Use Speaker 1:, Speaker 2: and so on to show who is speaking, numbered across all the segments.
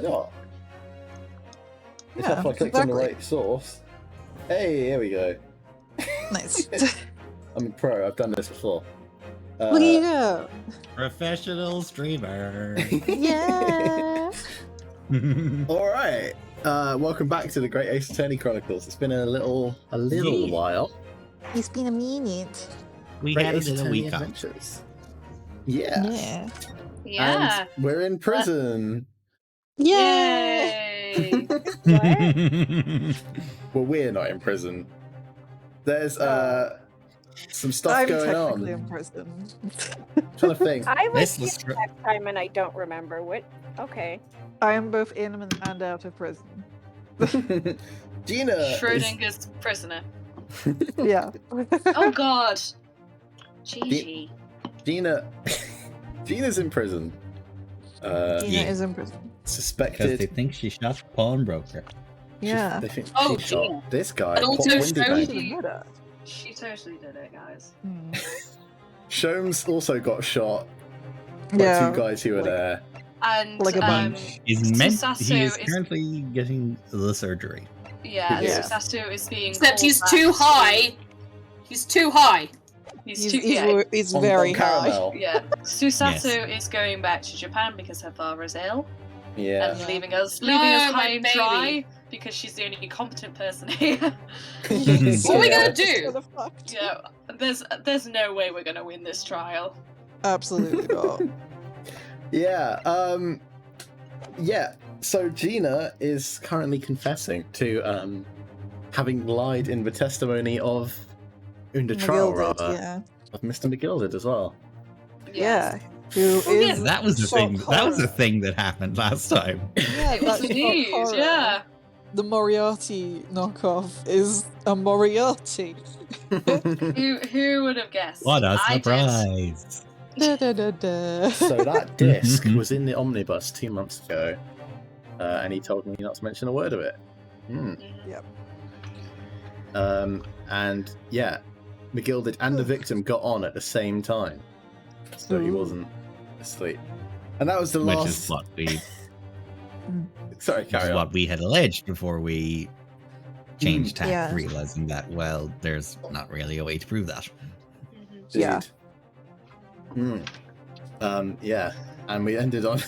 Speaker 1: Yeah. It's
Speaker 2: Yeah,
Speaker 1: if I clicked on the
Speaker 2: exactly.
Speaker 1: right source. Hey, here we go.
Speaker 2: Nice.
Speaker 1: I'm a pro. I've done this before.
Speaker 2: Look at you go.
Speaker 3: Professional streamer.
Speaker 2: Yeah.
Speaker 1: All right. Welcome back to the Great Ace Attorney Chronicles. It's been a little
Speaker 3: Yeah.
Speaker 1: while.
Speaker 2: It's been a minute.
Speaker 3: We
Speaker 1: Great
Speaker 3: had
Speaker 1: Ace
Speaker 3: it in a
Speaker 1: Attorney
Speaker 3: week off.
Speaker 1: Adventures. Yeah.
Speaker 2: Yeah.
Speaker 4: Yeah.
Speaker 1: And we're in prison.
Speaker 4: Yay.
Speaker 1: Well, we're not in prison. There's some stuff
Speaker 2: I'm
Speaker 1: going
Speaker 2: technically
Speaker 1: on.
Speaker 2: in prison.
Speaker 1: Trying to think.
Speaker 5: I
Speaker 3: This
Speaker 5: was
Speaker 3: was
Speaker 5: here last time and I don't remember what. Okay.
Speaker 2: I am both in and out of prison.
Speaker 1: Gina.
Speaker 4: Schrodinger's prisoner.
Speaker 2: Yeah.
Speaker 4: Oh god. GG.
Speaker 1: Gina's in prison.
Speaker 2: Gina
Speaker 3: Yeah.
Speaker 2: is in prison.
Speaker 3: Because they
Speaker 1: Suspected.
Speaker 3: think she shot the pawnbroker.
Speaker 2: Yeah.
Speaker 1: They think
Speaker 4: Oh,
Speaker 1: she shot
Speaker 4: Gina.
Speaker 1: this guy.
Speaker 4: But also
Speaker 1: Pop Windy
Speaker 4: Shody.
Speaker 1: Bank.
Speaker 4: She totally did it, guys.
Speaker 1: Sholmes also got shot by
Speaker 2: Yeah.
Speaker 1: two guys who were
Speaker 2: like-
Speaker 1: there.
Speaker 4: And
Speaker 2: Like a bunch.
Speaker 3: He's he
Speaker 4: Susato
Speaker 3: is
Speaker 4: is-
Speaker 3: currently getting the surgery.
Speaker 4: yeah,
Speaker 1: Yeah.
Speaker 4: Susato is being
Speaker 6: Except
Speaker 4: called
Speaker 6: he's
Speaker 4: back
Speaker 6: too
Speaker 4: to-
Speaker 6: high. He's too high.
Speaker 4: He's too
Speaker 2: He's
Speaker 1: On-
Speaker 2: very
Speaker 1: on
Speaker 2: high.
Speaker 1: caramel.
Speaker 4: yeah. Susato is going back to Japan because her father is ill
Speaker 1: Yeah.
Speaker 4: and leaving us
Speaker 6: No,
Speaker 4: high
Speaker 6: my
Speaker 4: and
Speaker 6: baby.
Speaker 4: dry because she's the only competent person here.
Speaker 6: What are we gonna do?
Speaker 4: Yeah, there's no way we're gonna win this trial.
Speaker 2: Absolutely not.
Speaker 1: Yeah. Yeah. So Gina is currently confessing to having lied in the testimony of Undetrao,
Speaker 2: McGilded,
Speaker 1: rather,
Speaker 2: yeah.
Speaker 1: of Mr. McGilded as well.
Speaker 2: Yeah. Who
Speaker 4: Oh, yeah,
Speaker 2: is
Speaker 3: That was a
Speaker 2: shock
Speaker 3: thing. That was a
Speaker 2: horror.
Speaker 3: thing that happened last time.
Speaker 2: Yeah,
Speaker 4: It was
Speaker 2: that's shock
Speaker 4: indeed,
Speaker 2: horror.
Speaker 4: yeah.
Speaker 2: The Moriarty knockoff is a Moriarty.
Speaker 4: Who would have guessed?
Speaker 3: What a
Speaker 4: I did.
Speaker 3: surprise!
Speaker 2: Da, da, da, da.
Speaker 1: So that disc was in the omnibus 2 months ago, and he told me not to mention a word of it.
Speaker 4: Mhm.
Speaker 1: And yeah, McGilded and the victim got on at the same time, so he
Speaker 2: Ooh.
Speaker 1: wasn't asleep. And that was the
Speaker 3: Which
Speaker 1: last.
Speaker 3: is what we
Speaker 1: Sorry,
Speaker 3: which
Speaker 1: carry
Speaker 3: is
Speaker 1: on.
Speaker 3: what we had alleged before we changed tack,
Speaker 2: Yeah.
Speaker 3: realizing that there's not really a way to prove that.
Speaker 4: Mhm.
Speaker 2: Yeah.
Speaker 1: Yeah, and we ended on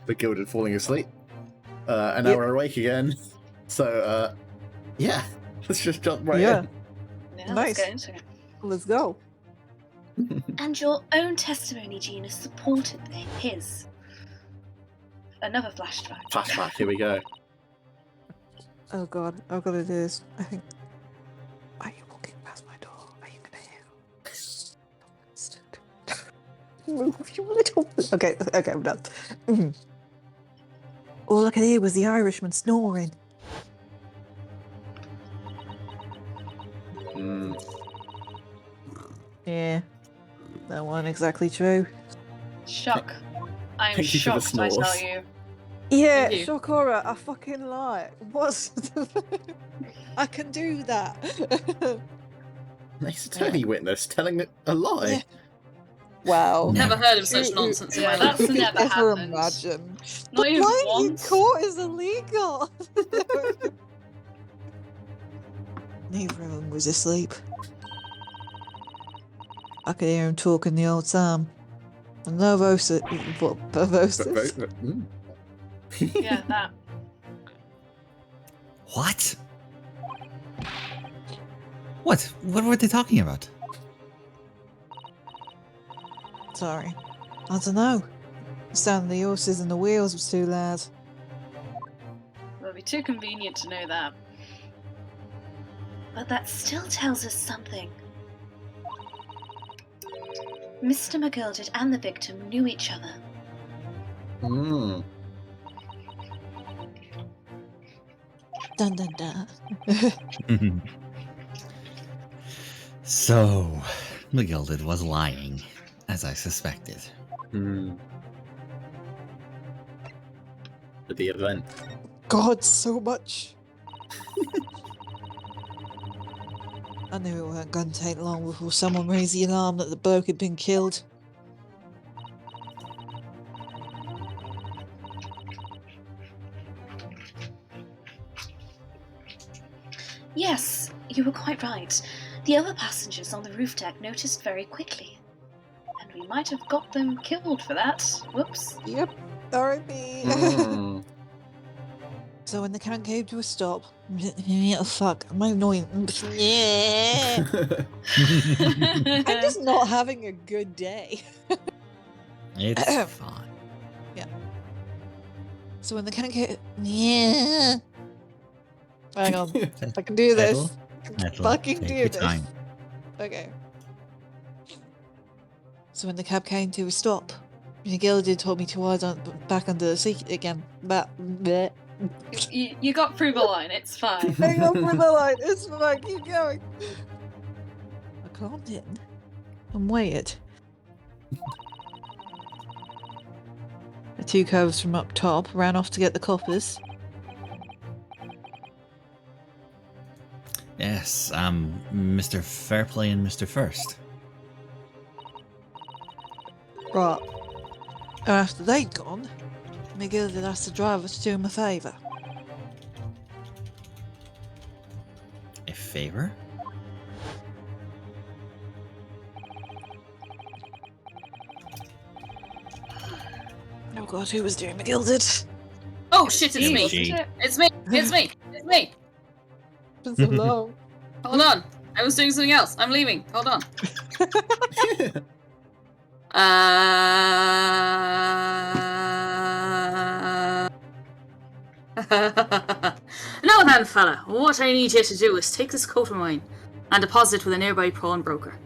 Speaker 1: McGilded falling asleep, and now
Speaker 2: Yep.
Speaker 1: we're awake again. So yeah, let's just jump right
Speaker 2: Yeah.
Speaker 1: in.
Speaker 4: Yeah,
Speaker 2: Nice.
Speaker 4: let's get into it.
Speaker 2: Let's go.
Speaker 4: And your own testimony, Gina, supported his. Another flashback.
Speaker 1: Flashback. Here we go.
Speaker 2: Oh god, I've got to do this. I think. Are you walking past my door? Are you gonna hear? Move, you little. Okay, I'm done. All I could hear was the Irishman snoring.
Speaker 1: Mm.
Speaker 2: Yeah, that wasn't exactly true.
Speaker 4: Shock. I am
Speaker 1: Thank you for the
Speaker 4: shocked, I
Speaker 1: snores.
Speaker 4: tell you.
Speaker 2: Yeah,
Speaker 4: Thank you.
Speaker 2: shock horror. I fucking lie. What's? I can do that.
Speaker 1: Nice attorney witness telling a lie.
Speaker 2: Yeah. Wow.
Speaker 3: No.
Speaker 6: Never heard of such nonsense in my
Speaker 4: Yeah,
Speaker 6: life.
Speaker 4: that's
Speaker 2: Who could
Speaker 4: never
Speaker 2: ever
Speaker 4: happened.
Speaker 2: imagine?
Speaker 4: Not
Speaker 2: But
Speaker 4: even
Speaker 2: lying in
Speaker 4: once.
Speaker 2: court is illegal. Neither of them was asleep. I could hear him talking the whole time. Nervosis. What? Pervosis?
Speaker 4: Yeah, that.
Speaker 3: What? What? What were they talking about?
Speaker 2: Sorry. I don't know. The sound of the horses and the wheels was too loud.
Speaker 4: It'll be too convenient to know that. But that still tells us something. Mr. McGilded and the victim knew each other.
Speaker 1: Mm.
Speaker 2: Dun dun dun.
Speaker 3: So, McGilded was lying, as I suspected.
Speaker 1: Mm. For the event.
Speaker 2: God, so much. I knew it weren't going to take long before someone raised the alarm that the bloke had been killed.
Speaker 4: Yes, you were quite right. The other passengers on the roof deck noticed very quickly. And we might have got them killed for that. Whoops.
Speaker 2: Yep. R.I.P.
Speaker 1: Mm.
Speaker 2: So when the can came to a stop, oh fuck, am I annoying? Yeah. I'm just not having a good day.
Speaker 3: It's fine.
Speaker 2: So when the can came, yeah. Hang on, I can do this.
Speaker 3: Settle.
Speaker 2: Fucking
Speaker 3: Take
Speaker 2: do
Speaker 3: your
Speaker 2: this.
Speaker 3: time.
Speaker 2: Okay. So when the cab came to a stop, Gilded told me to lie down back under the seat again. But
Speaker 4: You got through the line, it's fine.
Speaker 2: hang on for the line. It's fine. Keep going. I calmed in and waited. The two cubs from up top ran off to get the coppers.
Speaker 3: Yes, Mr. Fairplay and Mr. First.
Speaker 2: Right. After they'd gone, McGilded asked the driver to do him a favour.
Speaker 3: A favor?
Speaker 2: Oh god, who was doing McGilded?
Speaker 6: Oh shit, it's
Speaker 4: You,
Speaker 6: me.
Speaker 4: wasn't it?
Speaker 6: It's me. It's me. It's me.
Speaker 2: It's been so long.
Speaker 6: Hold on. I was doing something else. I'm leaving. Hold on. Now then, fella, what I need you to do is take this coat of mine and deposit it with a nearby pawnbroker.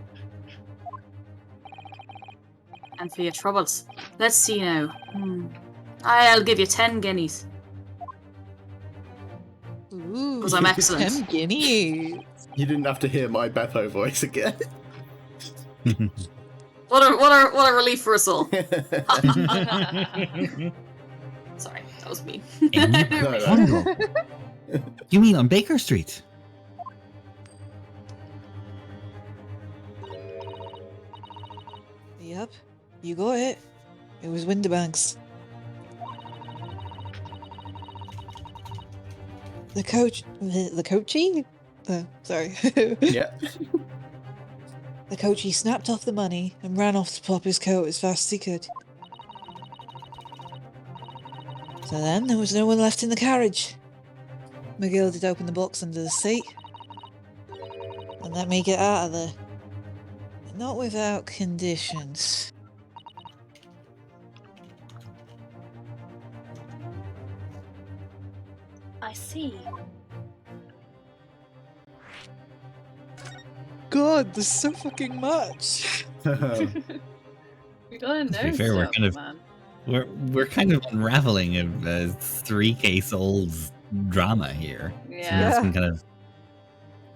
Speaker 6: And for your troubles, let's see now. I'll give you 10 guineas.
Speaker 2: Ooh,
Speaker 6: 'Cause I'm excellent.
Speaker 2: 10 guineas.
Speaker 1: You didn't have to hear my Beppo voice again.
Speaker 6: What a relief for us all. Sorry, that was mean.
Speaker 1: No.
Speaker 3: You mean on Baker Street?
Speaker 2: Yep, you got it. It was Winterbanks. The coachee? Sorry.
Speaker 1: Yeah.
Speaker 2: The coachee snapped off the money and ran off to pop his coat as fast as he could. So then there was no one left in the carriage. McGill did open the box under the seat and let me get out of there. But not without conditions.
Speaker 4: I see.
Speaker 2: God, there's so fucking much.
Speaker 4: We gotta know
Speaker 3: be fair, we're
Speaker 4: stuff,
Speaker 3: kind of-
Speaker 4: man.
Speaker 3: We're kind of unraveling a 3-case-old drama here.
Speaker 4: Yeah.
Speaker 3: Something that's been kind of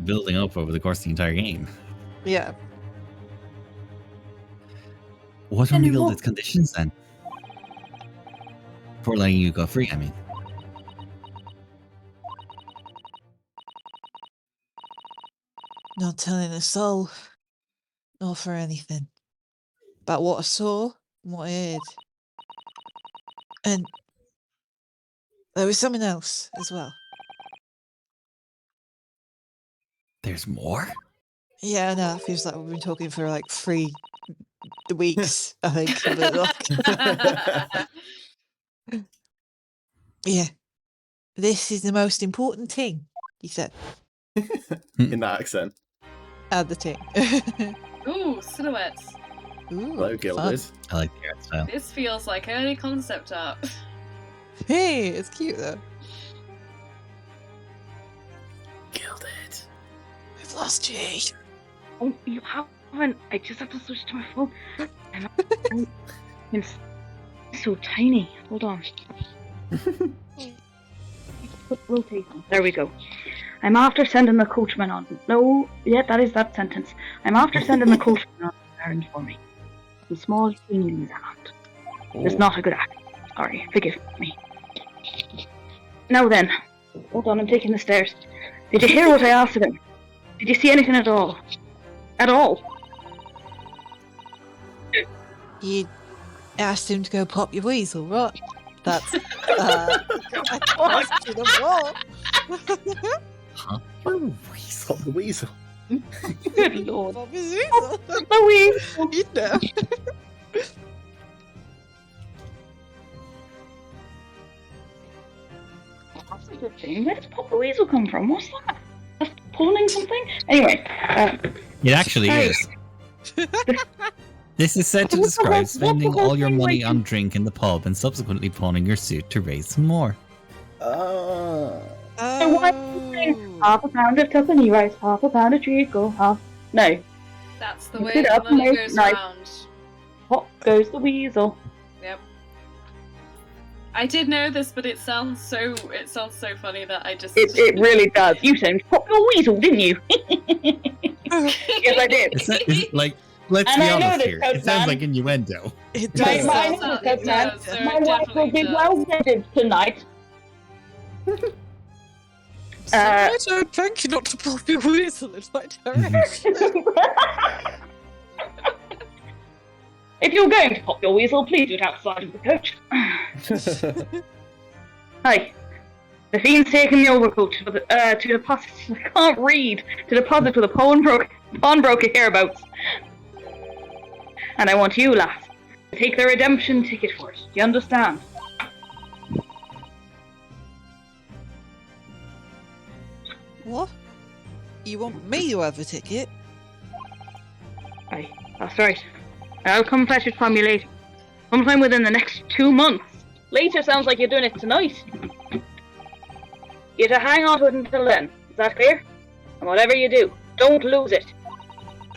Speaker 3: building up over the course of the entire game.
Speaker 2: Yeah.
Speaker 3: What are
Speaker 6: Anymore.
Speaker 3: McGilded's conditions then? For letting you go free, I mean.
Speaker 2: Not telling a soul. Nor for anything. About what I saw and what I heard. And there was something else as well.
Speaker 3: There's more?
Speaker 2: Yeah, I know. It feels like we've been talking for like 3 weeks, I think. But like, yeah. This is the most important thing, he said.
Speaker 1: In that accent.
Speaker 2: Add the thing.
Speaker 4: Ooh, silhouettes.
Speaker 2: Ooh,
Speaker 1: Hello, Gilded.
Speaker 3: I like the art style.
Speaker 4: This feels like early concept art.
Speaker 2: fun. Hey, it's cute though.
Speaker 1: Gilded.
Speaker 2: I've lost G.
Speaker 7: Oh, you haven't. I just have to switch to my phone. And it's so tiny. Hold on. Rotate. There we go. I'm after sending the coachman on. No, yeah, that is that sentence. I'm after sending the coachman on an errand for me. Some small feelings and it's not a good act. Sorry, forgive me. Now then, hold on, I'm taking the stairs. Did you hear what I asked of him? Did you see anything at all? At all?
Speaker 2: You asked him to go pop your weasel, right? That's I asked you the what?
Speaker 3: Huh? You're a weasel.
Speaker 1: Pop the weasel.
Speaker 7: Good lord.
Speaker 2: Bob is weasel.
Speaker 7: The weasel.
Speaker 2: You know.
Speaker 7: That's a good thing. Where does Pop the Weasel come from? What's that? That's pulling something? Anyway.
Speaker 3: It actually
Speaker 7: Hey.
Speaker 3: is. This is said to
Speaker 7: What the
Speaker 3: describe
Speaker 7: whole-
Speaker 3: spending
Speaker 7: what the whole
Speaker 3: all your
Speaker 7: thing
Speaker 3: money
Speaker 7: like-
Speaker 3: on drink in the pub and subsequently pawning your suit to raise some more.
Speaker 7: So why are you saying half a pound of tuppenny rice, half a pound of treacle, half... No.
Speaker 4: That's the
Speaker 7: Mix
Speaker 4: way
Speaker 7: it
Speaker 4: the
Speaker 7: up,
Speaker 4: money
Speaker 7: make
Speaker 4: goes
Speaker 7: nice.
Speaker 4: around.
Speaker 7: Pop goes the weasel.
Speaker 4: Yep. I did know this, but it sounds so funny that I just
Speaker 7: It really does. You said Pop your weasel, didn't you? Yes, I did.
Speaker 3: It's like, let's
Speaker 7: And
Speaker 3: be
Speaker 7: I know
Speaker 3: honest
Speaker 7: this,
Speaker 3: here.
Speaker 7: Coach
Speaker 3: It sounds
Speaker 7: Man.
Speaker 3: like innuendo.
Speaker 2: It
Speaker 7: My,
Speaker 2: does.
Speaker 7: my,
Speaker 4: It
Speaker 7: my,
Speaker 4: does,
Speaker 7: my,
Speaker 4: so
Speaker 7: my
Speaker 4: it
Speaker 7: wife will
Speaker 4: definitely
Speaker 7: be
Speaker 4: does.
Speaker 7: well wedded tonight.
Speaker 2: I don't thank you not to pop your weasel in my direction.
Speaker 7: If you're going to pop your weasel, please do it outside of the coach. Hi. The fiend's taken the overcoat to deposit. I can't read. To deposit with a pawnbroker hereabouts. And I want you, lass, to take the redemption ticket for it. Do you understand?
Speaker 2: What? You want me to have a ticket?
Speaker 7: Aye, that's right. I'll come fetch it from you later. Sometime within the next 2 months. Later sounds like you're doing it tonight. You're to hang on to it until then. Is that clear? And whatever you do, don't lose it.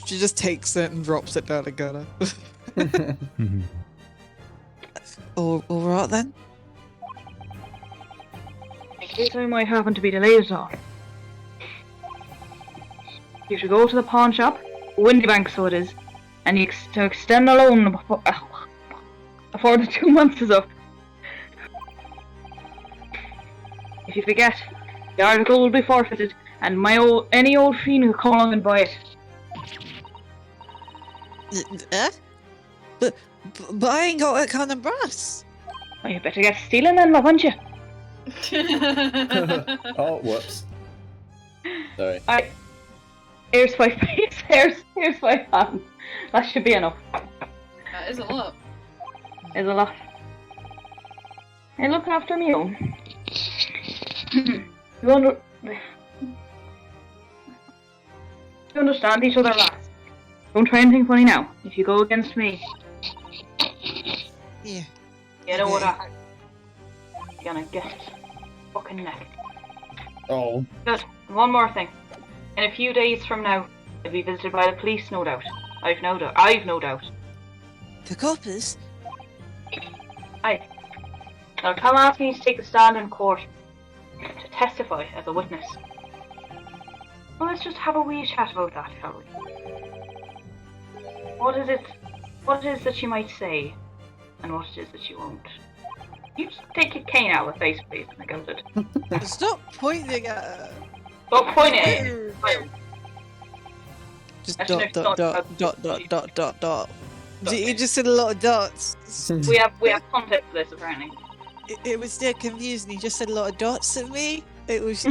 Speaker 2: She just takes it and drops it down a gutter. Alright then.
Speaker 7: In case I might happen to be delayed at all. You should go to the pawn shop, Windy Bank so it is, and you to extend the loan before the 2 months is up. If you forget, the article will be forfeited, and any old fiend will come along and buy it.
Speaker 2: But I ain't got that kind of brass.
Speaker 7: Oh, you better get stealing then, love, aren't you?
Speaker 1: Oh, whoops. Sorry.
Speaker 7: Here's 5 piece. Here's 5 pounds. That should be enough.
Speaker 4: That is a lot.
Speaker 7: Is a lot. Hey, look after me, own. You understand each other, lads. Don't try anything funny now. If you go against me,
Speaker 2: Yeah.
Speaker 7: you know what
Speaker 2: Okay.
Speaker 7: happens. You're gonna get fucking neck.
Speaker 1: Oh.
Speaker 7: Good. And one more thing. In a few days from now, you'll be visited by the police, no doubt. I've no doubt.
Speaker 2: The coppers?
Speaker 7: Aye. They'll come asking you to take a stand in court to testify as a witness. Well, let's just have a wee chat about that, shall we? What is it that you might say, and what it is that you won't? You just take your cane out of the face, please, and I got it.
Speaker 2: Stop pointing at her.
Speaker 7: Don't point it.
Speaker 2: Just
Speaker 7: Actually,
Speaker 2: dot. You just said a lot of dots.
Speaker 7: We have context for this, apparently.
Speaker 2: It was still confusing. He just said a lot of dots at me. It was.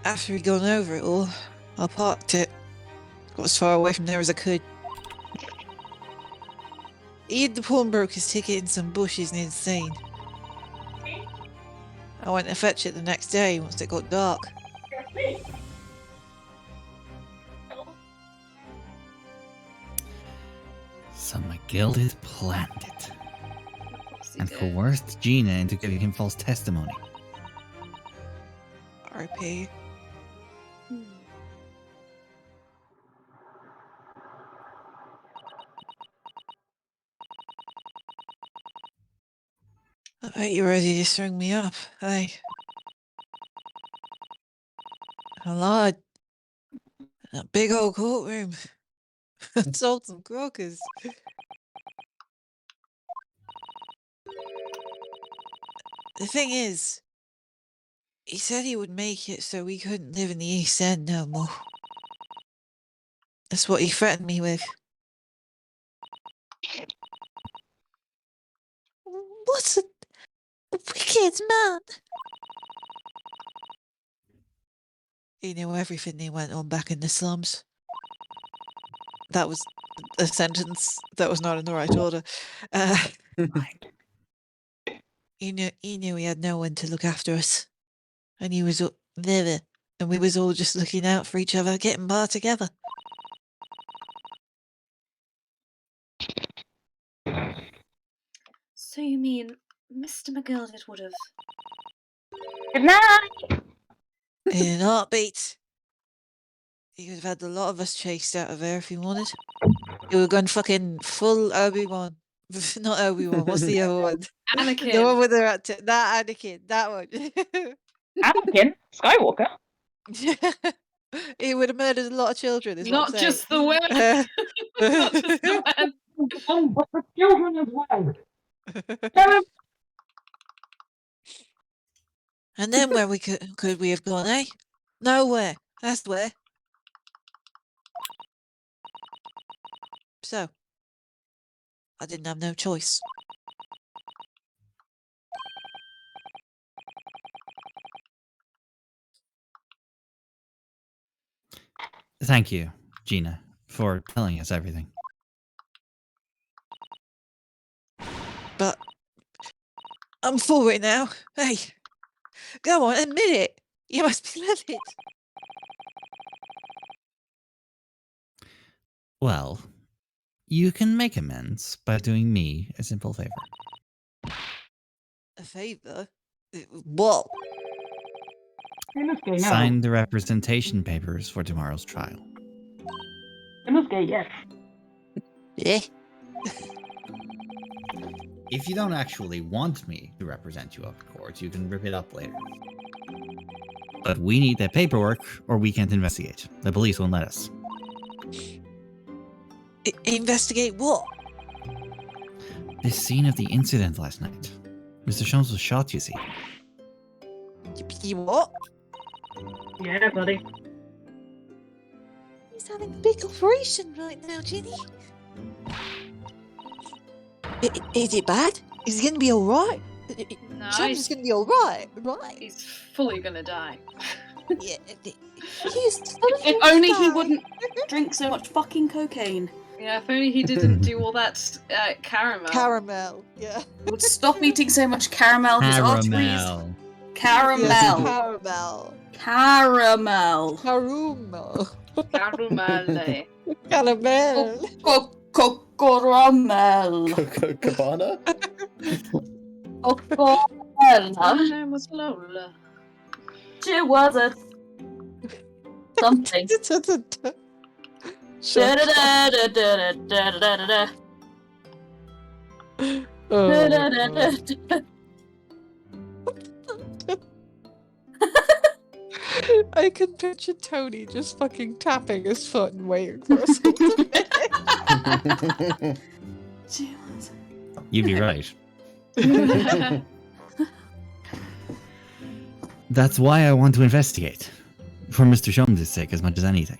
Speaker 2: After we'd gone over it all, I parked it. Got as far away from there as I could. He hid the pawnbroker's ticket in some bushes near the scene. I went to fetch it the next day once it got dark.
Speaker 3: So McGill had planned it and coerced Gina into giving him false testimony.
Speaker 2: R.I.P. I bet you're ready to string me up, hey? A lot. That big old courtroom. Sold some crockers. The thing is, he said he would make it so we couldn't live in the East End no more. That's what he threatened me with. What a wicked man! He knew everything that went on back in the slums. That was a sentence that was not in the right order. He knew he had no one to look after us. And he was there. And we was all just looking out for each other, getting by together.
Speaker 4: So you mean Mr. McGilded would have...
Speaker 7: Good night!
Speaker 2: In a heartbeat. He would have had a lot of us chased out of there if he wanted. He would have gone fucking full Obi-Wan. Not Obi-Wan, what's the other one?
Speaker 4: Anakin!
Speaker 2: The one with the that Anakin, that one.
Speaker 7: Anakin Skywalker.
Speaker 2: He would have murdered a lot of children, is
Speaker 4: Not
Speaker 2: what I'm
Speaker 4: just
Speaker 2: saying.
Speaker 4: the women! Not just the men!
Speaker 7: But the children as well. Tell him.
Speaker 2: And then where could we have gone, eh? Nowhere. That's where. So, I didn't have no choice.
Speaker 3: Thank you, Gina, for telling us everything.
Speaker 2: But I'm for it now. Hey, go on, admit it. You must be livid.
Speaker 3: Well, you can make amends by doing me a simple favor.
Speaker 2: A favour? What?
Speaker 7: Inusuke, no.
Speaker 3: Sign the representation papers for tomorrow's trial.
Speaker 7: Inusuke, yes.
Speaker 2: Yeah.
Speaker 3: If you don't actually want me to represent you up in court, you can rip it up later. But we need that paperwork, or we can't investigate. The police won't let us.
Speaker 2: Investigate what?
Speaker 3: The scene of the incident last night. Mr. Sholmes was shot, you see.
Speaker 2: You what?
Speaker 7: Yeah, buddy.
Speaker 2: He's having a big operation right now, Ginny. Is it bad? Is he going to be alright?
Speaker 4: No,
Speaker 2: Sholmes is going to be alright, right?
Speaker 4: he's fully gonna die.
Speaker 2: Yeah. He's
Speaker 6: If only he wouldn't drink so much fucking cocaine.
Speaker 4: Yeah, if only he didn't do all that caramel.
Speaker 2: Caramel, yeah.
Speaker 6: Would stop eating so much caramel. His arteries.
Speaker 3: Caramel.
Speaker 6: Caramel.
Speaker 2: Yes, caramel.
Speaker 6: Caramel.
Speaker 2: Caramel.
Speaker 4: Caramel.
Speaker 2: Caramel.
Speaker 6: Caramel.
Speaker 1: Coco Cabana?
Speaker 4: Her
Speaker 6: Caramel.
Speaker 4: name was Lola.
Speaker 6: She was a something.
Speaker 2: Shut up.
Speaker 6: Da-da-da-da-da-da-da-da-da.
Speaker 2: Oh,
Speaker 6: Da-da-da-da-da.
Speaker 2: I can picture Tony just fucking tapping his foot and waiting for us.
Speaker 3: You'd be right. That's why I want to investigate. For Mr. Sholmes' sake as much as anything.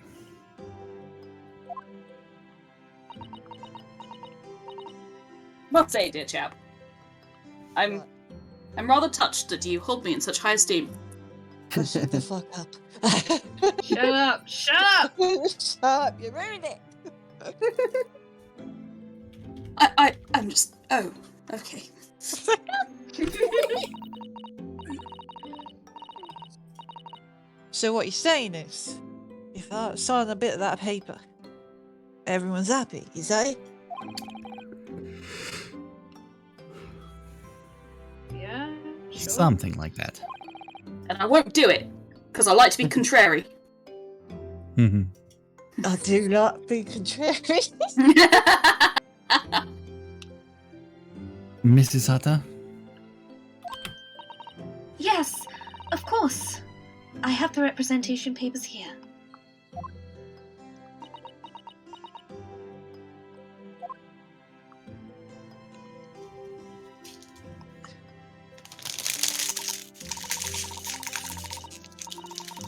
Speaker 6: Must say, dear chap, I'm rather touched that you hold me in such high esteem.
Speaker 2: Shut the fuck up.
Speaker 4: Shut up! Shut up!
Speaker 2: Shut up, you ruined it.
Speaker 6: I'm just. Oh, okay.
Speaker 2: So what you're saying is, if I sign a bit of that paper, everyone's happy, you say?
Speaker 4: Yeah, sure.
Speaker 3: Something like that.
Speaker 6: And I won't do it, because I like to be contrary.
Speaker 3: Mhm.
Speaker 2: I do not be contrary.
Speaker 3: Mrs. Hatta?
Speaker 4: Yes, of course. I have the representation papers here.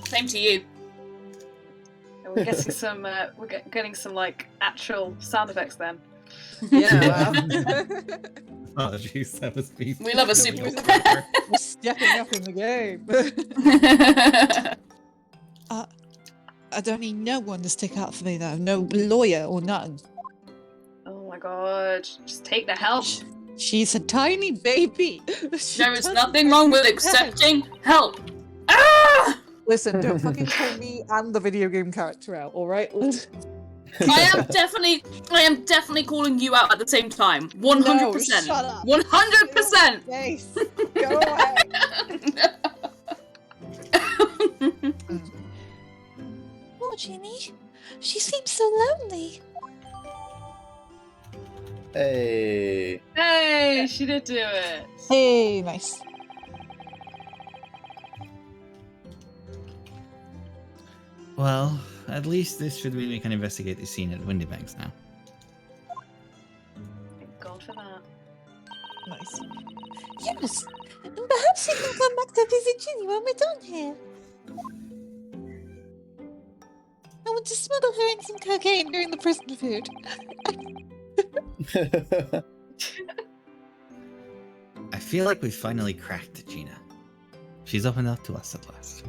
Speaker 6: Same to you.
Speaker 4: And we're getting some. Getting some like actual sound effects then.
Speaker 2: Yeah, wow.
Speaker 3: Oh, jeez, that must be.
Speaker 6: We love a super.
Speaker 2: We're stepping up in the game. I don't need no one to stick up for me though. No lawyer or nothing.
Speaker 6: Oh my god. Just take the help.
Speaker 2: She's a tiny baby.
Speaker 6: There is nothing wrong with accepting help. Ah!
Speaker 2: Listen, don't fucking call me and the video game character out, alright?
Speaker 6: I am definitely calling you out at the same time. 100%.
Speaker 2: No, shut up.
Speaker 6: 100%.
Speaker 2: Face. Go away. Oh, Ginny. She seems so lonely.
Speaker 1: Hey.
Speaker 6: Hey, she did do it.
Speaker 2: Hey, nice.
Speaker 3: Well, at least this should mean we can investigate the scene at Windy Banks now.
Speaker 6: Thank God for that.
Speaker 2: Nice. Yes. Perhaps she can come back to visit Ginny when we're done here. I want to smuggle her in some cocaine during the prison food.
Speaker 3: I feel like we've finally cracked Gina. She's opened up to us at last.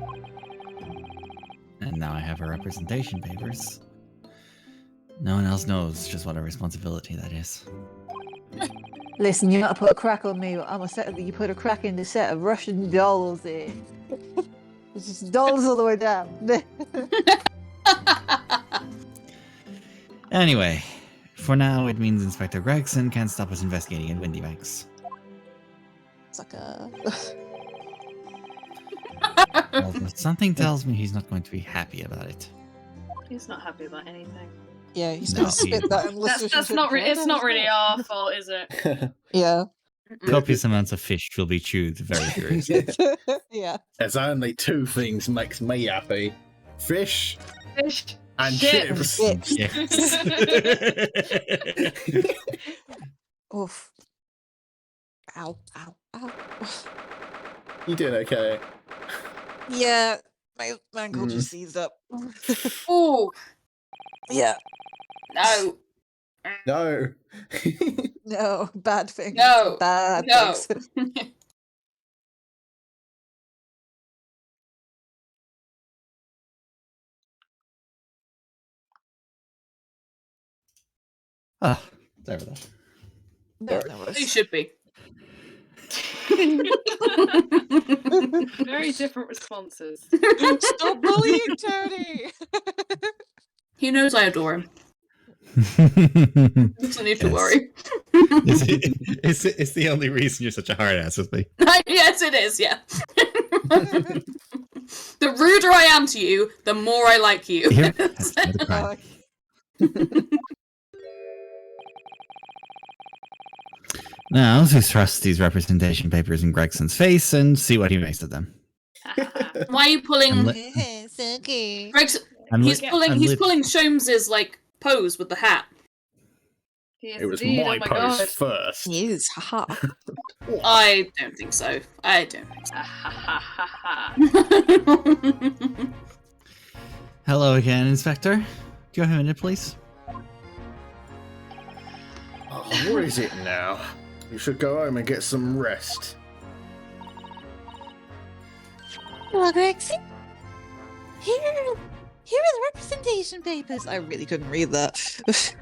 Speaker 3: And now I have her representation papers. No one else knows just what a responsibility that is.
Speaker 2: Listen, you gotta put a crack on me. You put a crack in the set of Russian dolls there. It's just dolls all the way down.
Speaker 3: Anyway, for now it means Inspector Gregson can't stop us investigating in Windy Banks.
Speaker 2: Sucker.
Speaker 3: Although something tells me he's not going to be happy about it.
Speaker 6: He's not happy about anything.
Speaker 2: Yeah, he's
Speaker 3: No,
Speaker 2: gonna spit that in
Speaker 6: That's not it's not really our fault, is it?
Speaker 2: Yeah.
Speaker 3: Copious amounts of fish will be chewed very furiously.
Speaker 2: Yeah.
Speaker 1: There's only two things makes me happy. Fish
Speaker 6: Fish.
Speaker 1: and
Speaker 6: Shit.
Speaker 1: chips.
Speaker 3: Yes.
Speaker 2: Oof. Ow, ow, ow.
Speaker 1: You doing okay?
Speaker 2: Yeah, my ankle just seized up.
Speaker 6: Ooh.
Speaker 2: Yeah.
Speaker 6: No.
Speaker 1: No.
Speaker 2: No, bad things.
Speaker 6: No.
Speaker 2: Bad
Speaker 6: No.
Speaker 2: things.
Speaker 3: Ah, sorry for that.
Speaker 2: No,
Speaker 6: You should be. Very different responses.
Speaker 2: Stop bullying Tony!
Speaker 6: He knows I adore him. Doesn't need to
Speaker 3: Yes.
Speaker 6: worry.
Speaker 3: It's the only reason you're such a hard ass with me.
Speaker 6: Yes, it is, yeah. The ruder I am to you, the more I like you.
Speaker 3: Yep, that's another crime. Now, to thrust these representation papers in Gregson's face and see what he makes of them.
Speaker 6: Why are you pulling
Speaker 2: Yes, okay.
Speaker 6: Greg's
Speaker 3: And
Speaker 6: he's
Speaker 3: li-
Speaker 6: pulling
Speaker 3: and
Speaker 6: he's
Speaker 3: li-
Speaker 6: pulling Sholmes's like pose with the hat.
Speaker 1: It was my post first.
Speaker 2: Yes, haha.
Speaker 6: I don't think so. I don't think so.
Speaker 3: Hello again, Inspector. Do you have a minute, please?
Speaker 1: Oh, what is it now? You should go home and get some rest.
Speaker 2: Hello, Gregson. Here are the representation papers. I really couldn't read that.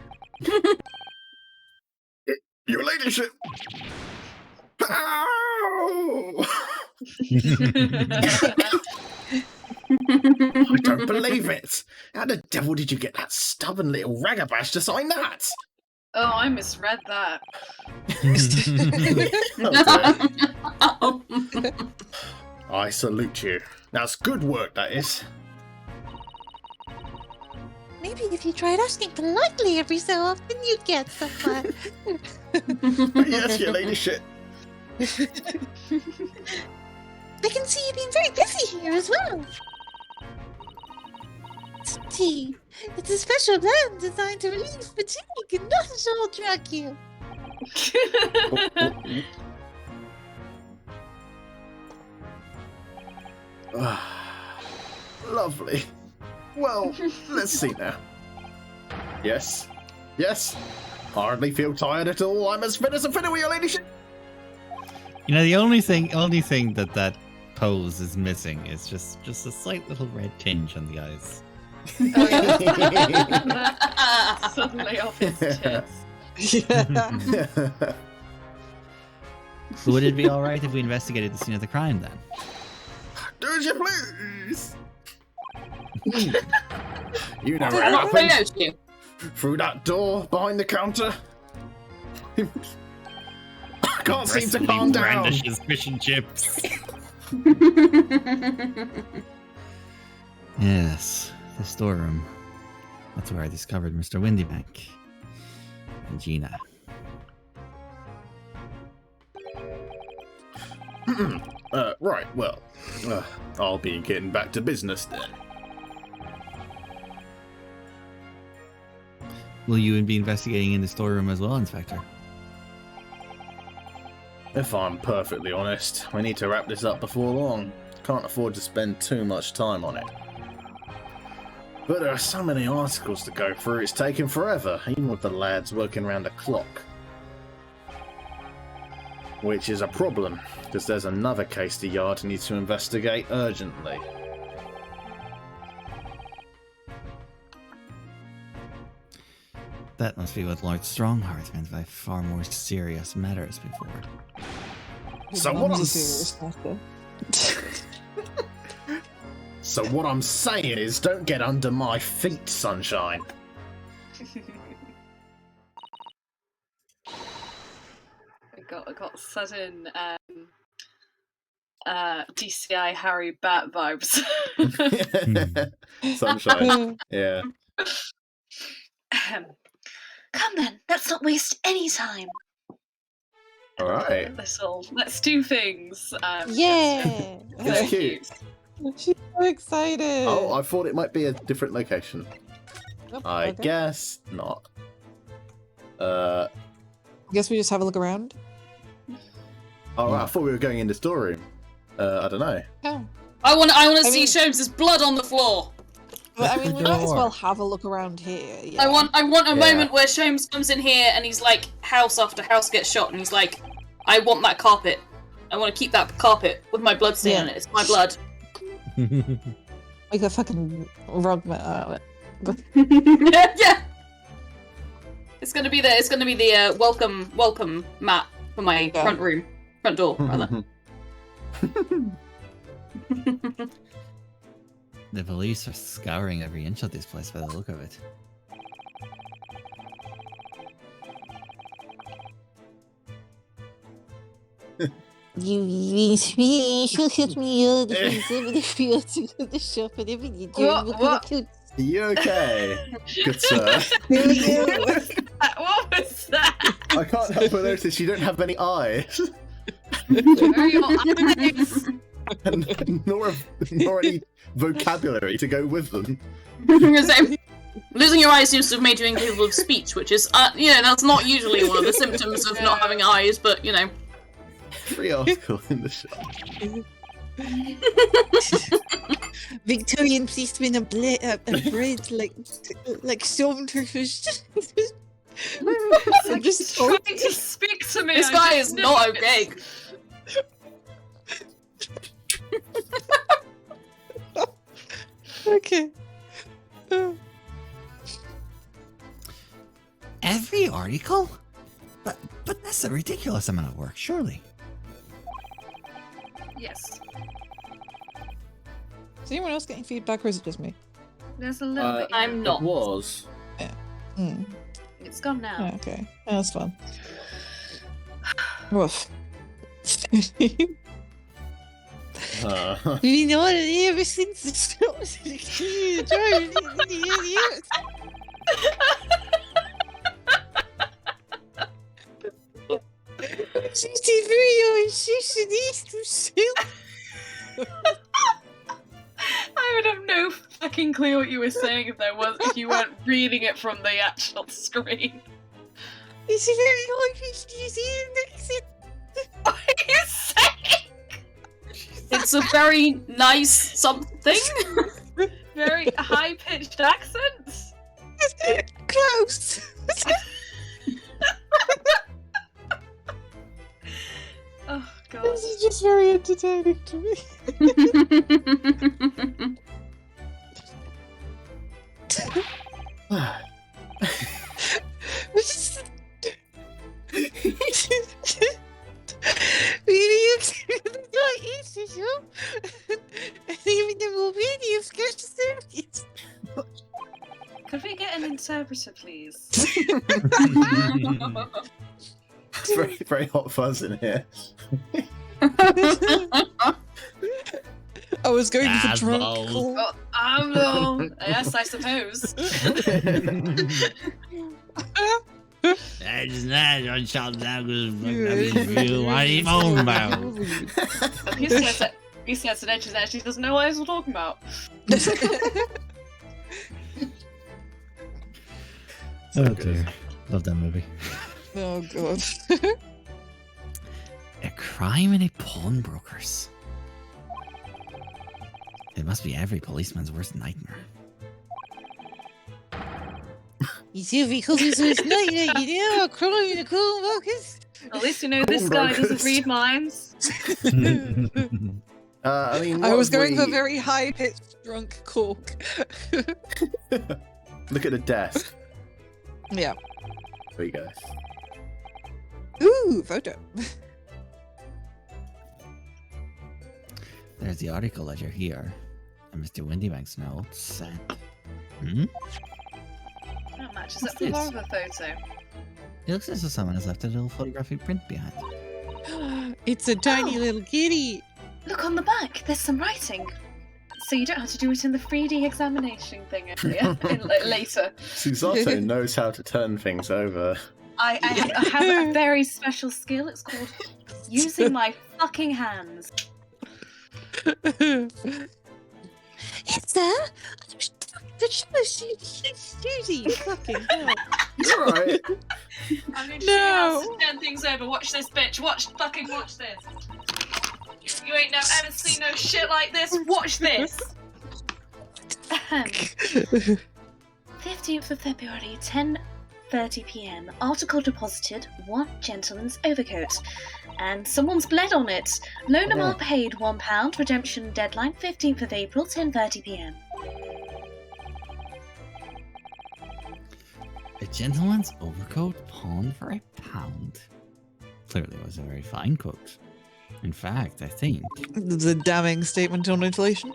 Speaker 1: Your ladyship! Ow! I don't believe it! How the devil did you get that stubborn little ragabash to sign that?
Speaker 6: Oh, I misread that.
Speaker 1: Oh, dear. I salute you. That's good work, that is.
Speaker 2: Maybe if you tried asking politely every so often, you'd get somewhere.
Speaker 1: Yes, your ladyship.
Speaker 2: I can see you've been very busy here as well. Some tea. It's a special blend designed to relieve fatigue and not at all drug you.
Speaker 1: Lovely. Well, let's see now. Yes. Yes. Hardly feel tired at all. I'm as fit as a fiddle with your ladyship.
Speaker 3: You know, the only thing that pose is missing is just a slight little red tinge on the eyes.
Speaker 4: Oh, yeah. Suddenly off his tits.
Speaker 2: Yeah.
Speaker 3: Would it be alright if we investigated the scene of the crime then?
Speaker 1: Do as you please. You know
Speaker 6: I'm
Speaker 1: what
Speaker 6: not saying no
Speaker 1: happened
Speaker 6: to you.
Speaker 1: through that door behind the counter. I can't seem to calm down.
Speaker 3: Brandishes fish and chips. Yes, the storeroom. That's where I discovered Mr. Windybank and Gina.
Speaker 1: Right, well, I'll be getting back to business then.
Speaker 3: Will you be investigating in the storeroom as well, Inspector?
Speaker 1: If I'm perfectly honest, we need to wrap this up before long. Can't afford to spend too much time on it. But there are so many articles to go through, it's taking forever, even with the lads working round the clock. Which is a problem, because there's another case the yard needs to investigate urgently.
Speaker 3: That must be what Lord Strongheart meant by far more serious matters before.
Speaker 1: So what I'm So what I'm saying is, don't get under my feet, sunshine.
Speaker 4: I got sudden DCI Harry Bat vibes.
Speaker 1: Sunshine. Yeah.
Speaker 4: Come then, let's not waste any time.
Speaker 1: Alright.
Speaker 4: Let's do things.
Speaker 2: Yeah.
Speaker 1: It's cute.
Speaker 2: She's so excited.
Speaker 1: Oh, I thought it might be a different location.
Speaker 2: Nope,
Speaker 1: I
Speaker 2: okay.
Speaker 1: guess not.
Speaker 2: Guess we just have a look around.
Speaker 1: Alright, I thought we were going in the storeroom. I don't know.
Speaker 2: Oh.
Speaker 6: I want to see
Speaker 2: mean-
Speaker 6: Sholmes' blood on the floor.
Speaker 2: But I mean, we
Speaker 3: the
Speaker 2: might as
Speaker 3: door.
Speaker 2: well have a look around here. Yeah.
Speaker 6: I want a
Speaker 1: Yeah.
Speaker 6: moment where Sholmes comes in here and he's like, house after house gets shot, and he's like, I want that carpet. I want to keep that carpet with my blood stain
Speaker 2: Yeah.
Speaker 6: on it. It's my blood.
Speaker 2: Make a fucking rug mat out of it.
Speaker 6: Yeah. It's gonna be the welcome mat for my
Speaker 2: Yeah.
Speaker 6: front door rather.
Speaker 3: The police are scouring every inch of this place by the look of it.
Speaker 2: You hit me all the things over the field to the shop and everything.
Speaker 4: What?
Speaker 1: Are you okay? Good sir.
Speaker 4: What was that?
Speaker 1: I can't help but notice you don't have any eyes.
Speaker 4: Where are your eyes?
Speaker 1: And nor any vocabulary to go with them.
Speaker 6: Losing your eyes seems to have made you incapable of speech, which is, that's not usually one of the symptoms of not having eyes, but,
Speaker 1: Free article in the shop.
Speaker 2: Victorian policemen are bred like stormtroopers. I'm just
Speaker 4: trying to speak to me.
Speaker 6: This
Speaker 4: I
Speaker 6: guy
Speaker 4: just
Speaker 6: is
Speaker 4: know
Speaker 6: not
Speaker 4: it's-
Speaker 6: okay.
Speaker 2: Okay.
Speaker 3: Every article? But that's a ridiculous amount of work, surely.
Speaker 4: Yes.
Speaker 2: Is anyone else getting feedback, or is it just me?
Speaker 4: There's a little bit.
Speaker 6: I'm not.
Speaker 1: It was.
Speaker 2: Hmm.
Speaker 4: It's gone now.
Speaker 2: Oh, okay. Oh, that's fun. Woof. You know what? Ever since the stops the idiot. She's to sell.
Speaker 4: I would have no fucking clue what you were saying if you weren't reading it from the actual screen.
Speaker 2: It's a very high pitched New Zealand accent.
Speaker 4: What are you saying?
Speaker 6: It's a very nice something.
Speaker 4: Very high pitched accents.
Speaker 2: Close.
Speaker 4: Oh god.
Speaker 2: This is just very entertaining to me.
Speaker 4: Could we get an interpreter, please?
Speaker 1: It's very, very hot fuzz in here.
Speaker 2: I was going for
Speaker 3: That's
Speaker 2: drunk
Speaker 3: bold.
Speaker 2: call.
Speaker 4: Oh, no. Yes, I suppose.
Speaker 3: I just not on shot that was what are you moaning about?
Speaker 4: He says that she actually doesn't know what I was talking about.
Speaker 3: Oh dear. Love that movie.
Speaker 2: Oh god.
Speaker 3: A crime in a pawnbroker's. It must be every policeman's worst nightmare.
Speaker 2: You see, because it's his night, you know, crying in a cool focus.
Speaker 4: At least you know this guy doesn't read minds.
Speaker 1: I mean,
Speaker 2: I
Speaker 1: what
Speaker 2: was
Speaker 1: if
Speaker 2: going for
Speaker 1: we-
Speaker 2: very high pitched drunk cork.
Speaker 1: Look at the desk.
Speaker 2: Yeah.
Speaker 1: There you go.
Speaker 2: Ooh, photo.
Speaker 3: There's the article ledger here. And Mr. Windybank's notes. Hmm?
Speaker 4: That matches
Speaker 3: What's
Speaker 4: up with
Speaker 3: this?
Speaker 4: more of a photo.
Speaker 3: It looks as though someone has left a little photographic print behind.
Speaker 2: It's a tiny little kitty.
Speaker 4: Look on the back, there's some writing. So you don't have to do it in the 3D examination thing later.
Speaker 1: Susato knows how to turn things over.
Speaker 4: I have a very special skill. It's called using my fucking hands.
Speaker 2: It's there. Susie. Fucking hell.
Speaker 1: You're right.
Speaker 4: I'm going to
Speaker 2: No.
Speaker 4: show you how to turn things over. Watch this, bitch. Watch this. You ain't ever seen no shit like this. Watch this. 15th of February, 10:30 p.m. Article deposited. One gentleman's overcoat. And someone's bled on it. Loan amount paid £1. Redemption deadline 15th of April, 10:30 p.m.
Speaker 3: A gentleman's overcoat pawned for £1. Clearly it was a very fine coat. In fact, I think...
Speaker 2: There's a damning statement on inflation.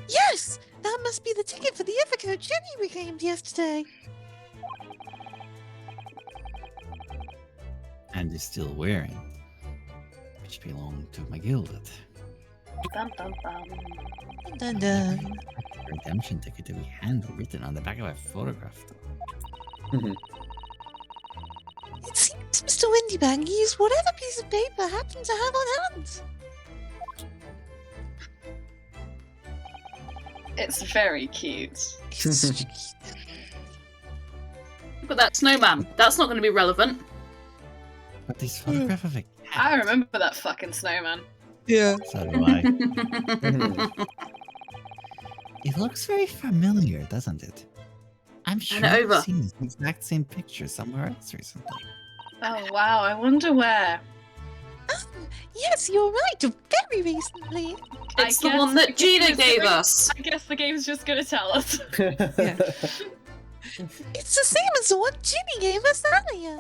Speaker 2: Yes! That must be the ticket for the overcoat Jenny reclaimed yesterday.
Speaker 3: And is still wearing. Which belonged to my gilded.
Speaker 4: Bum, bum, bum.
Speaker 2: Dun dun.
Speaker 3: Redemption ticket to be handwritten on the back of a photograph.
Speaker 2: It seems Mr. Windybank used whatever piece of paper happened to have on hand.
Speaker 4: It's very cute.
Speaker 6: Look at that snowman. That's not going to be relevant.
Speaker 3: But this photograph of a cat.
Speaker 4: I remember that fucking snowman.
Speaker 2: Yeah.
Speaker 3: So do I. It looks very familiar, doesn't it? I'm sure
Speaker 6: it over.
Speaker 3: I've seen this exact same picture somewhere else recently.
Speaker 4: Oh wow, I wonder where.
Speaker 2: Yes, you're right. Very recently.
Speaker 6: It's the one that Gina gave us.
Speaker 4: I guess the game's just gonna tell us.
Speaker 2: Yeah. It's the same as the one Ginny gave us earlier.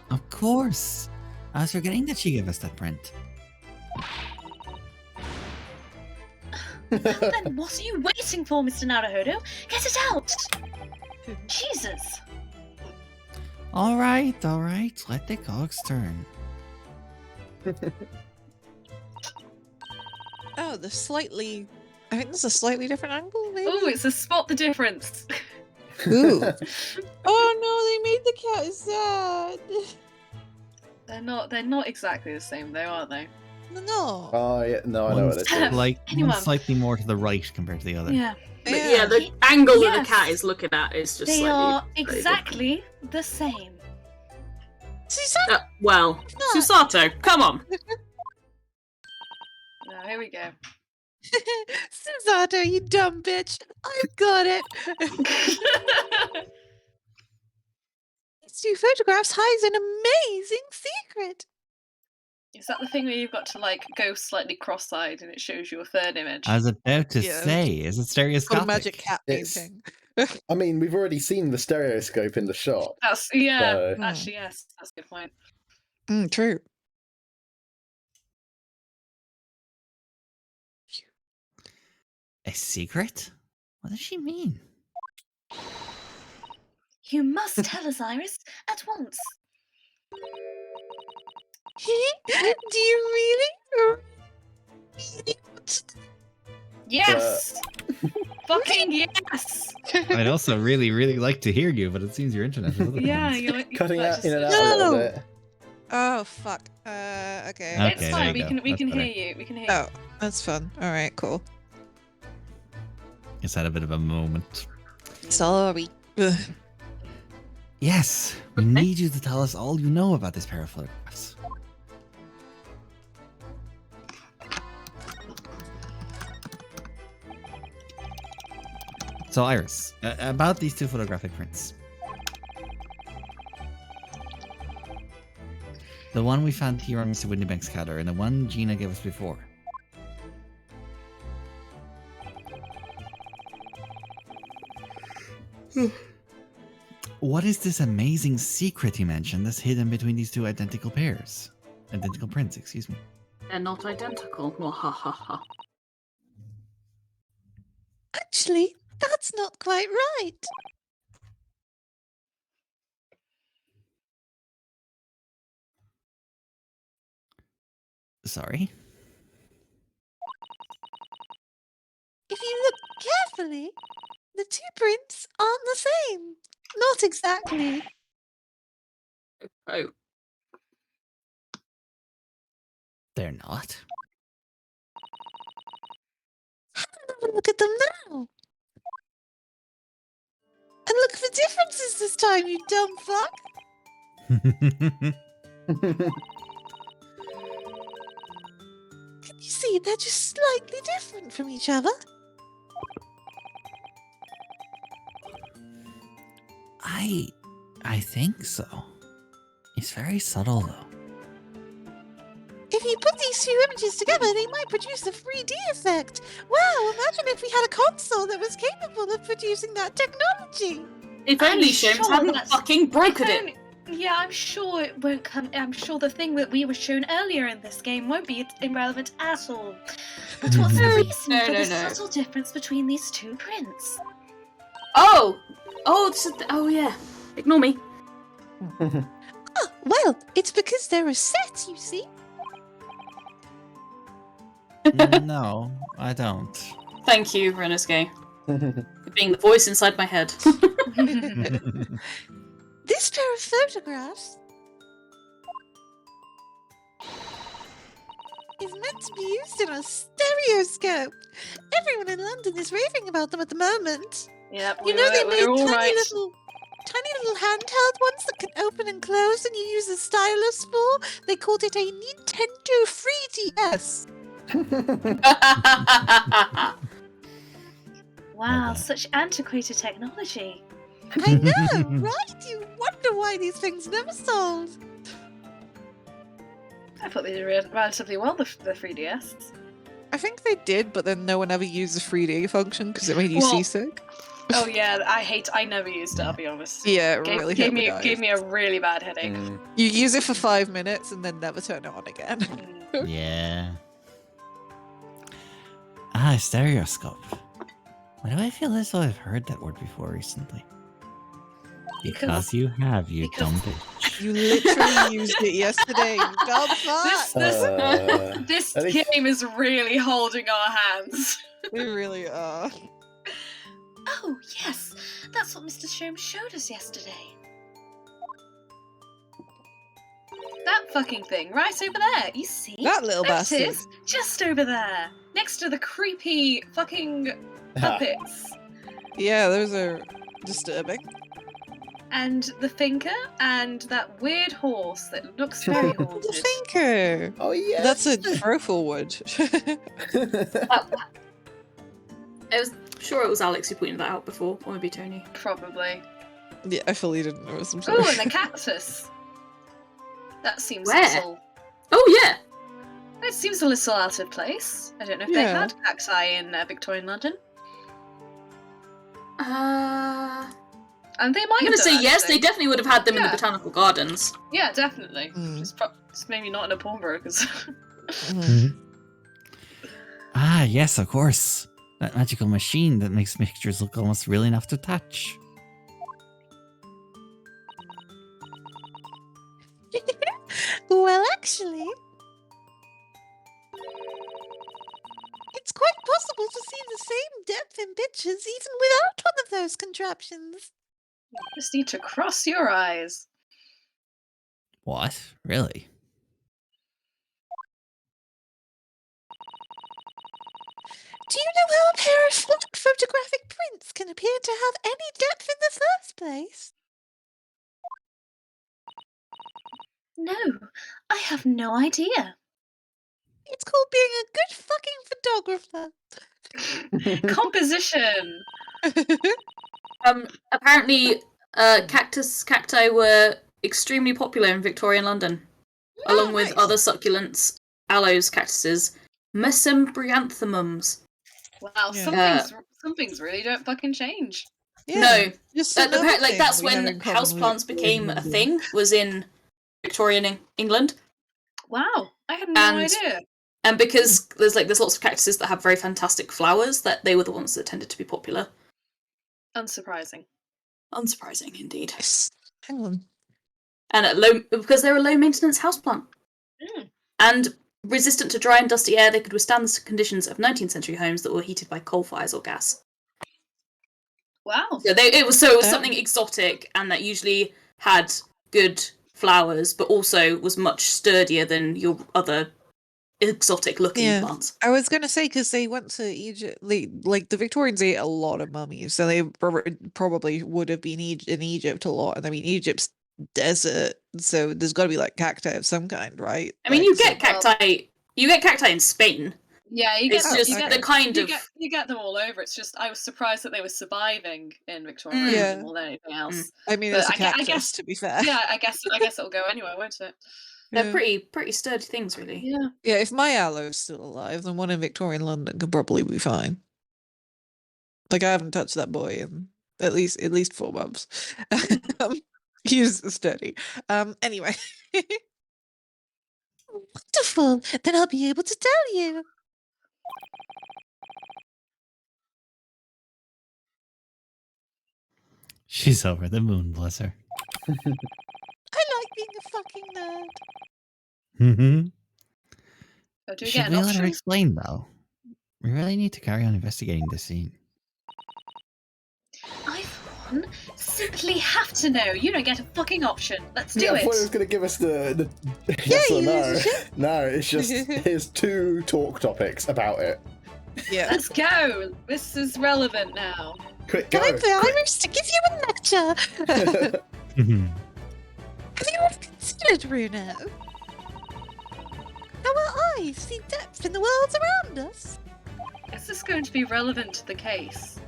Speaker 3: Of course! I was forgetting that she gave us that print.
Speaker 4: Then what are you waiting for, Mr. Naruhodo? Get it out! Jesus!
Speaker 3: Alright, let the cogs turn.
Speaker 2: Oh, the slightly... I think there's a slightly different angle, maybe?
Speaker 4: Oh, it's a spot the difference.
Speaker 2: Ooh. Oh no, they made the cat sad.
Speaker 4: They're not exactly the same though, are they?
Speaker 2: No.
Speaker 1: Oh, yeah, no, I know what
Speaker 3: One's
Speaker 1: it is.
Speaker 3: like
Speaker 4: Anyone.
Speaker 3: one's slightly more to the right compared to the other.
Speaker 4: Yeah.
Speaker 6: But yeah, the angle that the cat is looking at is just
Speaker 4: They
Speaker 6: slightly...
Speaker 4: are
Speaker 6: slightly
Speaker 4: exactly the same.
Speaker 2: Susan?
Speaker 6: different. Well,
Speaker 2: not.
Speaker 6: Susato, come on.
Speaker 4: No, here we go.
Speaker 2: Susato, you dumb bitch. I've got it. These two photographs hides an amazing secret.
Speaker 6: Is that the thing where you've got to like go slightly cross-eyed and it shows you a third image?
Speaker 3: I was about to
Speaker 2: Yeah.
Speaker 3: say, is it
Speaker 2: Got
Speaker 3: stereoscopic?
Speaker 2: a magic cat
Speaker 1: It's-
Speaker 2: painting.
Speaker 1: I mean, we've already seen the stereoscope in the shot.
Speaker 6: That's
Speaker 1: So-
Speaker 6: actually yes, that's a good point.
Speaker 2: True.
Speaker 3: A secret? What does she mean?
Speaker 4: You must tell us, Iris, at once.
Speaker 2: Do you really?
Speaker 6: Yes! Fucking yes!
Speaker 3: I'd also really, really like to hear you, but it seems your internet is otherwise.
Speaker 6: Yeah, you're
Speaker 1: Cutting out in and out
Speaker 2: No!
Speaker 1: a little bit.
Speaker 2: Oh fuck. Okay.
Speaker 3: Okay,
Speaker 6: It's
Speaker 3: there
Speaker 6: fine.
Speaker 3: you
Speaker 6: We
Speaker 3: go.
Speaker 6: can
Speaker 3: That's
Speaker 6: hear
Speaker 3: better.
Speaker 6: you. We can hear you.
Speaker 2: Oh, that's fun. All right, cool.
Speaker 3: Just had a bit of a moment.
Speaker 2: Sorry. Ugh.
Speaker 3: Yes, we need you to tell us all you know about this pair of photographs. So, Iris, about these two photographic prints. The one we found here on Mr. Windybank's counter and the one Gina gave us before. What is this amazing secret you mentioned that's hidden between these two identical pairs? Identical prints, excuse me.
Speaker 6: They're not identical. Mwahaha.
Speaker 2: Actually, that's not quite right.
Speaker 3: Sorry?
Speaker 2: If you look carefully, the two prints aren't the same. Not exactly.
Speaker 6: Oh.
Speaker 3: They're not.
Speaker 2: Have a look at them now. And look for differences this time, you dumb fuck. Can you see they're just slightly different from each other?
Speaker 3: I think so. It's very subtle though.
Speaker 2: If you put these two images together, they might produce a 3D effect. Wow, imagine if we had a console that was capable of producing that technology.
Speaker 6: If
Speaker 4: I'm
Speaker 6: only Sholmes
Speaker 4: sure
Speaker 6: hadn't
Speaker 4: that's-
Speaker 6: fucking broken
Speaker 4: If
Speaker 6: it.
Speaker 4: only- Yeah, I'm sure it won't come. I'm sure the thing that we were shown earlier in this game won't be irrelevant at all. But what's the reason
Speaker 6: No,
Speaker 4: for
Speaker 6: no,
Speaker 4: the
Speaker 6: no.
Speaker 4: subtle difference between these two prints?
Speaker 6: Oh! Oh, oh yeah. Ignore me.
Speaker 2: Oh, well, it's because they're a set, you see.
Speaker 3: No, I don't.
Speaker 6: Thank you, Renesque, for being the voice inside my head.
Speaker 2: This pair of photographs is meant to be used in a stereoscope. Everyone in London is raving about them at the moment.
Speaker 6: Yep,
Speaker 2: You know they made
Speaker 6: we're all
Speaker 2: tiny
Speaker 6: right.
Speaker 2: little handheld ones that can open and close and you use a stylus for? They called it a Nintendo 3DS.
Speaker 4: Wow,
Speaker 3: Okay.
Speaker 4: such antiquated technology.
Speaker 2: I know, right? You wonder why these things never sold.
Speaker 6: I thought they did relatively well, the 3DS.
Speaker 2: I think they did, but then no one ever used the 3D function because it made you
Speaker 6: Well,
Speaker 2: seasick.
Speaker 6: Oh yeah, I never used it, I'll be honest.
Speaker 2: Yeah, it
Speaker 6: Gave,
Speaker 2: really
Speaker 6: gave
Speaker 2: hurt
Speaker 6: me
Speaker 2: my
Speaker 6: gave
Speaker 2: eyes.
Speaker 6: me a really bad headache.
Speaker 2: You use it for 5 minutes and then never turn it on again.
Speaker 6: Mm.
Speaker 3: Yeah. Ah, stereoscope. Why do I feel as though I've heard that word before recently? Because you have, you
Speaker 6: because-
Speaker 3: dumb bitch.
Speaker 2: You literally used it yesterday. You dumb fuck.
Speaker 6: This
Speaker 1: at least-
Speaker 6: game is really holding our hands.
Speaker 2: We really are.
Speaker 4: Oh, yes, that's what Mr. Sholmes showed us yesterday.
Speaker 6: That fucking thing, right over there.
Speaker 4: You see?
Speaker 2: That little
Speaker 6: There it
Speaker 2: bastard.
Speaker 6: is, just over there, next to the creepy fucking puppets.
Speaker 2: Yeah, those are disturbing.
Speaker 6: And the thinker, and that weird horse that looks very
Speaker 2: The
Speaker 6: haunted.
Speaker 2: thinker.
Speaker 1: Oh yeah.
Speaker 2: That's a profile wood.
Speaker 6: I was sure it was Alex who pointed that out before, or maybe Tony. Probably.
Speaker 2: Yeah, I fully didn't know. I'm
Speaker 6: Oh,
Speaker 2: sorry.
Speaker 6: and the cactus. That seems
Speaker 4: Where?
Speaker 6: subtle. Oh yeah.
Speaker 4: It seems a little out of place. I don't know if they
Speaker 2: Yeah.
Speaker 4: had cacti in Victorian London. And they might
Speaker 6: I'm
Speaker 4: have
Speaker 6: gonna say
Speaker 4: done,
Speaker 6: yes.
Speaker 4: actually.
Speaker 6: They definitely would have had them in the
Speaker 4: Yeah.
Speaker 6: botanical gardens.
Speaker 4: Yeah, definitely.
Speaker 2: Mm.
Speaker 4: Just maybe not in a pawnbroker's.
Speaker 2: Mm.
Speaker 3: Ah, yes, of course. That magical machine that makes mixtures look almost real enough to touch.
Speaker 2: Well, actually, it's quite possible to see the same depth in pictures even without one of those contraptions.
Speaker 4: Just need to cross your eyes.
Speaker 3: What? Really?
Speaker 2: Do you know how a pair of flat photographic prints can appear to have any depth in the first place?
Speaker 4: No, I have no idea.
Speaker 2: It's called being a good fucking photographer.
Speaker 4: Composition.
Speaker 6: Apparently, cacti were extremely popular in Victorian London, along with
Speaker 2: nice.
Speaker 6: other succulents, aloes, cactuses, mesembryanthemums.
Speaker 4: Wow,
Speaker 2: Yeah.
Speaker 4: some things really don't fucking change.
Speaker 2: Yeah,
Speaker 6: No,
Speaker 2: just another
Speaker 6: apparently,
Speaker 2: thing
Speaker 6: that's
Speaker 2: we have
Speaker 6: when
Speaker 2: in common with
Speaker 6: houseplants became a
Speaker 2: London.
Speaker 6: thing. Was in Victorian England,
Speaker 4: Wow, I had no
Speaker 6: And-
Speaker 4: idea.
Speaker 6: and because there's lots of cactuses that have very fantastic flowers, that they were the ones that tended to be popular.
Speaker 4: Unsurprising.
Speaker 6: Unsurprising, indeed.
Speaker 2: Yes. Hang on.
Speaker 6: And because they're a low maintenance houseplant.
Speaker 4: Mm.
Speaker 6: And resistant to dry and dusty air, they could withstand the conditions of 19th century homes that were heated by coal fires or gas.
Speaker 4: Wow.
Speaker 6: So it was something exotic, and that usually had good flowers, but also was much sturdier than your other exotic looking
Speaker 2: Yeah.
Speaker 6: plants.
Speaker 2: I was going to say, because they went to Egypt, like the Victorians ate a lot of mummies, so they probably would have been in Egypt a lot. And I mean, Egypt's desert, so there's got to be like cacti of some kind, right?
Speaker 6: I mean,
Speaker 2: Like,
Speaker 6: you
Speaker 2: so-
Speaker 6: get cacti. You get cacti in Spain.
Speaker 4: Yeah, you get
Speaker 6: It's
Speaker 4: them,
Speaker 6: just
Speaker 4: you get,
Speaker 6: the kind of.
Speaker 4: you get them all over. It's just I was surprised that they were surviving in Victorian
Speaker 6: Mm.
Speaker 4: London
Speaker 2: Yeah.
Speaker 4: more than anything else.
Speaker 2: I mean,
Speaker 4: But
Speaker 2: it's a
Speaker 4: I gue- I
Speaker 2: cactus,
Speaker 4: guess-
Speaker 2: to be fair.
Speaker 4: Yeah, I guess it'll go anyway, won't it?
Speaker 6: They're pretty sturdy things, really.
Speaker 4: Yeah.
Speaker 2: Yeah, if my aloe's still alive, then one in Victorian London could probably be fine. Like, I haven't touched that boy in at least 4 months. He's sturdy. Anyway. Wonderful. Then I'll be able to tell you.
Speaker 3: She's over the moon, bless her.
Speaker 2: I like being a fucking nerd.
Speaker 3: Mm-hmm.
Speaker 4: Oh, do we
Speaker 3: Should
Speaker 4: get
Speaker 3: we
Speaker 4: an
Speaker 3: let her
Speaker 4: option?
Speaker 3: explain, though? We really need to carry on investigating this scene.
Speaker 4: I, for one, simply have to know. You don't get a fucking option. Let's do
Speaker 1: Yeah, I
Speaker 4: it.
Speaker 1: thought it was going to give us the yes or
Speaker 2: you
Speaker 1: no.
Speaker 2: lose your
Speaker 1: No, it's just here's 2 talk topics about it.
Speaker 2: Yeah.
Speaker 4: Let's go. This is relevant now.
Speaker 1: Quick, go.
Speaker 2: Time for Iris to give you a lecture.
Speaker 3: Mhm.
Speaker 2: Have you ever considered, Bruno? How our eyes see depth in the worlds around us?
Speaker 4: Is this going to be relevant to the case?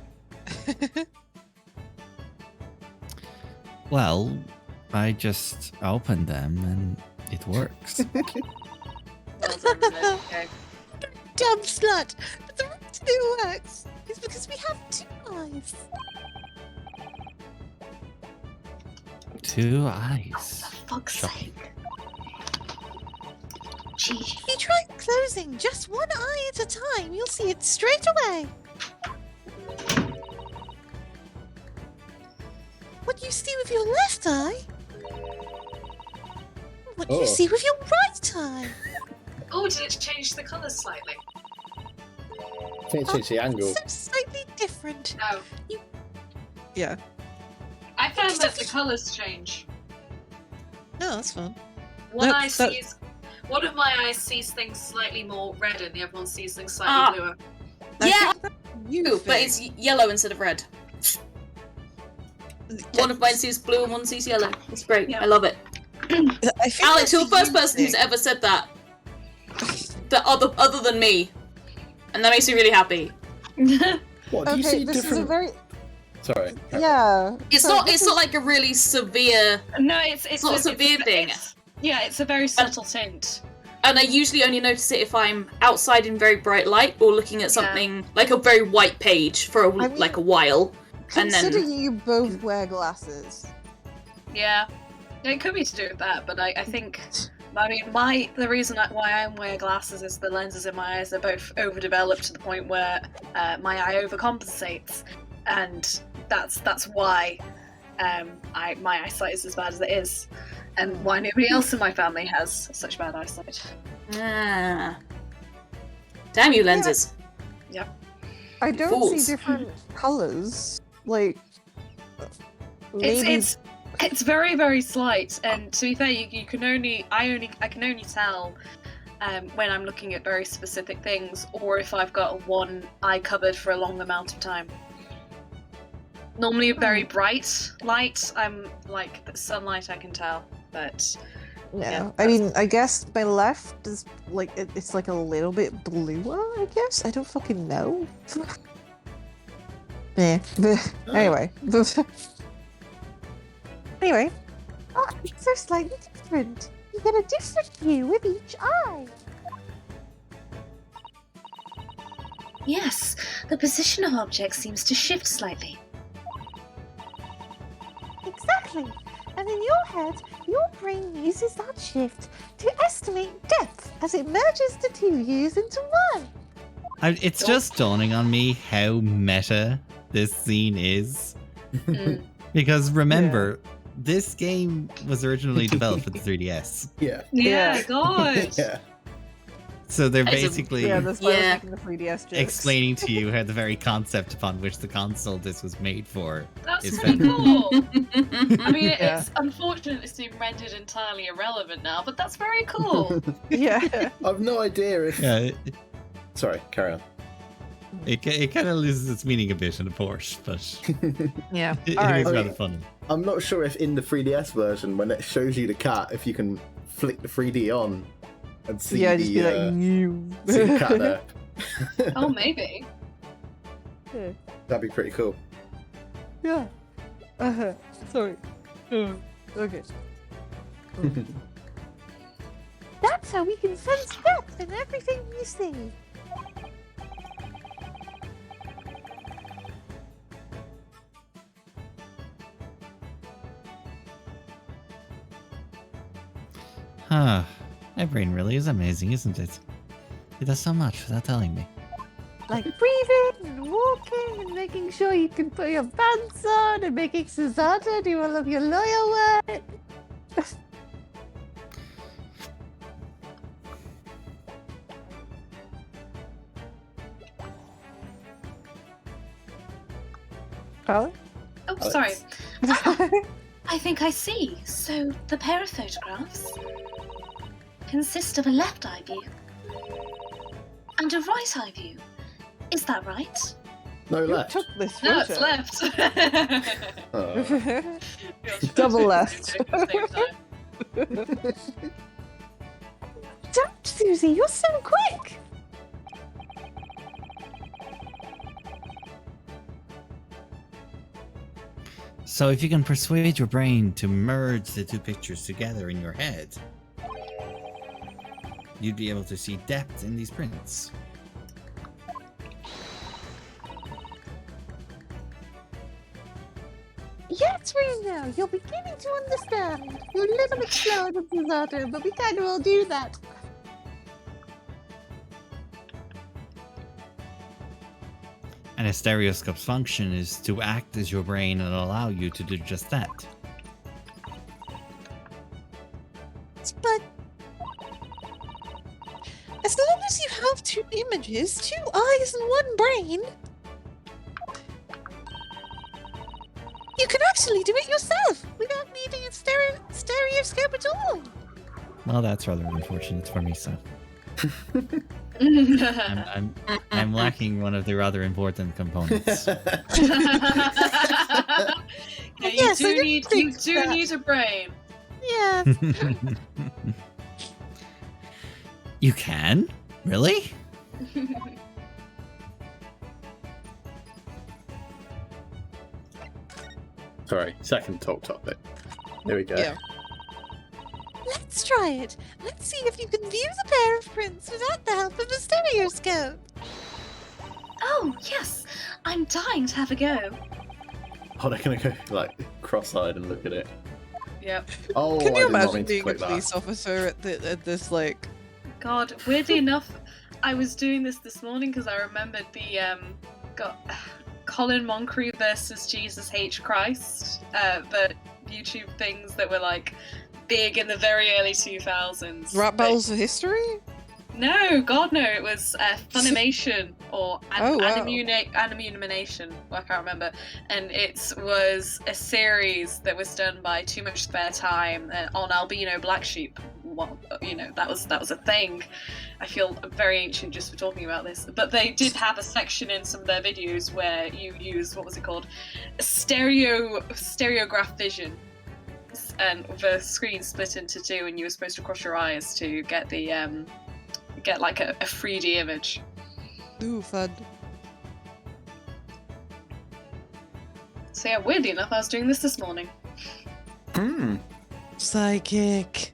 Speaker 3: Well, I just opened them and it works.
Speaker 4: Well done, Bruno. Okay.
Speaker 2: Dumb slut! But the reason it works is because we have 2 eyes.
Speaker 3: 2 eyes.
Speaker 4: For fuck's
Speaker 3: Shocking.
Speaker 4: sake. Gee.
Speaker 2: If you try closing just 1 eye at a time, you'll see it straight away. What you see with your left eye, what you
Speaker 1: Oh.
Speaker 2: see with your right eye.
Speaker 4: Oh, did it change the colours slightly?
Speaker 1: I think it's the angle.
Speaker 2: So slightly different.
Speaker 4: No.
Speaker 2: Yeah.
Speaker 4: I found
Speaker 2: Just
Speaker 4: that
Speaker 2: a-
Speaker 4: the colours change.
Speaker 2: No, that's fun.
Speaker 4: One
Speaker 2: Nope,
Speaker 4: eye
Speaker 2: that-
Speaker 4: sees. One of my eyes sees things slightly more red, and the other one sees things
Speaker 6: Ah.
Speaker 4: slightly bluer.
Speaker 6: Yeah,
Speaker 2: You
Speaker 6: Ooh, but it's yellow instead of red. One of mine sees blue and one sees yellow. It's great.
Speaker 4: Yeah.
Speaker 6: I love it.
Speaker 2: I think
Speaker 6: Alex,
Speaker 2: that's
Speaker 6: you're
Speaker 2: a
Speaker 6: the first
Speaker 2: you
Speaker 6: person who's
Speaker 2: thing.
Speaker 6: ever said that. That other than me. And that makes me really happy.
Speaker 1: What, do you see
Speaker 2: this
Speaker 1: different...
Speaker 2: is a very
Speaker 1: Sorry.
Speaker 2: yeah.
Speaker 6: It's
Speaker 2: so
Speaker 6: not
Speaker 2: this
Speaker 6: it's not like a really severe
Speaker 4: No, it's
Speaker 6: not a severe thing.
Speaker 4: yeah, it's a very subtle tint.
Speaker 6: And I usually only notice it if I'm outside in very bright light or looking at something like a very white page for like a while. And then
Speaker 2: Considering you both wear glasses.
Speaker 4: Yeah, it could be to do with that, but I think, I mean, the reason why I wear glasses is the lenses in my eyes are both overdeveloped to the point where my eye overcompensates, and that's why my eyesight is as bad as it is, and why nobody else in my family has such bad eyesight.
Speaker 6: damn you lenses.
Speaker 2: I don't
Speaker 6: Fools.
Speaker 2: see different colours. Like, maybe...
Speaker 4: It's very, very slight, and to be fair, I can only tell when I'm looking at very specific things, or if I've got one eye covered for a long amount of time. Normally, very bright light, I'm like the sunlight, I can tell, but
Speaker 2: Yeah, I mean, I guess my left is like it's like a little bit bluer. I guess I don't fucking know. Yeah. Anyway. Anyway. Oh, it's so slightly different. You get a different view with each eye.
Speaker 4: yes, the position of objects seems to shift slightly.
Speaker 2: Exactly. And in your head, your brain uses that shift to estimate depth as it merges the two views into one.
Speaker 3: It's just dawning on me how meta this scene is. Because remember, this game was originally developed for the 3DS.
Speaker 1: Yeah.
Speaker 4: Yeah, God.
Speaker 1: Yeah.
Speaker 3: So they're
Speaker 6: As a-
Speaker 3: basically
Speaker 2: that's why
Speaker 6: Yeah.
Speaker 2: I was making the 3DS jokes.
Speaker 3: explaining to you how the very concept upon which the console this was made for
Speaker 4: That's
Speaker 3: is
Speaker 4: pretty
Speaker 3: better.
Speaker 4: cool. I mean,
Speaker 2: Yeah.
Speaker 4: it's unfortunate it's been rendered entirely irrelevant now, but that's very cool.
Speaker 2: Yeah.
Speaker 1: I've no idea if.
Speaker 3: Yeah,
Speaker 1: Sorry, carry on.
Speaker 3: it kind of loses its meaning a bit in a Porsche, but
Speaker 2: Yeah.
Speaker 3: it
Speaker 2: Alright.
Speaker 3: is rather funny.
Speaker 1: I'm not sure if in the 3DS version, when it shows you the cat, if you can flick the 3D on and see
Speaker 2: Yeah,
Speaker 1: the,
Speaker 2: just be like, you.
Speaker 1: see the cat there.
Speaker 4: Oh, maybe.
Speaker 1: That'd be pretty cool.
Speaker 2: Yeah. Sorry. Okay. That's how we can sense depth in everything we see.
Speaker 3: Huh. My brain really is amazing, isn't it? It does so much without telling me.
Speaker 2: Like breathing and walking and making sure you can put your pants on and making Susanna do all of your lawyer work. Carly?
Speaker 4: Oh,
Speaker 1: Alex.
Speaker 4: sorry. I think I see. So the pair of photographs consist of a left eye view and a right eye view. Is that right?
Speaker 1: No
Speaker 2: Who
Speaker 1: left.
Speaker 2: took this photo?
Speaker 4: No, it's left.
Speaker 2: Double left. Don't, Susie, you're so quick!
Speaker 3: So if you can persuade your brain to merge the two pictures together in your head, you'd be able to see depth in these prints.
Speaker 2: Yes, Reno, you're beginning to understand. You're a little bit slower than Susanna, but we kind of all do that.
Speaker 3: And a stereoscope's function is to act as your brain and allow you to do just that.
Speaker 2: But as long as you have two images, two eyes, and one brain, you can actually do it yourself without needing a stereoscope at all.
Speaker 3: Well, that's rather unfortunate for me, so. I'm lacking one of the rather important components.
Speaker 4: Yeah, you
Speaker 2: Yes, I
Speaker 4: do
Speaker 2: didn't
Speaker 4: need
Speaker 2: think that.
Speaker 4: need a brain.
Speaker 2: Yeah.
Speaker 3: You can? Really?
Speaker 1: Sorry, second talk topic. Here we go.
Speaker 2: Yeah. Let's Let's try it. Let's see if you can view the pair of prints without the help of a stereoscope.
Speaker 4: Oh, yes! I'm dying to have a go.
Speaker 1: Oh, they're gonna go like cross-eyed and look at it.
Speaker 4: Yep.
Speaker 1: Oh,
Speaker 2: Can
Speaker 1: I
Speaker 2: you
Speaker 1: did not
Speaker 2: imagine
Speaker 1: mean to
Speaker 2: being a
Speaker 1: click
Speaker 2: police
Speaker 1: that.
Speaker 2: officer at this, like...
Speaker 4: God, weirdly enough, I was doing this morning because I remembered the Colin Moncrief versus Jesus H. Christ, the YouTube things that were like big in the very early 2000s.
Speaker 2: Rap battles of history?
Speaker 4: No, God no, it was Funimation or
Speaker 2: Oh, wow.
Speaker 4: Animation, I can't remember. And it was a series that was done by Too Much Spare Time on albino black sheep. Well, you know, that was a thing. I feel very ancient just for talking about this. But they did have a section in some of their videos where you use, what was it called? Stereograph vision. And the screen split into two and you were supposed to cross your eyes to get the get like a 3D image.
Speaker 2: Ooh, fun.
Speaker 4: So yeah, weirdly enough, I was doing this morning.
Speaker 1: Hmm.
Speaker 2: Psychic.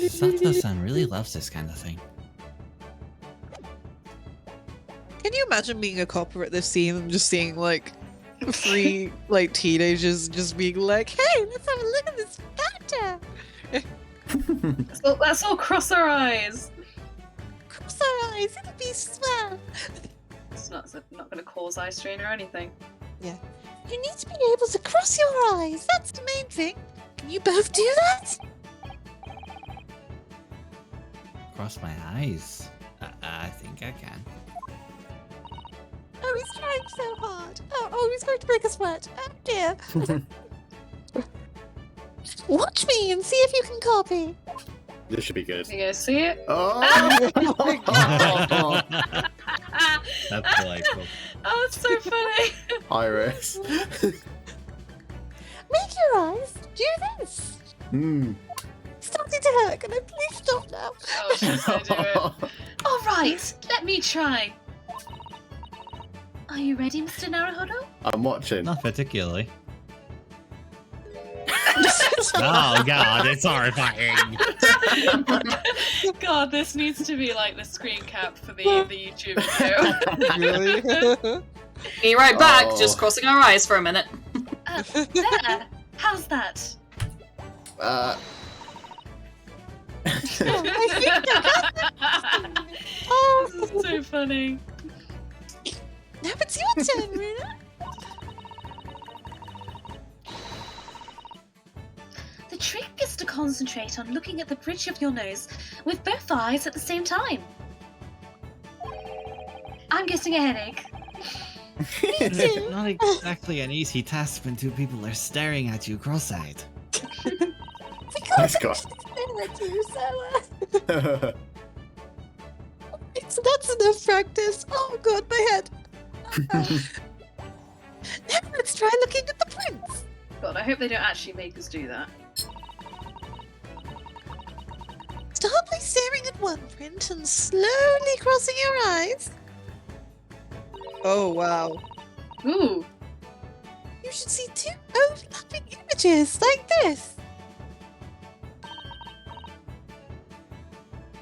Speaker 3: Sato-san really loves this kind of thing.
Speaker 2: Can you imagine being a copper at this scene and just seeing, like, 3, like, teenagers just being like, hey, let's have a look at this factor!
Speaker 4: So let's all cross our eyes.
Speaker 2: Cross our eyes, it'll be swell!
Speaker 4: It's not going to cause eye strain or anything.
Speaker 2: You need to be able to cross your eyes, that's the main thing. Can you both do that?
Speaker 3: Cross my eyes. I think I can.
Speaker 2: Oh, he's trying so hard. Oh, he's going to break a sweat. Oh dear. Watch me and see if you can copy.
Speaker 1: This should be good.
Speaker 4: You guys see it?
Speaker 1: Oh!
Speaker 3: That's delightful.
Speaker 4: Oh, it's so funny.
Speaker 1: Iris.
Speaker 2: Make your eyes do this.
Speaker 1: Hmm.
Speaker 2: Starting to hurt. Can I please stop now?
Speaker 4: Oh, she's going to do it. All right, let me try. Are you ready, Mr. Naruhodo?
Speaker 1: I'm watching.
Speaker 3: Not particularly. Oh god, it's horrifying.
Speaker 4: God, this needs to be like the screen cap for the YouTube video.
Speaker 2: Really?
Speaker 6: Be right back,
Speaker 1: Oh.
Speaker 6: just crossing our eyes for a minute.
Speaker 4: There. How's that?
Speaker 1: Uh,
Speaker 2: Oh, my finger. Oh.
Speaker 4: This is so funny.
Speaker 2: Now it's your turn, Runa.
Speaker 4: The trick is to concentrate on looking at the bridge of your nose with both eyes at the same time. I'm getting a headache.
Speaker 2: Me too.
Speaker 3: Not exactly an easy task when two people are staring at you cross-eyed.
Speaker 1: let's go.
Speaker 2: That's enough practice. Oh god, my head. Now let's try looking at the prints.
Speaker 4: God, I hope they don't actually make us do that.
Speaker 2: Start by staring at one print and slowly crossing your eyes. Oh wow.
Speaker 4: Ooh.
Speaker 2: You should see two overlapping images like this.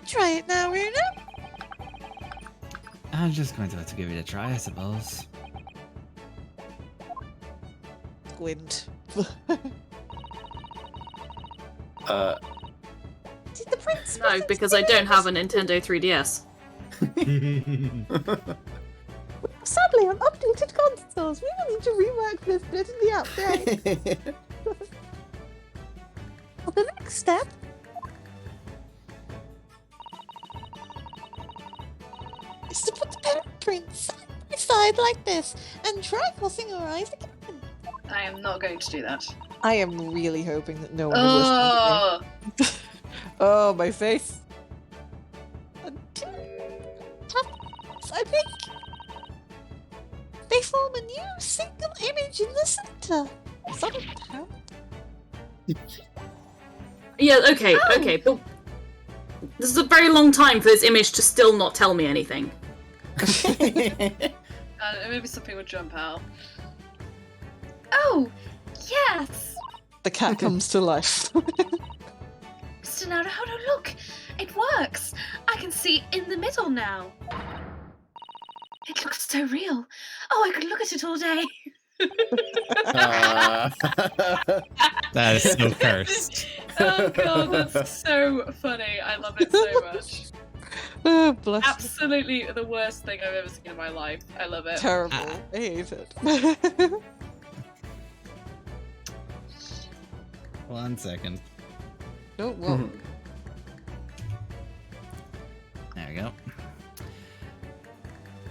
Speaker 2: Try it now, Runa.
Speaker 3: I'm just going to have to give it a try, I suppose.
Speaker 2: Squint. Did the prints
Speaker 6: No, because I don't have a Nintendo 3DS.
Speaker 2: Sadly, on updated consoles, we will need to rework this bit in the update. For the next step, is to put the pair of prints side by side like this, and try crossing your eyes again.
Speaker 4: I am not going to do that.
Speaker 2: I am really hoping that no one is listening to me.
Speaker 4: Oh,
Speaker 2: Oh, my face. I think they form a new single image in the center. Somehow.
Speaker 6: Yeah, okay,
Speaker 4: Oh.
Speaker 6: okay, but this is a very long time for this image to still not tell me anything.
Speaker 4: maybe something would jump out. Oh, yes!
Speaker 2: The cat comes to life.
Speaker 4: Mr. Naruhodo, look! It works! I can see in the middle now. It looks so real. Oh, I could look at it all day.
Speaker 3: That is so cursed.
Speaker 4: Oh god, that's so funny. I love it so much.
Speaker 2: Oh, bless you.
Speaker 4: Absolutely the worst thing I've ever seen in my life. I love it.
Speaker 2: Terrible. I hate it.
Speaker 3: 1 second.
Speaker 2: Oh, whoa.
Speaker 3: There we go.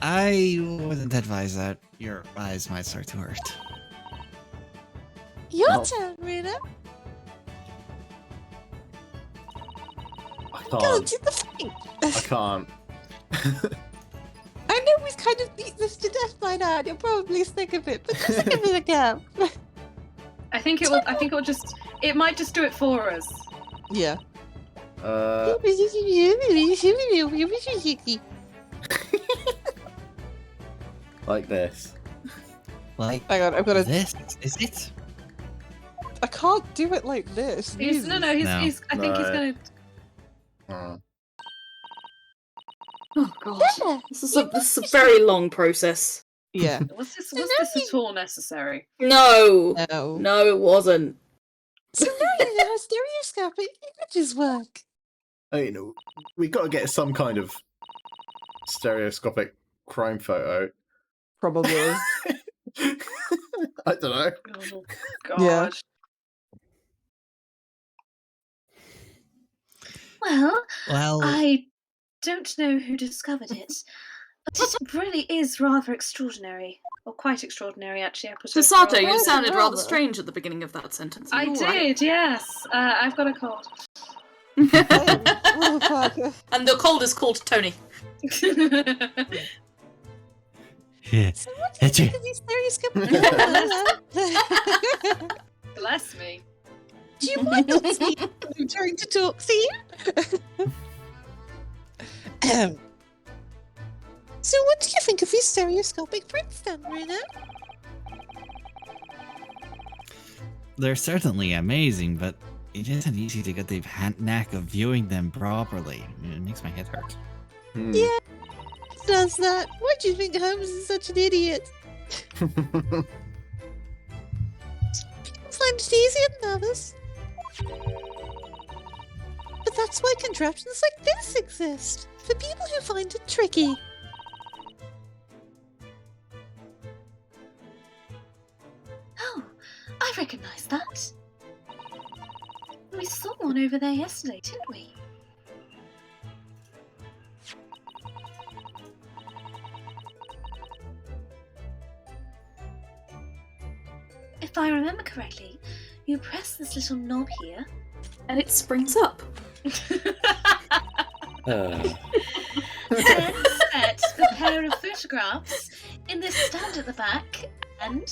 Speaker 3: I wasn't advised that your eyes might start to hurt.
Speaker 2: Your
Speaker 1: Oh.
Speaker 2: turn, Rena.
Speaker 1: I
Speaker 2: Go
Speaker 1: can't.
Speaker 2: do the thing.
Speaker 1: I can't.
Speaker 2: I know we've kind of beat this to death by now, and you're probably sick of it, but just give it a go.
Speaker 4: I think it will. I think it might just do it for us.
Speaker 2: Yeah.
Speaker 1: Like this.
Speaker 3: Like
Speaker 2: Hang on, I've got to.
Speaker 3: this? Is it?
Speaker 2: I can't do it like this.
Speaker 4: He's, no,
Speaker 2: Jesus.
Speaker 3: No.
Speaker 4: he's. I think he's
Speaker 1: No.
Speaker 4: gonna.
Speaker 1: Oh.
Speaker 6: Oh god, this is a very long process.
Speaker 2: Yeah.
Speaker 4: Was this at all necessary?
Speaker 6: No,
Speaker 2: No.
Speaker 6: no, it wasn't.
Speaker 2: So now you know how stereoscopic images work.
Speaker 1: You know, we got to get some kind of stereoscopic crime photo.
Speaker 2: Probably.
Speaker 1: I don't know.
Speaker 4: Oh god.
Speaker 2: Yeah.
Speaker 3: Well,
Speaker 4: I don't know who discovered it, but it really is rather extraordinary. Or quite extraordinary, actually. I put it
Speaker 6: Sasato,
Speaker 4: rather-
Speaker 6: you sounded rather
Speaker 2: rather.
Speaker 6: strange at the beginning of that sentence. Are
Speaker 4: I
Speaker 6: you all right?
Speaker 4: did, yes. I've got a cold.
Speaker 2: Oh, fuck.
Speaker 6: And the cold is called Tony.
Speaker 3: yeah.
Speaker 2: So what do you
Speaker 3: Itchy.
Speaker 2: think of these stereoscopic
Speaker 4: Bless me.
Speaker 2: Do you mind not speaking when I'm trying to talk to you? So what do you think of these stereoscopic prints then, Rena?
Speaker 3: They're certainly amazing, but it isn't easy to get the knack of viewing them properly. It makes my head hurt.
Speaker 1: Hmm.
Speaker 2: Yeah. Does that? Why do you think Holmes is such an idiot? Some people find it easier than others. But that's why contraptions like this exist. For people who find it tricky.
Speaker 4: Oh, I recognise that. We saw one over there yesterday, didn't we? If I remember correctly, you press this little knob here.
Speaker 6: And it springs up.
Speaker 4: Then set the pair of photographs in this stand at the back and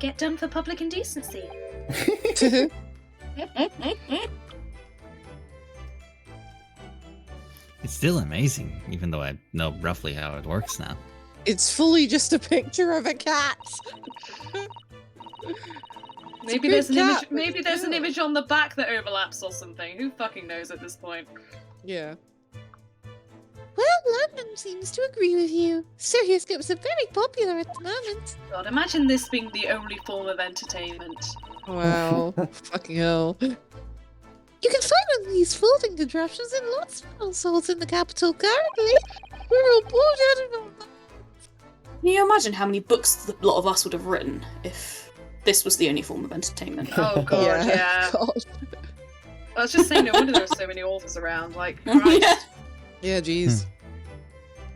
Speaker 4: get done for public indecency.
Speaker 3: It's still amazing, even though I know roughly how it works now.
Speaker 2: It's fully just a picture of a cat.
Speaker 4: Maybe
Speaker 2: good
Speaker 4: there's an
Speaker 2: cat,
Speaker 4: image.
Speaker 2: but
Speaker 4: Maybe there's an
Speaker 2: still.
Speaker 4: image on the back that overlaps or something. Who fucking knows at this point?
Speaker 2: Yeah. Well, London seems to agree with you. Stereoscopes are very popular at the moment.
Speaker 4: God, imagine this being the only form of entertainment.
Speaker 2: Wow. Fucking hell. You can find one of these folding contraptions in lots of households in the capital currently. We're all bored out of our minds.
Speaker 6: Can you imagine how many books a lot of us would have written if this was the only form of entertainment?
Speaker 4: Oh god, yeah.
Speaker 2: God.
Speaker 4: I was just saying, no wonder there are so many authors around. Like,
Speaker 6: Yeah.
Speaker 4: Christ,
Speaker 2: Yeah, jeez.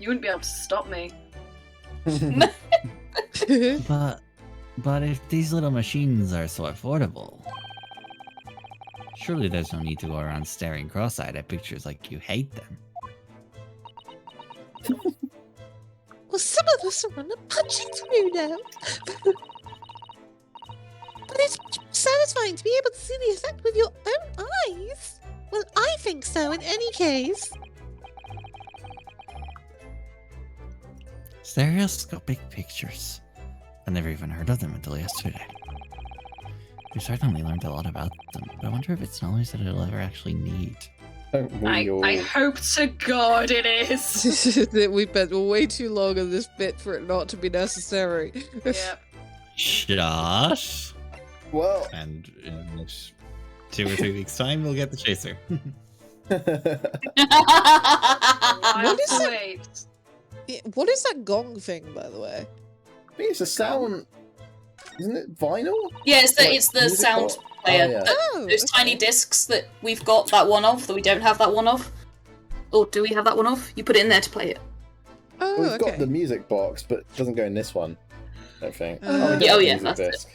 Speaker 4: you wouldn't be able to stop me.
Speaker 3: But if these little machines are so affordable, surely there's no need to go around staring cross-eyed at pictures like you hate them.
Speaker 2: Well, some of us are on a punching through now. But it's much more satisfying to be able to see the effect with your own eyes. Well, I think so in any case.
Speaker 3: Stereoscopic pictures. I never even heard of them until yesterday. We certainly learned a lot about them, but I wonder if it's knowledge that it'll ever actually need.
Speaker 1: Don't we all?
Speaker 6: I hope to God it is.
Speaker 2: We've spent way too long on this bit for it not to be necessary.
Speaker 6: Yep.
Speaker 3: Josh!
Speaker 1: Well,
Speaker 3: And in 2 or 3 weeks' time, we'll get the chaser.
Speaker 2: What is it?
Speaker 6: Wait.
Speaker 2: Yeah, what is that gong thing, by the way?
Speaker 1: I think it's a sound. Isn't it vinyl?
Speaker 6: Yeah, it's the,
Speaker 1: Like,
Speaker 6: it's the
Speaker 1: music
Speaker 6: sound
Speaker 1: box?
Speaker 6: player.
Speaker 1: Oh, yeah.
Speaker 2: Oh,
Speaker 6: Those tiny discs that we've got that one of, that we don't have that one of. Or do we have that one of? You put it in there to play it.
Speaker 2: Oh,
Speaker 1: We've
Speaker 2: okay.
Speaker 1: got the music box, but it doesn't go in this one. I don't think.
Speaker 2: Oh,
Speaker 1: we don't
Speaker 6: yeah,
Speaker 1: have
Speaker 6: oh,
Speaker 1: the
Speaker 6: yeah,
Speaker 1: music
Speaker 6: that's it.
Speaker 1: disc.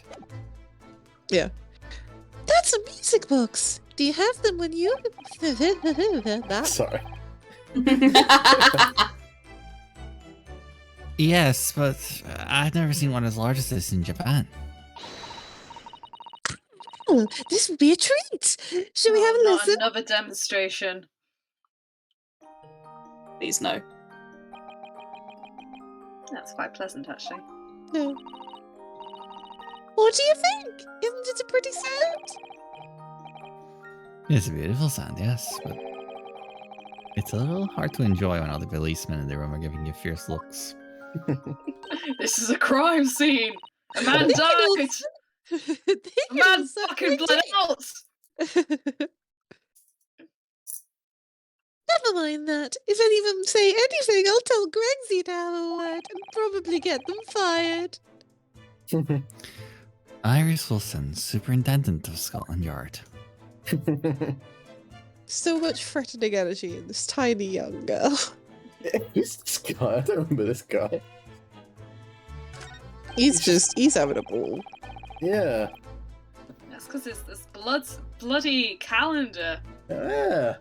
Speaker 2: Yeah. That's a music box. Do you have them when you... that?
Speaker 1: Sorry.
Speaker 3: Yes, but I've never seen one as large as this in Japan.
Speaker 2: Oh, this would be a treat. Should we have a
Speaker 6: Not
Speaker 2: listen?
Speaker 6: another demonstration. Please no. That's quite pleasant, actually.
Speaker 2: No. What do you think? Isn't it a pretty sound?
Speaker 3: It's a beautiful sound, yes, but it's a little hard to enjoy when all the policemen in the room are giving you fierce looks.
Speaker 6: This is a crime scene. A man
Speaker 2: They can all-
Speaker 6: died.
Speaker 2: They
Speaker 6: A
Speaker 2: can
Speaker 6: man
Speaker 2: all suck
Speaker 6: fucking
Speaker 2: my
Speaker 6: bled
Speaker 2: dick.
Speaker 6: out.
Speaker 2: Never mind that. If any of them say anything, I'll tell Gregsy to have a word and probably get them fired.
Speaker 3: Iris Wilson, Superintendent of Scotland Yard.
Speaker 2: So much threatening energy in this tiny young girl.
Speaker 1: Who's this guy? I don't remember this guy.
Speaker 2: He's having a ball.
Speaker 1: Yeah.
Speaker 6: That's because it's this bloody calendar.
Speaker 1: Yeah.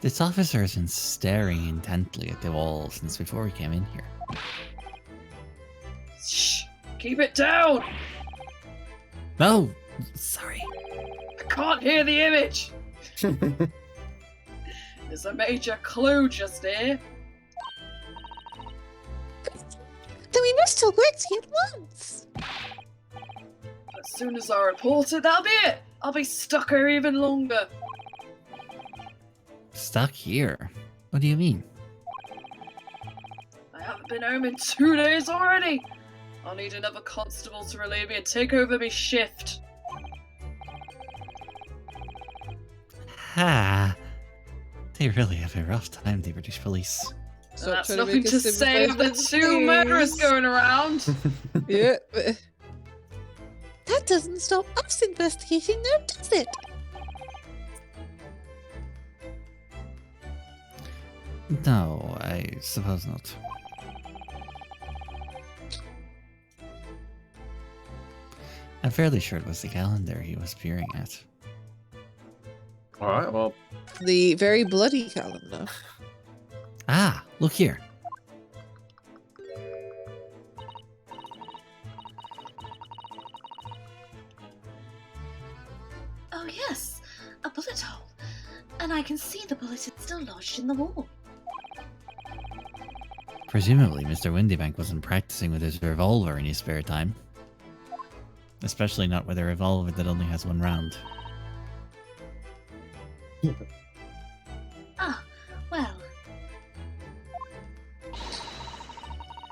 Speaker 3: This officer has been staring intently at the wall since before we came in here.
Speaker 6: Shh. Keep it down.
Speaker 3: No! Sorry.
Speaker 6: I can't hear the image. There's a major clue just here.
Speaker 2: Then we must tell Gregsy at once.
Speaker 6: As soon as I report it, that'll be it. I'll be stuck here even longer.
Speaker 3: Stuck here? What do you mean?
Speaker 6: I haven't been home in 2 days already. I'll need another constable to relieve me and take over my shift.
Speaker 3: Ha! They really have a rough time, the British police.
Speaker 6: And
Speaker 2: Stop
Speaker 6: that's
Speaker 2: trying to
Speaker 6: nothing
Speaker 2: make
Speaker 6: to
Speaker 2: us
Speaker 6: say of the
Speaker 2: sympathise with
Speaker 6: 2
Speaker 2: the
Speaker 6: murderers
Speaker 2: police.
Speaker 6: going around.
Speaker 2: Yeah. That doesn't stop us investigating, now does it?
Speaker 3: No, I suppose not. I'm fairly sure it was the calendar he was peering at.
Speaker 1: Alright, well.
Speaker 2: The very bloody calendar.
Speaker 3: Ah, look here.
Speaker 4: Oh yes, a bullet hole. And I can see the bullet is still lodged in the wall.
Speaker 3: Presumably, Mr. Windybank wasn't practicing with his revolver in his spare time. Especially not with a revolver that only has 1 round.
Speaker 4: Ah, well.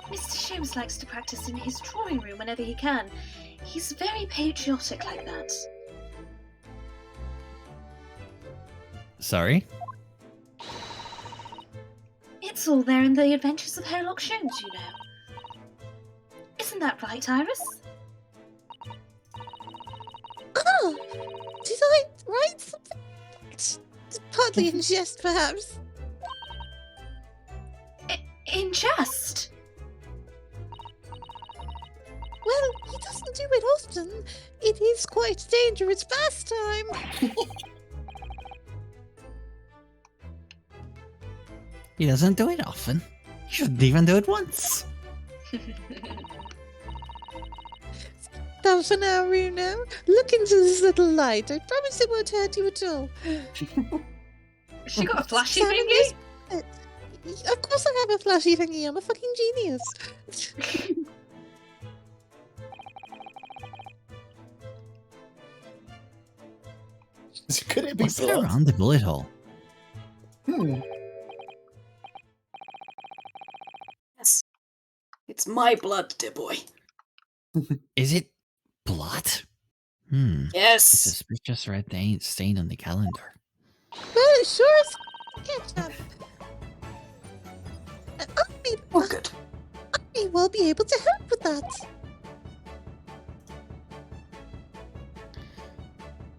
Speaker 4: Mr. Sholmes likes to practice in his drawing room whenever he can. He's very patriotic like that.
Speaker 3: Sorry?
Speaker 4: It's all there in the Adventures of Sherlock Sholmes, you know. Isn't that right, Iris?
Speaker 2: Oh, did I write something? It's partly in jest, perhaps.
Speaker 4: In jest?
Speaker 2: Well, he doesn't do it often. It is quite a dangerous pastime.
Speaker 3: He doesn't do it often. He shouldn't even do it once.
Speaker 2: Now for now, Runo, look into this little light. I promise it won't hurt you at all.
Speaker 6: She got a flashy
Speaker 2: Simon,
Speaker 6: thingy?
Speaker 2: Of course I have a flashy thingy. I'm a fucking genius.
Speaker 1: Could it be
Speaker 3: What's that
Speaker 1: blood?
Speaker 3: around the bullet hole?
Speaker 6: Yes. It's my blood, dear boy.
Speaker 3: Is it blood? It's a
Speaker 6: Yes.
Speaker 3: suspicious red stain on the calendar.
Speaker 2: Well, it sure is ketchup.
Speaker 6: Oh, good.
Speaker 2: I will be able to help with that.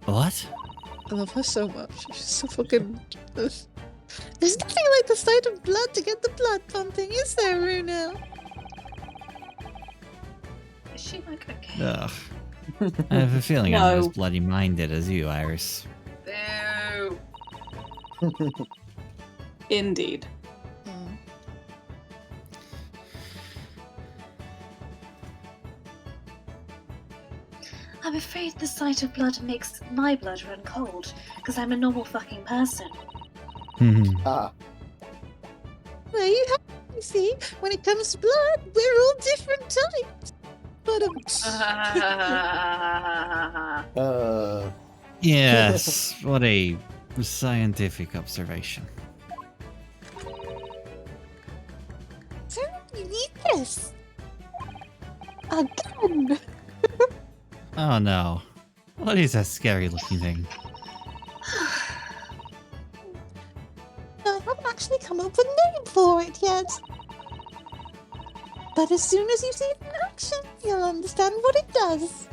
Speaker 3: What?
Speaker 2: I love her so much. She's so fucking. There's nothing like the sight of blood to get the blood pumping, is there, Runa?
Speaker 4: Is she like okay?
Speaker 3: Ugh. I have a feeling I'm
Speaker 6: No.
Speaker 3: as bloody minded as you, Iris.
Speaker 4: Boo.
Speaker 6: Indeed.
Speaker 2: Mm.
Speaker 4: I'm afraid the sight of blood makes my blood run cold, because I'm a normal fucking person.
Speaker 1: Ah.
Speaker 2: Well, you see, when it comes to blood, we're all different types. But
Speaker 3: Yes, what a scientific observation.
Speaker 2: so you need this. A gun.
Speaker 3: Oh no. What is that scary looking thing?
Speaker 2: I haven't actually come up with a name for it yet. But as soon as you see it in action, you'll understand what it does.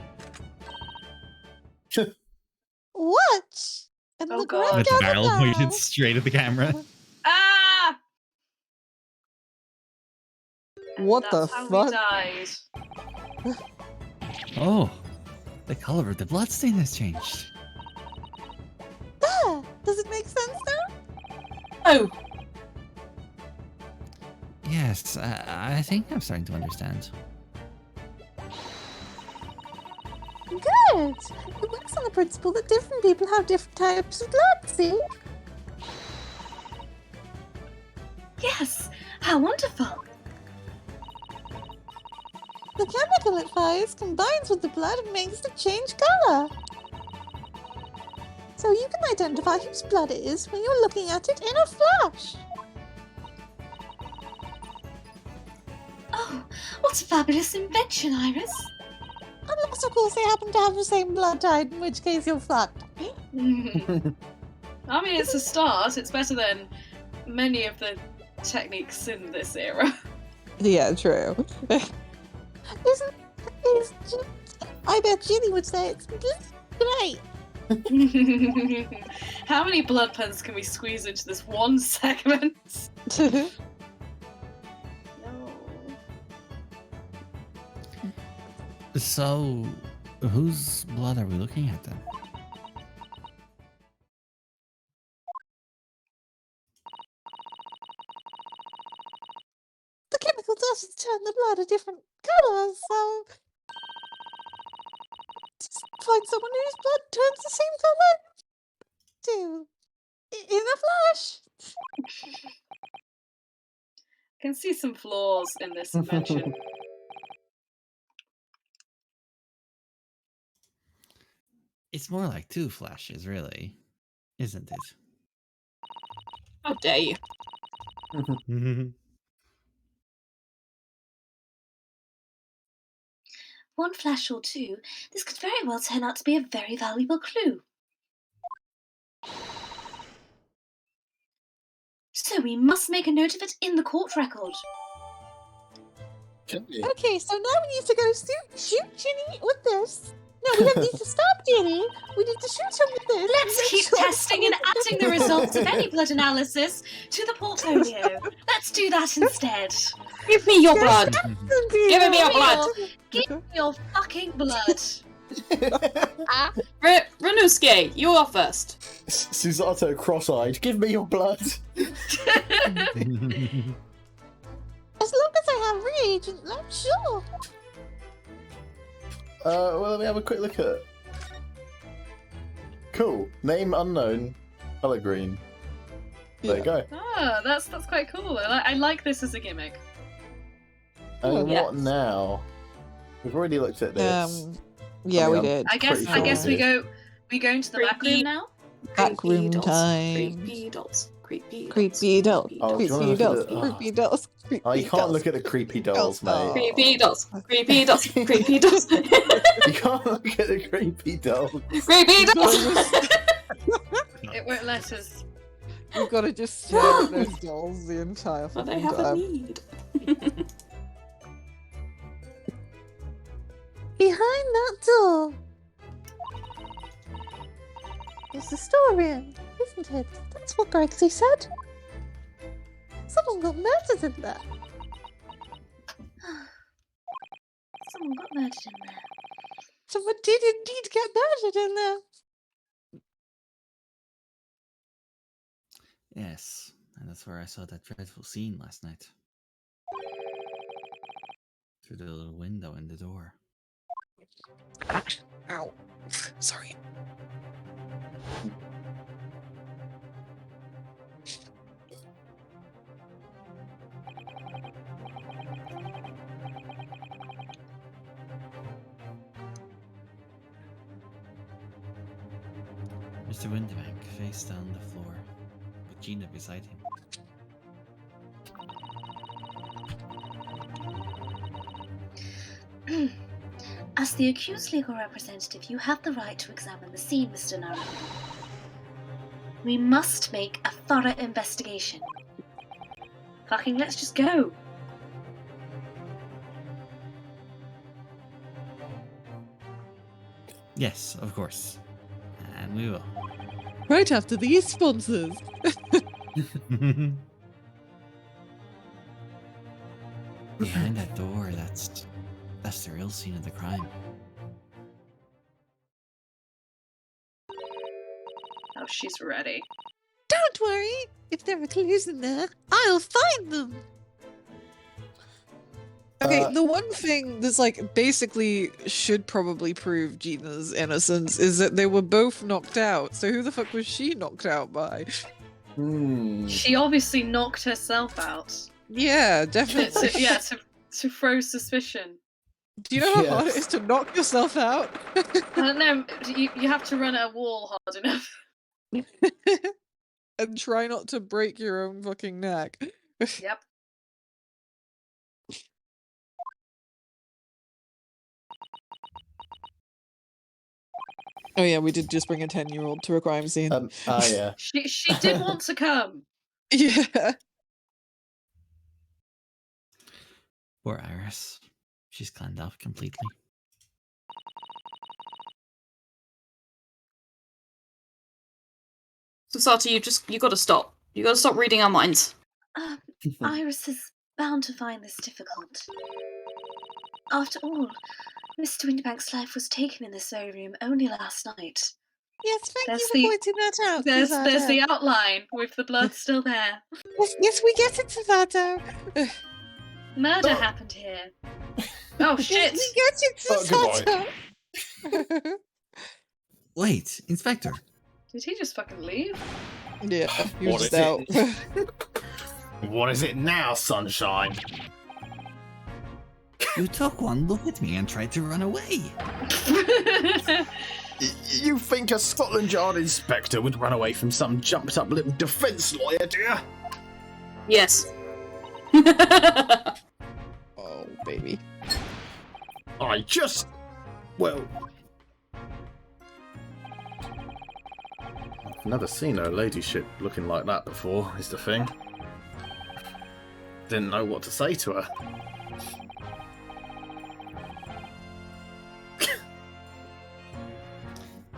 Speaker 2: Watch! And
Speaker 4: Oh,
Speaker 2: look
Speaker 4: God.
Speaker 2: right
Speaker 3: With the
Speaker 2: down
Speaker 3: barrel
Speaker 2: the
Speaker 3: pointed
Speaker 2: barrel.
Speaker 3: straight at the camera.
Speaker 4: Ah! And
Speaker 2: What
Speaker 4: that's
Speaker 2: the
Speaker 4: how
Speaker 2: fuck?
Speaker 4: we died.
Speaker 3: Oh, the color of the bloodstain has changed.
Speaker 2: There! Does it make sense now?
Speaker 6: Oh,
Speaker 3: Yes, I think I'm starting to understand.
Speaker 2: Good! It works on the principle that different people have different types of blood, see?
Speaker 4: Yes! How wonderful!
Speaker 2: The chemical it fires combines with the blood and makes it change colour. So you can identify whose blood it is when you're looking at it in a flash.
Speaker 4: Oh, what a fabulous invention, Iris!
Speaker 2: Unless, of course, they happen to have the same blood type, in which case you're fucked.
Speaker 4: I mean, it's a start. It's better than many of the techniques in this era.
Speaker 2: Yeah, true. I bet Ginny would say it's great.
Speaker 4: How many blood puns can we squeeze into this one segment? No.
Speaker 3: So, whose blood are we looking at then?
Speaker 2: The chemical doesn't turn the blood a different colour, so just find someone whose blood turns the same colour too. In a flash.
Speaker 4: I can see some flaws in this invention.
Speaker 3: It's more like two flashes, really, isn't it?
Speaker 6: how dare you?
Speaker 4: One flash or two, this could very well turn out to be a very valuable clue. So we must make a note of it in the court record.
Speaker 2: Okay, so now we need to go shoot Ginny with this. No, we don't need to stop Ginny. We need to shoot her with this.
Speaker 4: Let's
Speaker 2: Make
Speaker 4: keep
Speaker 2: sure-
Speaker 4: testing and adding the results of any blood analysis to the portfolio. Let's do that instead.
Speaker 6: Give me your blood.
Speaker 2: Give
Speaker 6: me your blood.
Speaker 4: Give me your fucking blood.
Speaker 6: Renuske, you are first.
Speaker 1: Susato cross-eyed. Give me your blood.
Speaker 2: As long as I have reagent, I'm sure.
Speaker 1: Well, let me have a quick look at it. Cool. Name unknown. Color green. There you go.
Speaker 4: Ah, that's quite cool. I like this as a gimmick.
Speaker 1: And
Speaker 6: Yes.
Speaker 1: what now? We've already looked at this.
Speaker 2: Yeah,
Speaker 1: I mean,
Speaker 2: we
Speaker 1: I'm
Speaker 2: did.
Speaker 4: I guess
Speaker 1: pretty sure
Speaker 4: we
Speaker 1: we
Speaker 4: go into the back room now.
Speaker 2: Backroom time.
Speaker 6: Creepy dolls. Creepy dolls.
Speaker 2: Creepy dolls.
Speaker 1: Oh, do you wanna
Speaker 2: Creepy
Speaker 1: look at
Speaker 2: dolls.
Speaker 1: the-
Speaker 2: Creepy dolls.
Speaker 1: Oh, you can't look at the creepy dolls, mate.
Speaker 6: Creepy dolls. Creepy dolls. Creepy dolls.
Speaker 1: You can't look at the creepy dolls.
Speaker 6: Creepy dolls.
Speaker 5: It won't let us.
Speaker 2: You've got to just stare at those dolls the entire
Speaker 6: But they
Speaker 2: fucking
Speaker 6: have a
Speaker 2: time.
Speaker 6: need.
Speaker 2: Behind that door is the storeroom, isn't it? That's what Brexy said. Someone got murdered in there.
Speaker 4: Someone got murdered in there.
Speaker 2: Someone did indeed get murdered in there.
Speaker 3: Yes, and that's where I saw that dreadful scene last night. Through the little window in the door.
Speaker 2: Ow. Sorry.
Speaker 3: Mr. Winterbank face down the floor, with Gina beside him.
Speaker 4: As the accused legal representative, you have the right to examine the scene, Mr. Naru. We must make a thorough investigation. Fucking let's just go.
Speaker 3: Yes, of course. And we will.
Speaker 2: Right after these sponsors.
Speaker 3: Behind that door, that's the real scene of the crime.
Speaker 5: Oh, she's ready.
Speaker 2: Don't worry. If there are clues in there, I'll find them. Okay, the one thing that's like basically should probably prove Gina's innocence is that they were both knocked out. So who the fuck was she knocked out by?
Speaker 5: She obviously knocked herself out.
Speaker 2: Yeah, definitely.
Speaker 5: To throw suspicion.
Speaker 2: Do you know how hard it is to knock yourself out?
Speaker 5: I don't know. You have to run at a wall hard enough.
Speaker 2: And try not to break your own fucking neck.
Speaker 5: Yep.
Speaker 2: Oh yeah, we did just bring a 10-year-old to a crime scene.
Speaker 1: Yeah.
Speaker 5: She did want to come.
Speaker 2: Yeah.
Speaker 3: Poor Iris. She's cleaned up completely.
Speaker 6: So Sati, you gotta stop. You gotta stop reading our minds.
Speaker 4: Iris is bound to find this difficult. After all, Mr. Winterbank's life was taken in this very room only last night.
Speaker 2: Yes, thank
Speaker 5: There's
Speaker 2: you for
Speaker 5: the-
Speaker 2: pointing that out.
Speaker 5: There's
Speaker 2: Zavada.
Speaker 5: the outline with the blood still there.
Speaker 2: Yes, we get it, Zavada.
Speaker 5: Murder happened here. Oh shit!
Speaker 2: We get it, Zavada.
Speaker 3: Wait, Inspector.
Speaker 5: Did he just fucking leave?
Speaker 2: Yeah, he
Speaker 1: What
Speaker 2: was
Speaker 1: is
Speaker 2: just out.
Speaker 1: What is it now, sunshine?
Speaker 3: You took one look at me and tried to run away.
Speaker 1: You think a Scotland Yard inspector would run away from some jumped-up little defence lawyer, do you?
Speaker 6: Yes.
Speaker 2: Oh, baby.
Speaker 1: Well... I've never seen her ladyship looking like that before, is the thing. Didn't know what to say to her.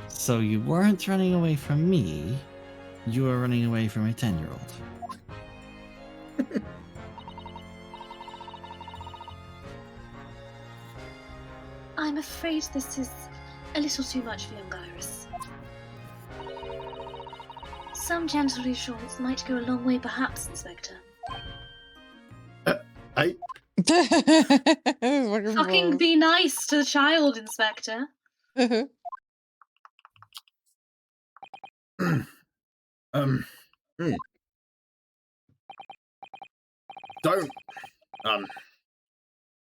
Speaker 3: So you weren't running away from me, you were running away from a 10-year-old.
Speaker 4: I'm afraid this is a little too much for young Iris. Some gentle reassurance might go a long way, perhaps, Inspector.
Speaker 1: Hey,
Speaker 5: Fucking be nice to the child, Inspector.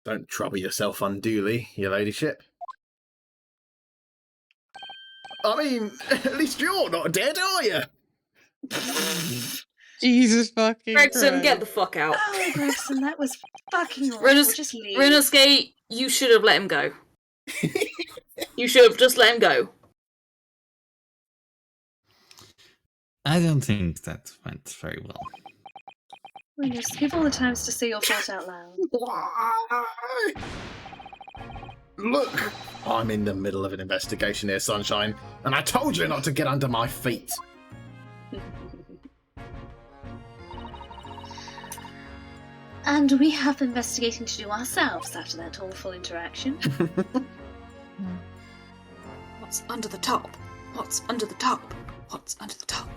Speaker 1: Don't trouble yourself unduly, your ladyship. I mean, at least you're not dead, are you?
Speaker 2: Jesus fucking
Speaker 6: Gregson, get
Speaker 2: Christ.
Speaker 6: the fuck out.
Speaker 4: Oh, Gregson, that was fucking awful.
Speaker 6: Renus-
Speaker 4: Just leave.
Speaker 6: Renuskate, you should have let him go. You should have just let him go.
Speaker 3: I don't think that went very well.
Speaker 4: Renus, give all the times to say your thought out loud.
Speaker 1: Look, I'm in the middle of an investigation here, Sunshine, and I told you not to get under my feet.
Speaker 4: And we have investigating to do ourselves after that awful interaction.
Speaker 6: What's under the top? What's under the top? What's under the top?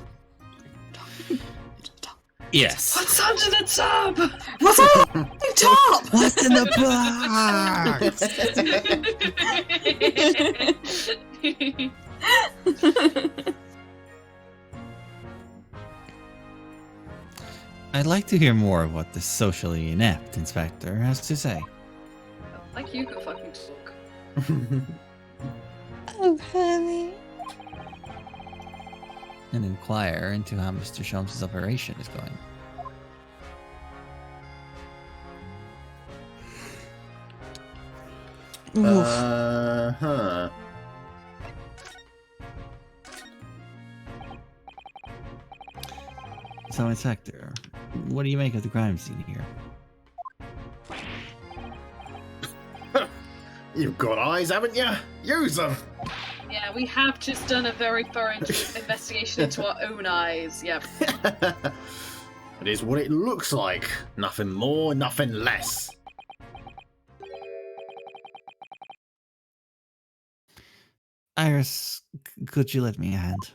Speaker 6: Under the top.
Speaker 3: Yes.
Speaker 5: What's under the tub?
Speaker 6: What's under the top?
Speaker 3: What's in the box? I'd like to hear more of what the socially inept inspector has to say.
Speaker 5: Like you could fucking talk.
Speaker 2: Oh, honey.
Speaker 3: And inquire into how Mr. Sholmes' operation is going.
Speaker 1: Huh.
Speaker 3: So, Inspector, what do you make of the crime scene here?
Speaker 1: You've got eyes, haven't you? Use them.
Speaker 5: Yeah, we have just done a very thorough investigation into our own eyes. Yep.
Speaker 1: It is what it looks like. Nothing more, nothing less.
Speaker 3: Iris, could you lend me a hand?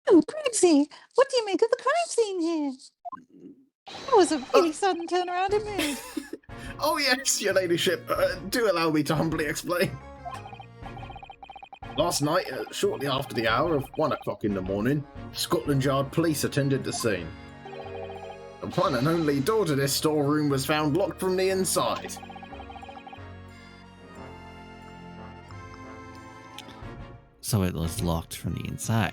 Speaker 2: Oh, Greggsy, what do you make of the crime scene here? That was a really sudden turnaround in mood.
Speaker 1: Oh yes, your ladyship. Do allow me to humbly explain. Last night, shortly after the hour of 1 o'clock in the morning, Scotland Yard police attended the scene. The one and only door to this storeroom was found locked from the inside.
Speaker 3: So it was locked from the inside.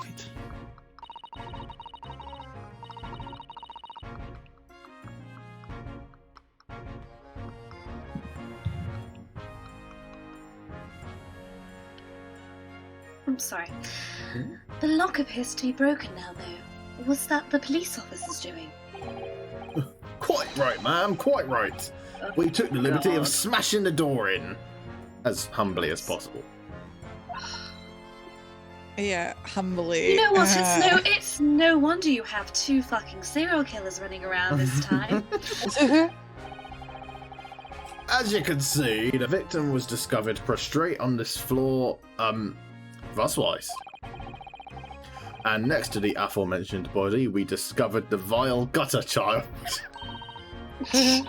Speaker 4: I'm sorry. The lock appears to be broken now, though. Was that the police officer's doing?
Speaker 1: Quite right, ma'am, quite right. We took the liberty
Speaker 5: God.
Speaker 1: of smashing the door in, as humbly as possible.
Speaker 2: Yeah, humbly.
Speaker 4: You know what? It's no wonder you have 2 fucking serial killers running around this time.
Speaker 1: As you can see, the victim was discovered prostrate on this floor, thuswise. And next to the aforementioned body, we discovered the vile gutter child.
Speaker 2: Are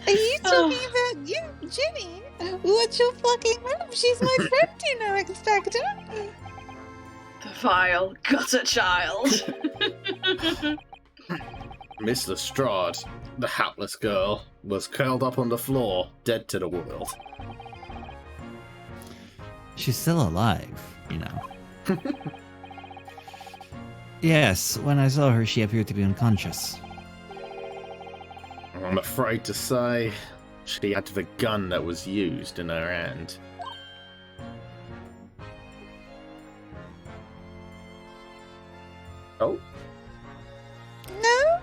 Speaker 2: you talking about you, Jenny? What's your fucking name? She's my friend, you know, Inspector.
Speaker 5: The vile gutter child.
Speaker 1: Miss Lestrade, the hapless girl, was curled up on the floor, dead to the world.
Speaker 3: She's still alive, you know. Yes, when I saw her, she appeared to be unconscious.
Speaker 1: I'm afraid to say, she had the gun that was used in her hand. Oh?
Speaker 2: No?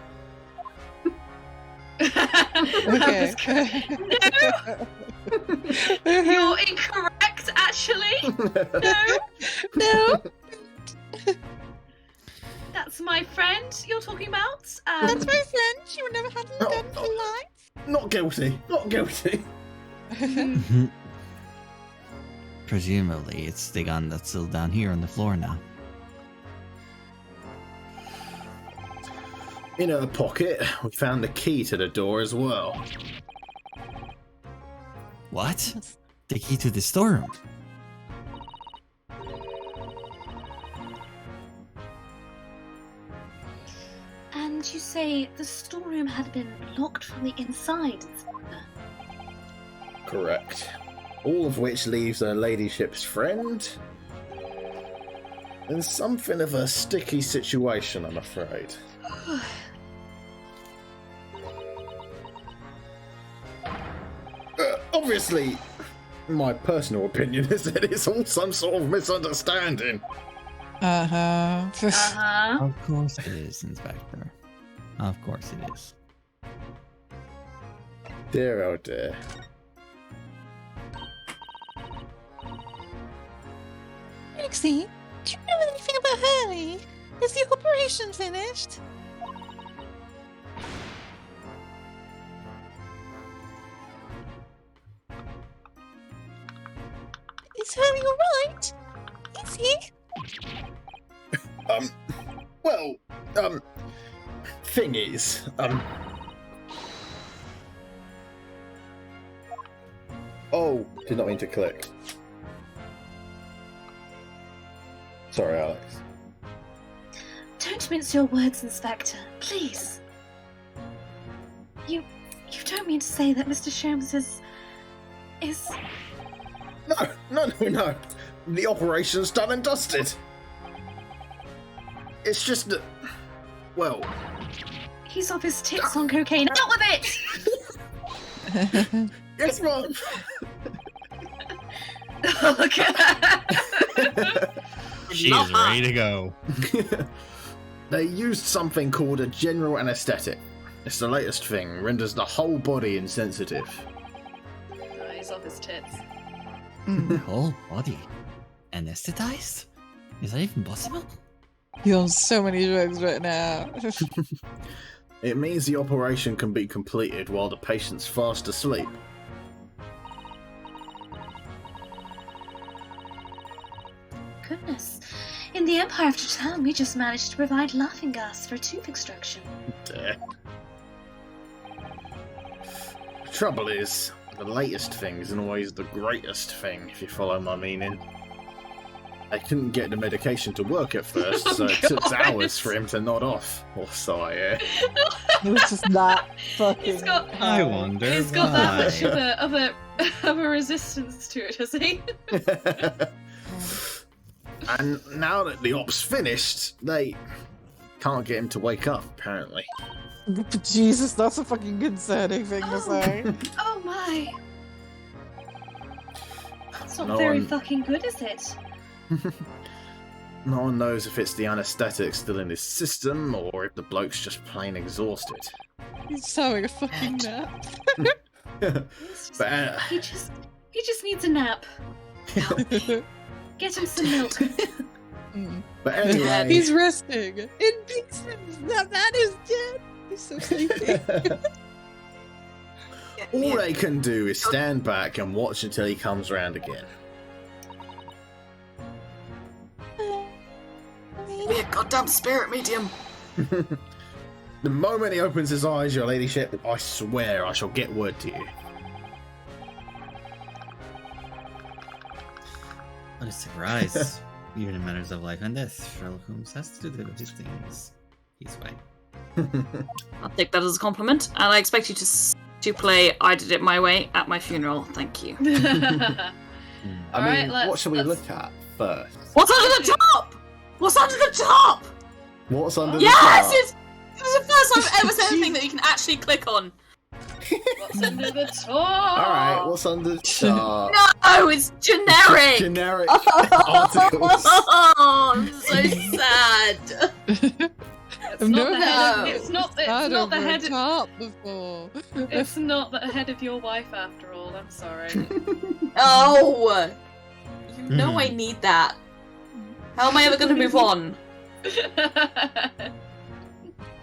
Speaker 2: Okay.
Speaker 5: You're incorrect, actually. No,
Speaker 2: No,
Speaker 5: that's my friend you're talking about.
Speaker 2: that's my friend. She would never handle a gun for life.
Speaker 1: Not guilty, not guilty.
Speaker 3: Presumably, it's the gun that's still down here on the floor now.
Speaker 1: In her pocket, we found the key to the door as well.
Speaker 3: What? The key to the storeroom?
Speaker 4: And you say the storeroom had been locked from the inside, Inspector?
Speaker 1: Correct. All of which leaves her ladyship's friend in something of a sticky situation, I'm afraid. Obviously, my personal opinion is that it's all some sort of misunderstanding.
Speaker 2: Uh-huh.
Speaker 3: Of course it is, Inspector. Of course it is.
Speaker 1: Dear, oh dear.
Speaker 2: Trixie, do you know anything about Hurley? Is the operation finished? Is Hurley alright? Is he?
Speaker 1: Well, thing is, oh, did not mean to click. Sorry, Alex.
Speaker 4: Don't mince your words, Inspector. Please. You don't mean to say that Mr. Sholmes is...
Speaker 1: No. The operation's done and dusted. It's just that, well...
Speaker 4: He's off his tits on cocaine. Out with it!
Speaker 1: Yes, Mom!
Speaker 3: She's ready to go.
Speaker 1: They used something called a general anesthetic. It's the latest thing, renders the whole body insensitive.
Speaker 5: He's off his tits.
Speaker 3: The whole body anesthetized? Is that even possible?
Speaker 2: You're on so many drugs right now.
Speaker 1: It means the operation can be completed while the patient's fast asleep.
Speaker 4: Goodness. In the Empire of Japan, we just managed to provide laughing gas for tooth extraction.
Speaker 1: The trouble is, the latest thing isn't always the greatest thing, if you follow my meaning. I couldn't get the medication to work at first, so it took hours for him to nod off. Or so I hear.
Speaker 2: It was just that fucking...
Speaker 5: He's got
Speaker 3: I wonder
Speaker 5: He's got
Speaker 3: why.
Speaker 5: that much of a resistance to it, has he?
Speaker 1: And now that the op's finished, they can't get him to wake up, apparently.
Speaker 2: Jesus, that's a fucking concerning thing to say.
Speaker 4: Oh my! That's not
Speaker 1: No
Speaker 4: very
Speaker 1: one-
Speaker 4: fucking good, is it?
Speaker 1: No one knows if it's the anaesthetic still in his system, or if the bloke's just plain exhausted.
Speaker 2: He's having a fucking nap.
Speaker 1: But,
Speaker 4: He just needs a nap. Get him some milk.
Speaker 1: but anyway...
Speaker 2: He's resting in pieces. That is dead. He's so sleepy.
Speaker 1: All they can do is stand back and watch until he comes round again.
Speaker 6: Be a goddamn spirit medium.
Speaker 1: The moment he opens his eyes, your ladyship, I swear I shall get word to you.
Speaker 3: What a surprise. Even in matters of life and death, Sherlock Holmes has to do his things his way.
Speaker 6: I'll take that as a compliment, and I expect you to play I Did It My Way at my funeral. Thank you.
Speaker 1: I
Speaker 5: Alright,
Speaker 1: mean, what shall we
Speaker 5: let's-
Speaker 1: look at first?
Speaker 6: What's under the top? What's under the top?
Speaker 1: What's under
Speaker 6: Yes!
Speaker 1: the top?
Speaker 6: It's the first time I've ever said anything that you can actually click on.
Speaker 5: What's under the top?
Speaker 1: Alright, what's under the top?
Speaker 6: No, it's generic!
Speaker 1: Generic articles.
Speaker 6: Oh, I'm so sad.
Speaker 5: It's
Speaker 2: I've
Speaker 5: not
Speaker 2: never
Speaker 5: the head
Speaker 6: heard
Speaker 5: of, it's not the head of,
Speaker 2: top before.
Speaker 5: it's not the head of your wife after all. I'm sorry.
Speaker 6: Oh! You know I need that. How am I ever going to move on?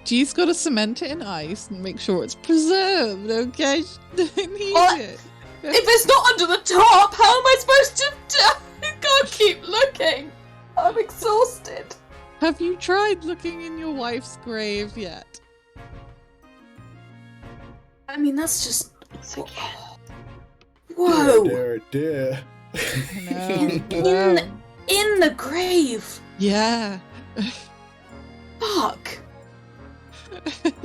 Speaker 2: G's got to cement it in ice and make sure it's preserved, okay? I need
Speaker 6: What?
Speaker 2: it.
Speaker 6: If it's not under the top, how am I supposed to I can't keep looking. I'm exhausted.
Speaker 2: Have you tried looking in your wife's grave yet?
Speaker 6: I mean, that's just...
Speaker 1: Dear,
Speaker 6: Whoa!
Speaker 1: dear, dear.
Speaker 6: In the grave!
Speaker 2: Yeah.
Speaker 6: Fuck!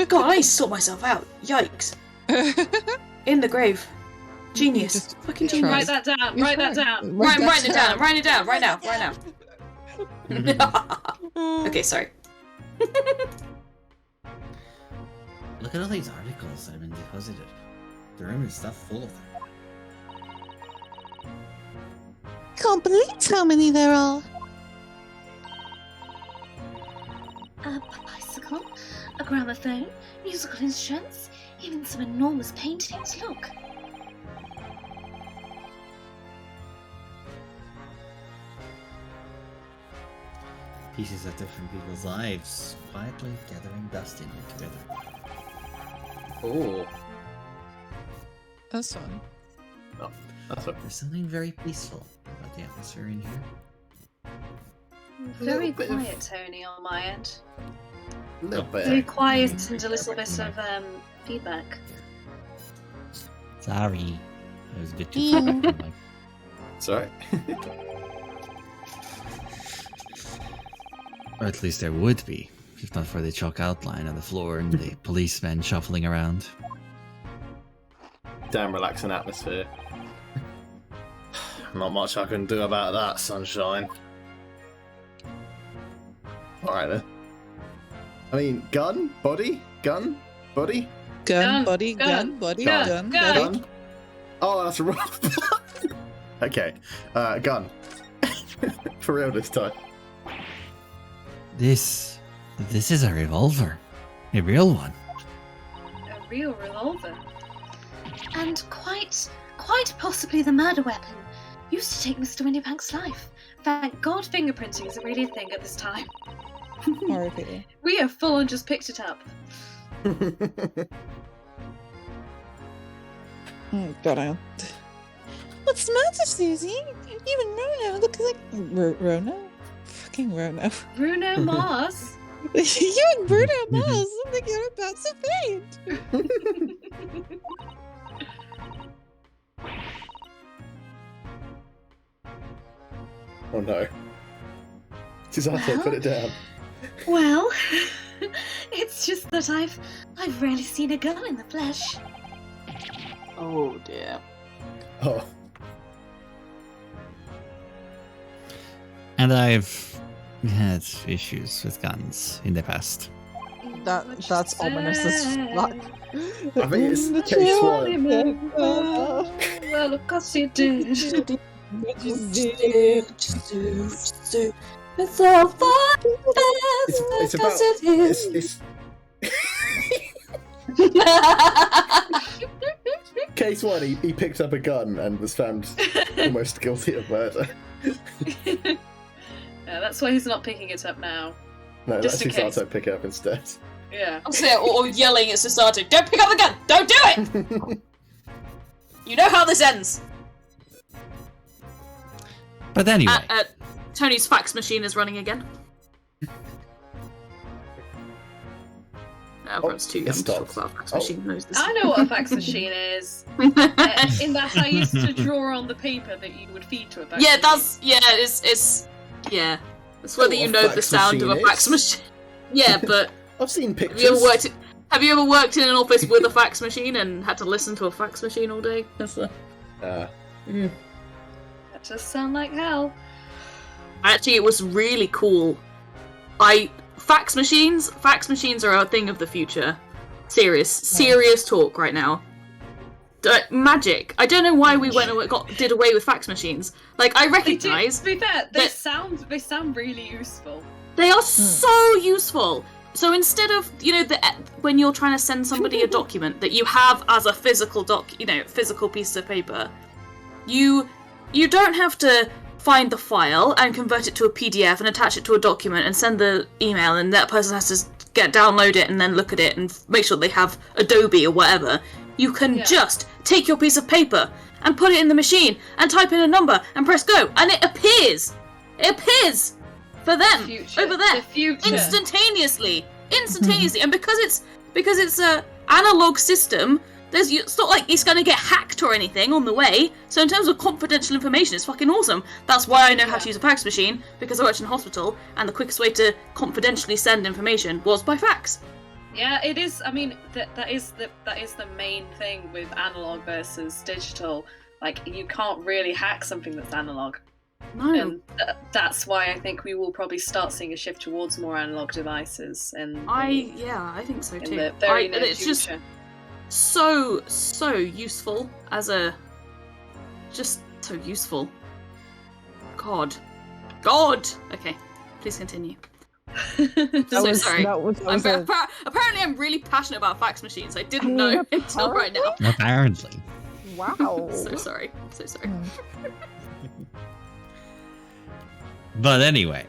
Speaker 6: God, I saw myself out. Yikes. In the grave. Genius.
Speaker 2: Just
Speaker 6: Fucking
Speaker 2: try.
Speaker 6: genius.
Speaker 5: Write that down.
Speaker 2: You
Speaker 5: Write that
Speaker 2: try.
Speaker 5: down.
Speaker 6: Right, I'm
Speaker 2: that
Speaker 6: writing it down. I'm writing it down right now. Right now. Okay, sorry.
Speaker 3: Look at all these articles that have been deposited. The room is stuffed full of them.
Speaker 2: Can't believe how many there are.
Speaker 4: A bicycle, a gramophone, musical instruments, even some enormous paintings. Look.
Speaker 3: Pieces of different people's lives, quietly gathering dust in it together.
Speaker 1: Oh,
Speaker 2: That's fun.
Speaker 1: that's a
Speaker 3: There's something very peaceful about the atmosphere in here.
Speaker 4: Very
Speaker 1: bit of-
Speaker 4: quiet, Tony, on my end.
Speaker 1: little bit.
Speaker 4: Very quiet and a little bit of feedback.
Speaker 3: Sorry. I was a bit too
Speaker 2: Yeah.
Speaker 3: far from my...
Speaker 1: Sorry.
Speaker 3: Or at least there would be, if not for the chalk outline on the floor and the policemen shuffling around.
Speaker 1: Damn relaxing atmosphere. Not much I can do about that, sunshine. Alright then. I mean, gun, body, gun, body,
Speaker 2: Gun,
Speaker 5: Gun,
Speaker 2: body,
Speaker 5: gun,
Speaker 2: gun, body,
Speaker 5: gun,
Speaker 2: gun,
Speaker 5: gun.
Speaker 2: body.
Speaker 1: gun. Oh, that's wrong. Okay, gun. For real this time.
Speaker 3: This is a revolver. A real one.
Speaker 4: A real revolver. And quite possibly the murder weapon used to take Mr. Windybank's life. Thank God fingerprinting isn't really a thing at this time.
Speaker 2: Horribly.
Speaker 4: We have full on just picked it up.
Speaker 2: Oh, God, I... What's the matter, Susie? You and Rono look like... Rono? Fucking Rono.
Speaker 4: Bruno Mars.
Speaker 2: You and Bruno Mars look like you're about to faint.
Speaker 1: Oh no. Susato, put it down.
Speaker 4: Well, it's just that I've rarely seen a girl in the flesh.
Speaker 6: Oh dear.
Speaker 1: Oh.
Speaker 3: And I've had issues with guns in the past.
Speaker 2: That's ominous as fuck.
Speaker 1: I think it's case one.
Speaker 4: Well, of course you did.
Speaker 6: It's all fun.
Speaker 1: It's about it's case one. He picked up a gun and was found almost guilty of murder.
Speaker 5: Yeah, that's why he's not picking it up now.
Speaker 1: No,
Speaker 5: Just
Speaker 1: let
Speaker 5: in case.
Speaker 1: Susato pick it up instead.
Speaker 5: Yeah.
Speaker 6: I'm saying, or yelling at Susato, don't pick up the gun! Don't do it! You know how this ends!
Speaker 3: But anyway,
Speaker 6: Tony's fax machine is running again. No, everyone's too young to talk
Speaker 1: stopped.
Speaker 6: about a fax
Speaker 1: Oh.
Speaker 6: machine. Knows this.
Speaker 5: I know what a fax machine is. In that I used to draw on the paper that you would feed to a fax
Speaker 6: Yeah,
Speaker 5: machine.
Speaker 6: that's it's yeah. It's whether
Speaker 1: Know
Speaker 6: you
Speaker 1: what
Speaker 6: know
Speaker 1: a
Speaker 6: the
Speaker 1: fax
Speaker 6: sound of a
Speaker 1: machine
Speaker 6: fax
Speaker 1: is.
Speaker 6: machine. Yeah, but
Speaker 1: I've seen
Speaker 6: have
Speaker 1: pictures.
Speaker 6: you ever worked in an office with a fax machine and had to listen to a fax machine all day? That's the.
Speaker 1: Uh,
Speaker 5: That just sound like hell.
Speaker 6: Actually, it was really cool. Fax machines are a thing of the future. Serious talk right now. Magic. I don't know why we did away with fax machines. Like, I
Speaker 5: They do,
Speaker 6: recognise
Speaker 5: to be fair, they
Speaker 6: that-
Speaker 5: sound really useful.
Speaker 6: they are so useful. So instead of, when you're trying to send somebody a document that you have as a physical physical piece of paper, you don't have to find the file and convert it to a PDF and attach it to a document and send the email, and that person has to download it and then look at it and make sure they have Adobe or whatever. You can just take your piece of paper and put it in the machine and type in a number and press go, and it appears. It appears for them
Speaker 5: Future.
Speaker 6: over there
Speaker 5: The future.
Speaker 6: instantaneously, and because it's a analog system. It's not like it's going to get hacked or anything on the way. So in terms of confidential information, it's fucking awesome. That's why I know how to use a fax machine, because I worked in a hospital, and the quickest way to confidentially send information was by fax.
Speaker 5: Yeah, it is. I mean, that is the main thing with analog versus digital. Like, you can't really hack something that's analog.
Speaker 6: No.
Speaker 5: And that's why I think we will probably start seeing a shift towards more analog devices. And
Speaker 6: I think so
Speaker 5: in
Speaker 6: too.
Speaker 5: the very near
Speaker 6: it's just
Speaker 5: future.
Speaker 6: so useful as a, just so useful. God. Okay, please continue. Sorry. Apparently, I'm really passionate about fax machines. I didn't know until right now.
Speaker 3: Apparently.
Speaker 2: Wow.
Speaker 6: So sorry.
Speaker 3: But anyway,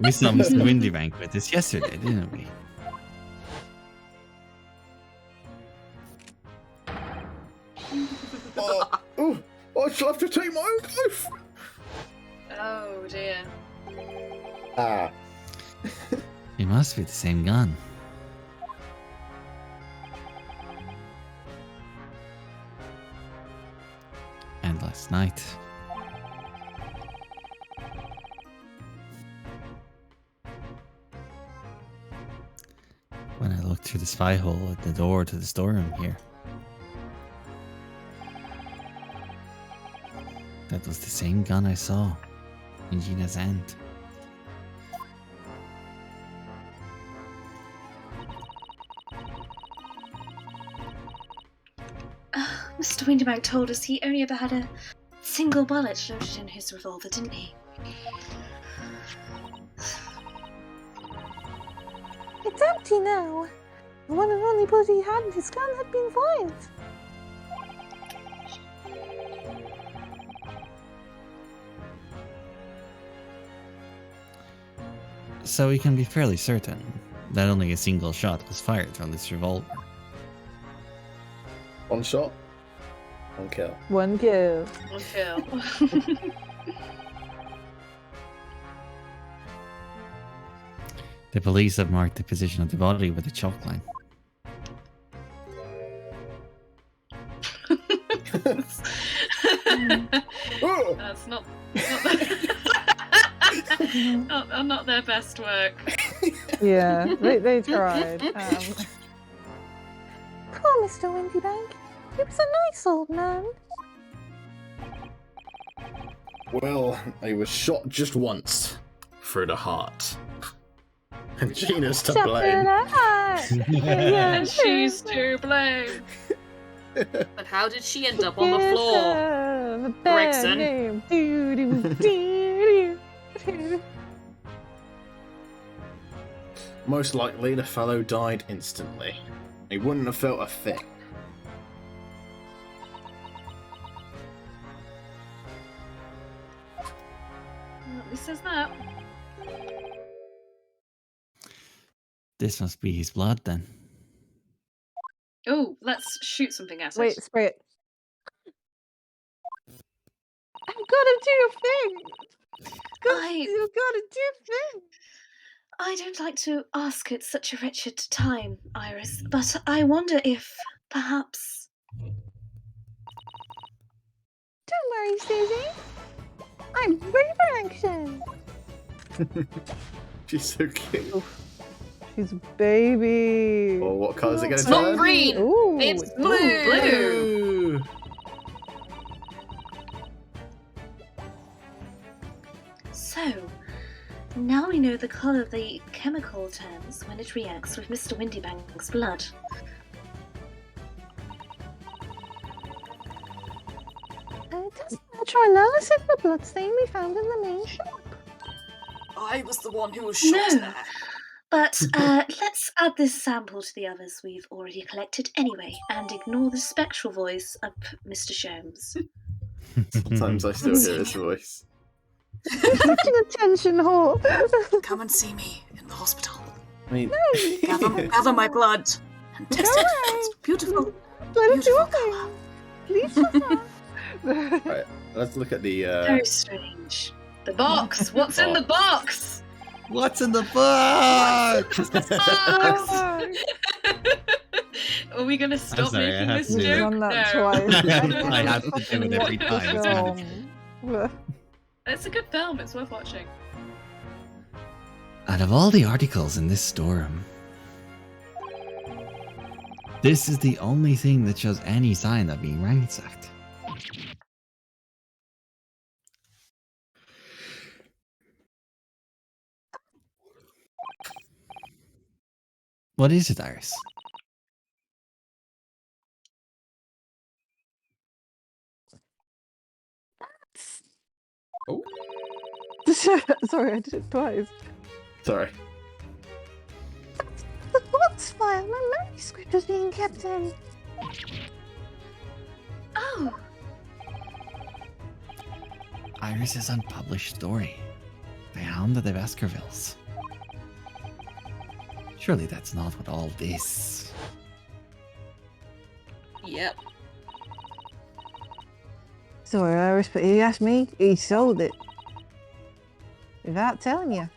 Speaker 3: we saw Mr. Windybank with us yesterday, didn't we?
Speaker 1: Oh, I shall have to take my own life.
Speaker 5: Oh dear.
Speaker 1: Ah.
Speaker 3: It must be the same gun. And last night. When I looked through the spy hole at the door to the storeroom here. That was the same gun I saw in Gina's hand.
Speaker 4: Mr. Windybank told us he only ever had a single bullet loaded in his revolver, didn't he?
Speaker 8: It's empty now. The one and only bullet he had in his gun had been fired.
Speaker 3: So we can be fairly certain that only a single shot was fired from this revolver.
Speaker 1: One shot, one kill.
Speaker 8: One kill.
Speaker 5: One kill.
Speaker 3: The police have marked the position of the body with a chalk line.
Speaker 5: That's not not their best work.
Speaker 8: Yeah, they tried. Poor Mr. Windybank. He was a nice old man.
Speaker 1: Well, he was shot just once through the heart. And Gina's to blame.
Speaker 5: And she's to blame.
Speaker 6: But how did she end up on the floor? Gregson.
Speaker 1: Most likely the fellow died instantly. He wouldn't have felt a thing.
Speaker 5: He says that.
Speaker 3: This must be his blood then.
Speaker 5: Oh, let's shoot something at it.
Speaker 8: Wait, spray it. I've got to do a thing. You've got to do a thing.
Speaker 4: I don't like to ask at such a wretched time, Iris, but I wonder if, perhaps...
Speaker 8: Don't worry, Susie. I'm ready for action.
Speaker 1: She's so cute.
Speaker 8: Oof. She's a baby.
Speaker 1: Oh, what colour is it going to
Speaker 6: It's not
Speaker 1: turn?
Speaker 6: green.
Speaker 8: Ooh,
Speaker 6: It's blue.
Speaker 1: Blue.
Speaker 4: So, now we know the colour the chemical turns when it reacts with Mr. Windybank's blood.
Speaker 8: It doesn't natural analysis of the bloodstain we found in the main shop.
Speaker 6: I was the one who was shot
Speaker 4: No.
Speaker 6: there.
Speaker 4: But let's add this sample to the others we've already collected anyway, and ignore the spectral voice of Mr. Sholmes.
Speaker 1: Sometimes I still hear his voice.
Speaker 8: Such an attention whore.
Speaker 6: Come and see me in the hospital.
Speaker 1: I mean,
Speaker 6: Gather my blood and test it. It's beautiful.
Speaker 8: Let it do
Speaker 6: Beautiful
Speaker 8: a thing.
Speaker 6: colour.
Speaker 8: Please yourself.
Speaker 1: right, let's look at the.
Speaker 4: Very strange.
Speaker 5: The box. What's in the box?
Speaker 3: What's in the box?
Speaker 5: Are we going to stop
Speaker 3: sorry, I
Speaker 5: making
Speaker 3: have
Speaker 5: this
Speaker 3: to do
Speaker 5: joke?
Speaker 8: Done that
Speaker 5: No.
Speaker 8: twice.
Speaker 3: I have to do it every time. It's kind of-
Speaker 5: It's a good film. It's worth watching.
Speaker 3: Out of all the articles in this storeroom, This is the only thing that shows any sign of being ransacked. What is it, Iris?
Speaker 1: Oh,
Speaker 8: Sorry, I did it twice.
Speaker 1: sorry.
Speaker 8: The box file my manuscript was being kept in.
Speaker 4: Oh,
Speaker 3: Iris's unpublished story. The Hound of the Baskervilles. Surely that's not what all this...
Speaker 5: Yep.
Speaker 8: Sorry, Iris, but he asked me. He sold it. Without telling you.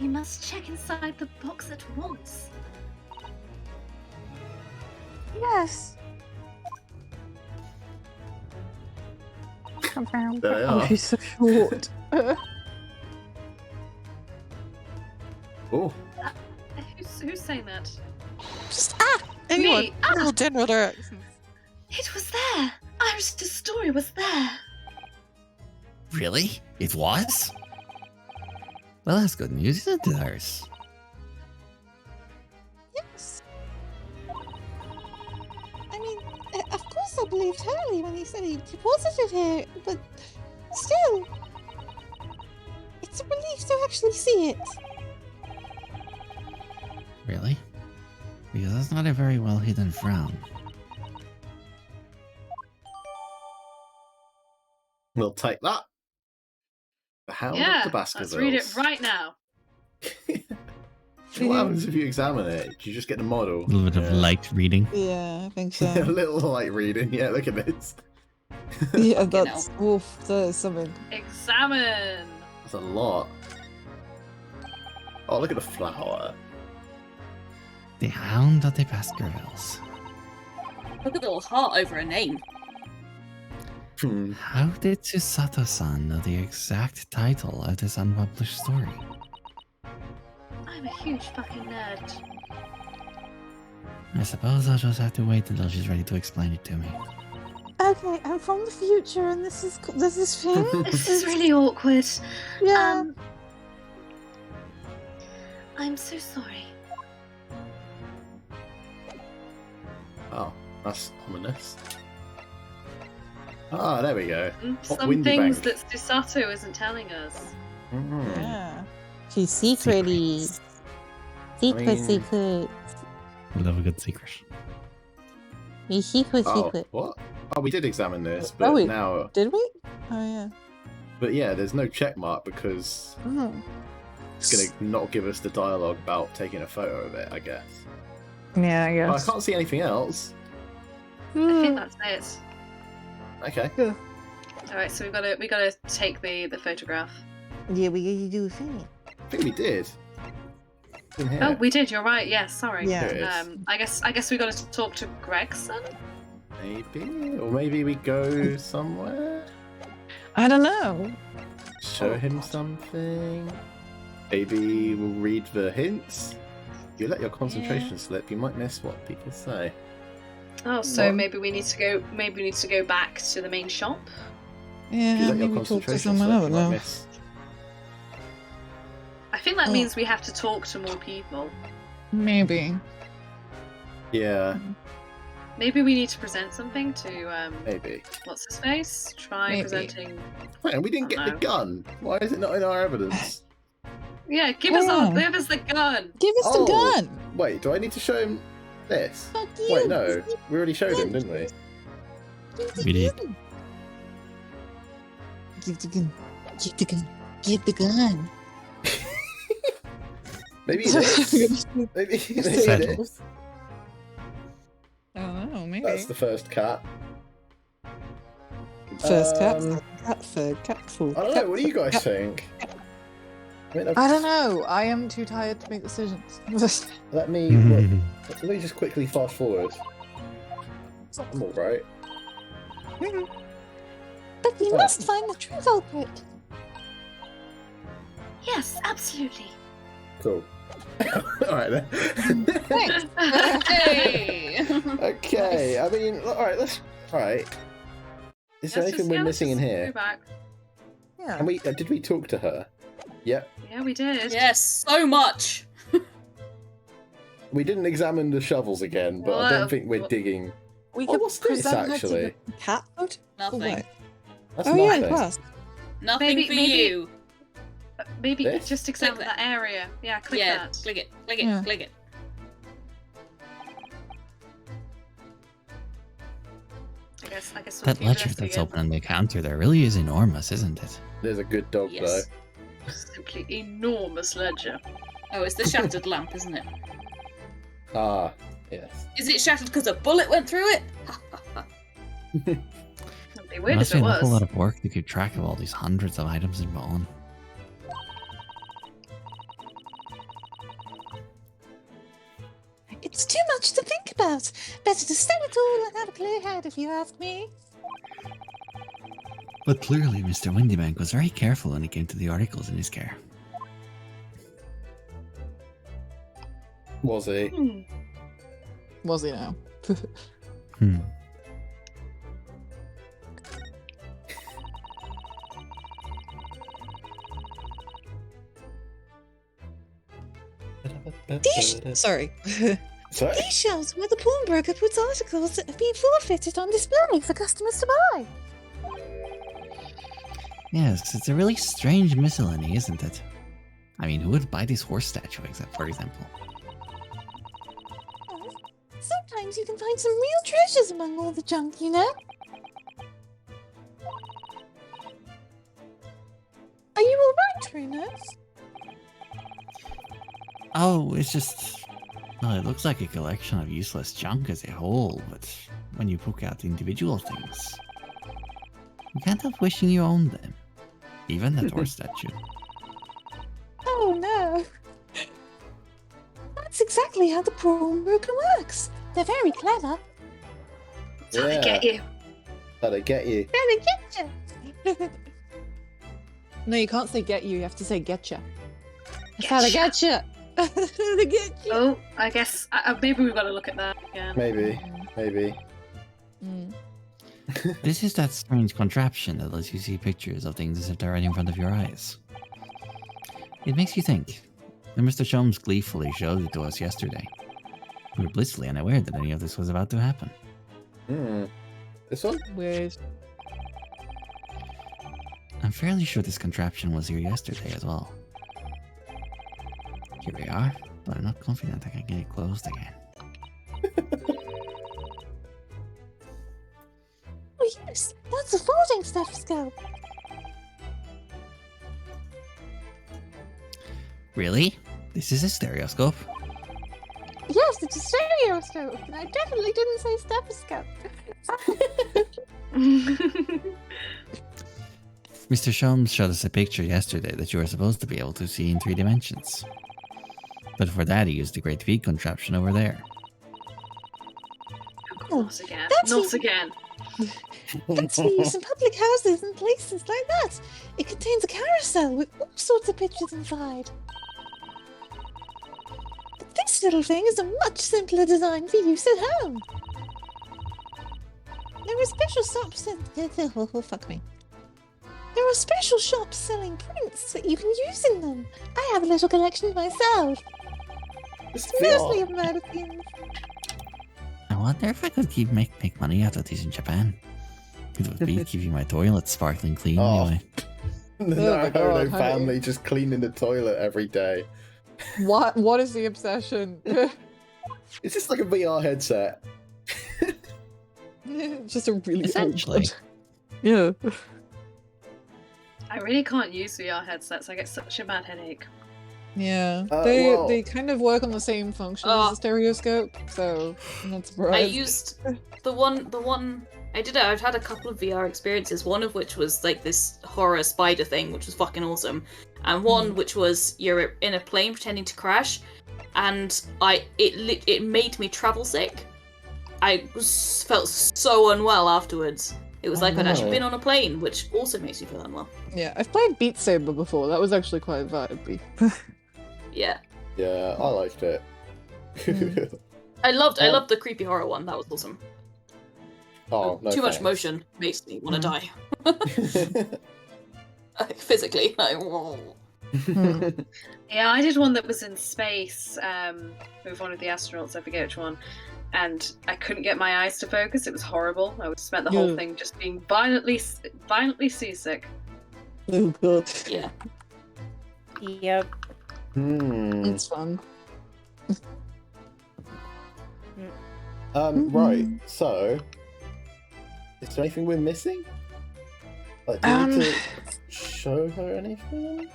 Speaker 4: you must check inside the box at once.
Speaker 8: Yes.
Speaker 1: There they
Speaker 8: Oh,
Speaker 1: are.
Speaker 8: she's so short.
Speaker 1: Oh,
Speaker 5: Who's saying that?
Speaker 2: Just anyone.
Speaker 4: Me? Ah!
Speaker 2: Little general directions.
Speaker 4: It was there. Iris' story was there.
Speaker 3: Really? It was? Well, that's good news, isn't it, Iris?
Speaker 2: Yes. I mean, of course I believed Hurley when he said he deposited here, but still, it's a relief to actually see it.
Speaker 3: Really? Because that's not a very well hidden frown.
Speaker 1: we'll take that. The Hound
Speaker 5: Yeah,
Speaker 1: of the Baskervilles.
Speaker 5: let's read it right now.
Speaker 1: What happens if you examine it? Do you just get the model?
Speaker 3: A little bit of light reading.
Speaker 2: Yeah, I think
Speaker 1: A
Speaker 2: so.
Speaker 1: little light reading. Yeah, look at this.
Speaker 2: Yeah, that's oof. That is something.
Speaker 5: Examine.
Speaker 1: That's a lot. Oh, look at the flower.
Speaker 3: The Hound of the Baskervilles.
Speaker 6: Look at the little heart over a name.
Speaker 1: Hmm.
Speaker 3: How did Susato-san know the exact title of this unpublished story?
Speaker 4: I'm a huge fucking nerd.
Speaker 3: I suppose I'll just have to wait until she's ready to explain it to me.
Speaker 8: Okay, I'm from the future, and this is thing.
Speaker 4: This is really awkward.
Speaker 8: Yeah.
Speaker 4: I'm so sorry.
Speaker 1: Oh, that's ominous. Ah, there we go. What
Speaker 5: Some
Speaker 1: windy
Speaker 5: things
Speaker 1: bank?
Speaker 5: that Susato isn't telling us.
Speaker 1: Mhm.
Speaker 2: Yeah.
Speaker 9: She's secretly. Secret,
Speaker 1: I mean-
Speaker 9: secret.
Speaker 3: I love a good secret.
Speaker 9: We secret,
Speaker 1: Oh,
Speaker 9: secret.
Speaker 1: what? Oh, we did examine this, but
Speaker 2: wait.
Speaker 1: now...
Speaker 2: Did we? Oh yeah.
Speaker 1: But yeah, there's no check mark because
Speaker 2: Oh.
Speaker 1: it's going to not give us the dialogue about taking a photo of it, I guess.
Speaker 8: Yeah, I
Speaker 1: Oh, I
Speaker 8: guess.
Speaker 1: can't see anything else.
Speaker 5: I think that's it.
Speaker 1: Okay.
Speaker 5: All right, so we gotta take the photograph.
Speaker 8: Yeah, we gotta do a thing.
Speaker 1: I think we did. In here.
Speaker 5: Oh, we did. You're right. Yes, sorry.
Speaker 2: Yeah.
Speaker 1: There it is.
Speaker 5: I guess we gotta talk to Gregson.
Speaker 1: Maybe? Or maybe we go somewhere?
Speaker 2: I don't know.
Speaker 1: Show him something? Maybe we'll read the hints? If you let your concentration slip, you might miss what people say.
Speaker 5: Oh, so
Speaker 1: What?
Speaker 5: maybe we need to go. Maybe we need to go back to the main shop.
Speaker 1: If you
Speaker 2: Yeah,
Speaker 1: let your
Speaker 2: maybe talk to
Speaker 1: concentration
Speaker 2: someone
Speaker 1: slip,
Speaker 2: else.
Speaker 1: you might
Speaker 2: No.
Speaker 1: miss.
Speaker 5: I think that
Speaker 2: Oh.
Speaker 5: means we have to talk to more people.
Speaker 2: Maybe.
Speaker 1: Yeah,
Speaker 5: Maybe we need to present something to
Speaker 1: maybe.
Speaker 5: what's his face? Try
Speaker 2: Maybe.
Speaker 5: presenting.
Speaker 1: Wait, and we didn't get the
Speaker 5: No.
Speaker 1: gun. Why is it not in our evidence?
Speaker 5: Yeah, give
Speaker 2: Oh.
Speaker 5: us the gun.
Speaker 2: Give us
Speaker 1: Oh.
Speaker 2: the gun.
Speaker 1: Wait, do I need to show him this?
Speaker 2: Fuck you.
Speaker 1: Wait, no. We already showed him, didn't we?
Speaker 2: Give the
Speaker 3: We did.
Speaker 2: gun. Give the gun. Give the gun. Give the gun.
Speaker 1: Maybe this? Maybe
Speaker 3: Settle.
Speaker 1: this?
Speaker 2: I don't know, maybe.
Speaker 1: That's the first cat.
Speaker 2: First cat,
Speaker 1: Um,
Speaker 2: second cat, third cat, fourth
Speaker 1: I don't
Speaker 2: cat,
Speaker 1: know, what do you guys
Speaker 2: cat.
Speaker 1: think? I mean,
Speaker 2: I don't know. I am too tired to make decisions.
Speaker 1: let me just quickly fast forward. I'm alright.
Speaker 2: But we must find the true culprit.
Speaker 4: Yes, absolutely.
Speaker 1: Cool. Alright then.
Speaker 2: Thanks.
Speaker 5: Hey!
Speaker 1: Okay, I mean, alright. Is there anything we're missing in
Speaker 5: Go
Speaker 1: here?
Speaker 5: back.
Speaker 2: Yeah.
Speaker 1: And did we talk to her? Yep.
Speaker 5: Yeah, we did.
Speaker 6: Yes, so much.
Speaker 1: We didn't examine the shovels again, but I don't think we're
Speaker 5: Well,
Speaker 1: digging.
Speaker 2: We
Speaker 1: Oh,
Speaker 2: could
Speaker 1: what's this,
Speaker 2: present her
Speaker 1: actually?
Speaker 2: to the cat food.
Speaker 6: Nothing.
Speaker 1: That's
Speaker 2: Oh yeah,
Speaker 1: nothing.
Speaker 2: it was.
Speaker 6: Nothing for
Speaker 5: Maybe-
Speaker 6: you.
Speaker 5: Maybe
Speaker 1: This?
Speaker 5: just examine
Speaker 6: Click
Speaker 5: that area. Yeah, click
Speaker 6: Yeah,
Speaker 5: that.
Speaker 6: click it,
Speaker 2: Yeah.
Speaker 6: click it.
Speaker 5: I guess
Speaker 3: That ledger that's open on the counter there really is enormous, isn't it?
Speaker 1: There's a good dog
Speaker 6: Yes.
Speaker 5: Simply enormous ledger.
Speaker 6: Oh, it's the shattered lamp, isn't it?
Speaker 1: though. Ah, yes.
Speaker 6: Is it shattered because a bullet went through it?
Speaker 5: It'd be
Speaker 3: It
Speaker 5: weird
Speaker 3: must
Speaker 5: if
Speaker 3: be
Speaker 5: it
Speaker 3: an awful lot
Speaker 5: was.
Speaker 3: of work to keep track of all these hundreds of items in Bone.
Speaker 2: It's too much to think about. Better to study it all and have a clear head, if you ask me.
Speaker 3: But clearly, Mr. Windybank was very careful when it came to the articles in his care.
Speaker 1: Was he?
Speaker 5: Hmm.
Speaker 2: Was he now?
Speaker 3: Hmm.
Speaker 2: Sorry.
Speaker 1: Sorry?
Speaker 2: These shelves where the pawnbroker puts articles that have been forfeited on display for customers to buy.
Speaker 3: Yes, it's a really strange miscellany, isn't it? I mean, who would buy this horse statue, for example?
Speaker 2: Sometimes you can find some real treasures among all the junk, you know? Are you alright, Trina?
Speaker 3: Oh, it's just... Well, it looks like a collection of useless junk as a whole, but when you poke out individual things, you can't help wishing you owned them. Even that horse statue.
Speaker 2: Oh no. That's exactly how the pawnbroker works. They're very clever.
Speaker 5: That's how they get you.
Speaker 1: How they get you.
Speaker 2: Better get you. No, you can't say get you. You have to say get you. That's how they get you. They get you.
Speaker 5: Oh, I guess maybe we've got to look at that again.
Speaker 1: Maybe.
Speaker 2: Mm.
Speaker 3: This is that strange contraption that lets you see pictures of things as if they're right in front of your eyes. It makes you think, and Mr. Sholmes gleefully showed it to us yesterday. We were blissfully unaware that any of this was about to happen.
Speaker 1: Hmm. This one?
Speaker 2: Weird.
Speaker 3: I'm fairly sure this contraption was here yesterday as well. Here we are, but I'm not confident I can get it closed again.
Speaker 2: Oh yes, that's a folding stethoscope.
Speaker 3: Really? This is a stereoscope?
Speaker 2: Yes, it's a stereoscope, and I definitely didn't say stethoscope.
Speaker 3: Mr. Sholmes showed us a picture yesterday that you were supposed to be able to see in 3 dimensions. But for that he used the great V contraption over there.
Speaker 5: Not again.
Speaker 2: That's
Speaker 5: Not
Speaker 2: easy.
Speaker 5: again.
Speaker 2: That's for use in public houses and places like that. It contains a carousel with all sorts of pictures inside. But this little thing is a much simpler design for use at home. There are special shops oh, fuck me. There are special shops selling prints that you can use in them. I have a little collection myself.
Speaker 1: It's
Speaker 2: Mostly
Speaker 1: VR.
Speaker 2: of magazines.
Speaker 3: I wonder if I could make money out of these in Japan. It would be keeping my toilet sparkling clean
Speaker 1: Oh.
Speaker 3: anyway.
Speaker 1: The
Speaker 2: Oh my
Speaker 1: Naruto
Speaker 2: God, honey.
Speaker 1: family just cleaning the toilet every day.
Speaker 2: What is the obsession?
Speaker 1: It's just like a VR headset.
Speaker 2: Just a really
Speaker 3: Essentially.
Speaker 2: Yeah.
Speaker 5: I really can't use VR headsets. I get such a bad headache.
Speaker 2: Yeah,
Speaker 1: well-
Speaker 2: they kind of work on the same function as a stereoscope, so I'm not surprised.
Speaker 6: I used the one I've had a couple of VR experiences, one of which was like this horror spider thing, which was fucking awesome. And one which was you're in a plane pretending to crash, and it made me travel sick. I felt so unwell afterwards. It was
Speaker 2: Oh,
Speaker 6: like I'd actually
Speaker 1: no.
Speaker 6: been on a plane, which also makes you feel unwell.
Speaker 8: Yeah, I've played Beat Saber before. That was actually quite vibey.
Speaker 6: Yeah.
Speaker 1: Yeah, I liked it.
Speaker 6: I loved the creepy horror one. That was awesome.
Speaker 1: Oh, no
Speaker 6: Too much
Speaker 1: thanks.
Speaker 6: motion makes me want to die. Physically. Like, whoa.
Speaker 5: Yeah, I did one that was in space with one of the astronauts. I forget which one. And I couldn't get my eyes to focus. It was horrible. I spent the whole thing just being violently seasick.
Speaker 8: Oh god.
Speaker 6: Yeah.
Speaker 9: Yep.
Speaker 8: It's fun.
Speaker 1: Right, so is there anything we're missing? Like, do we need to show her anything?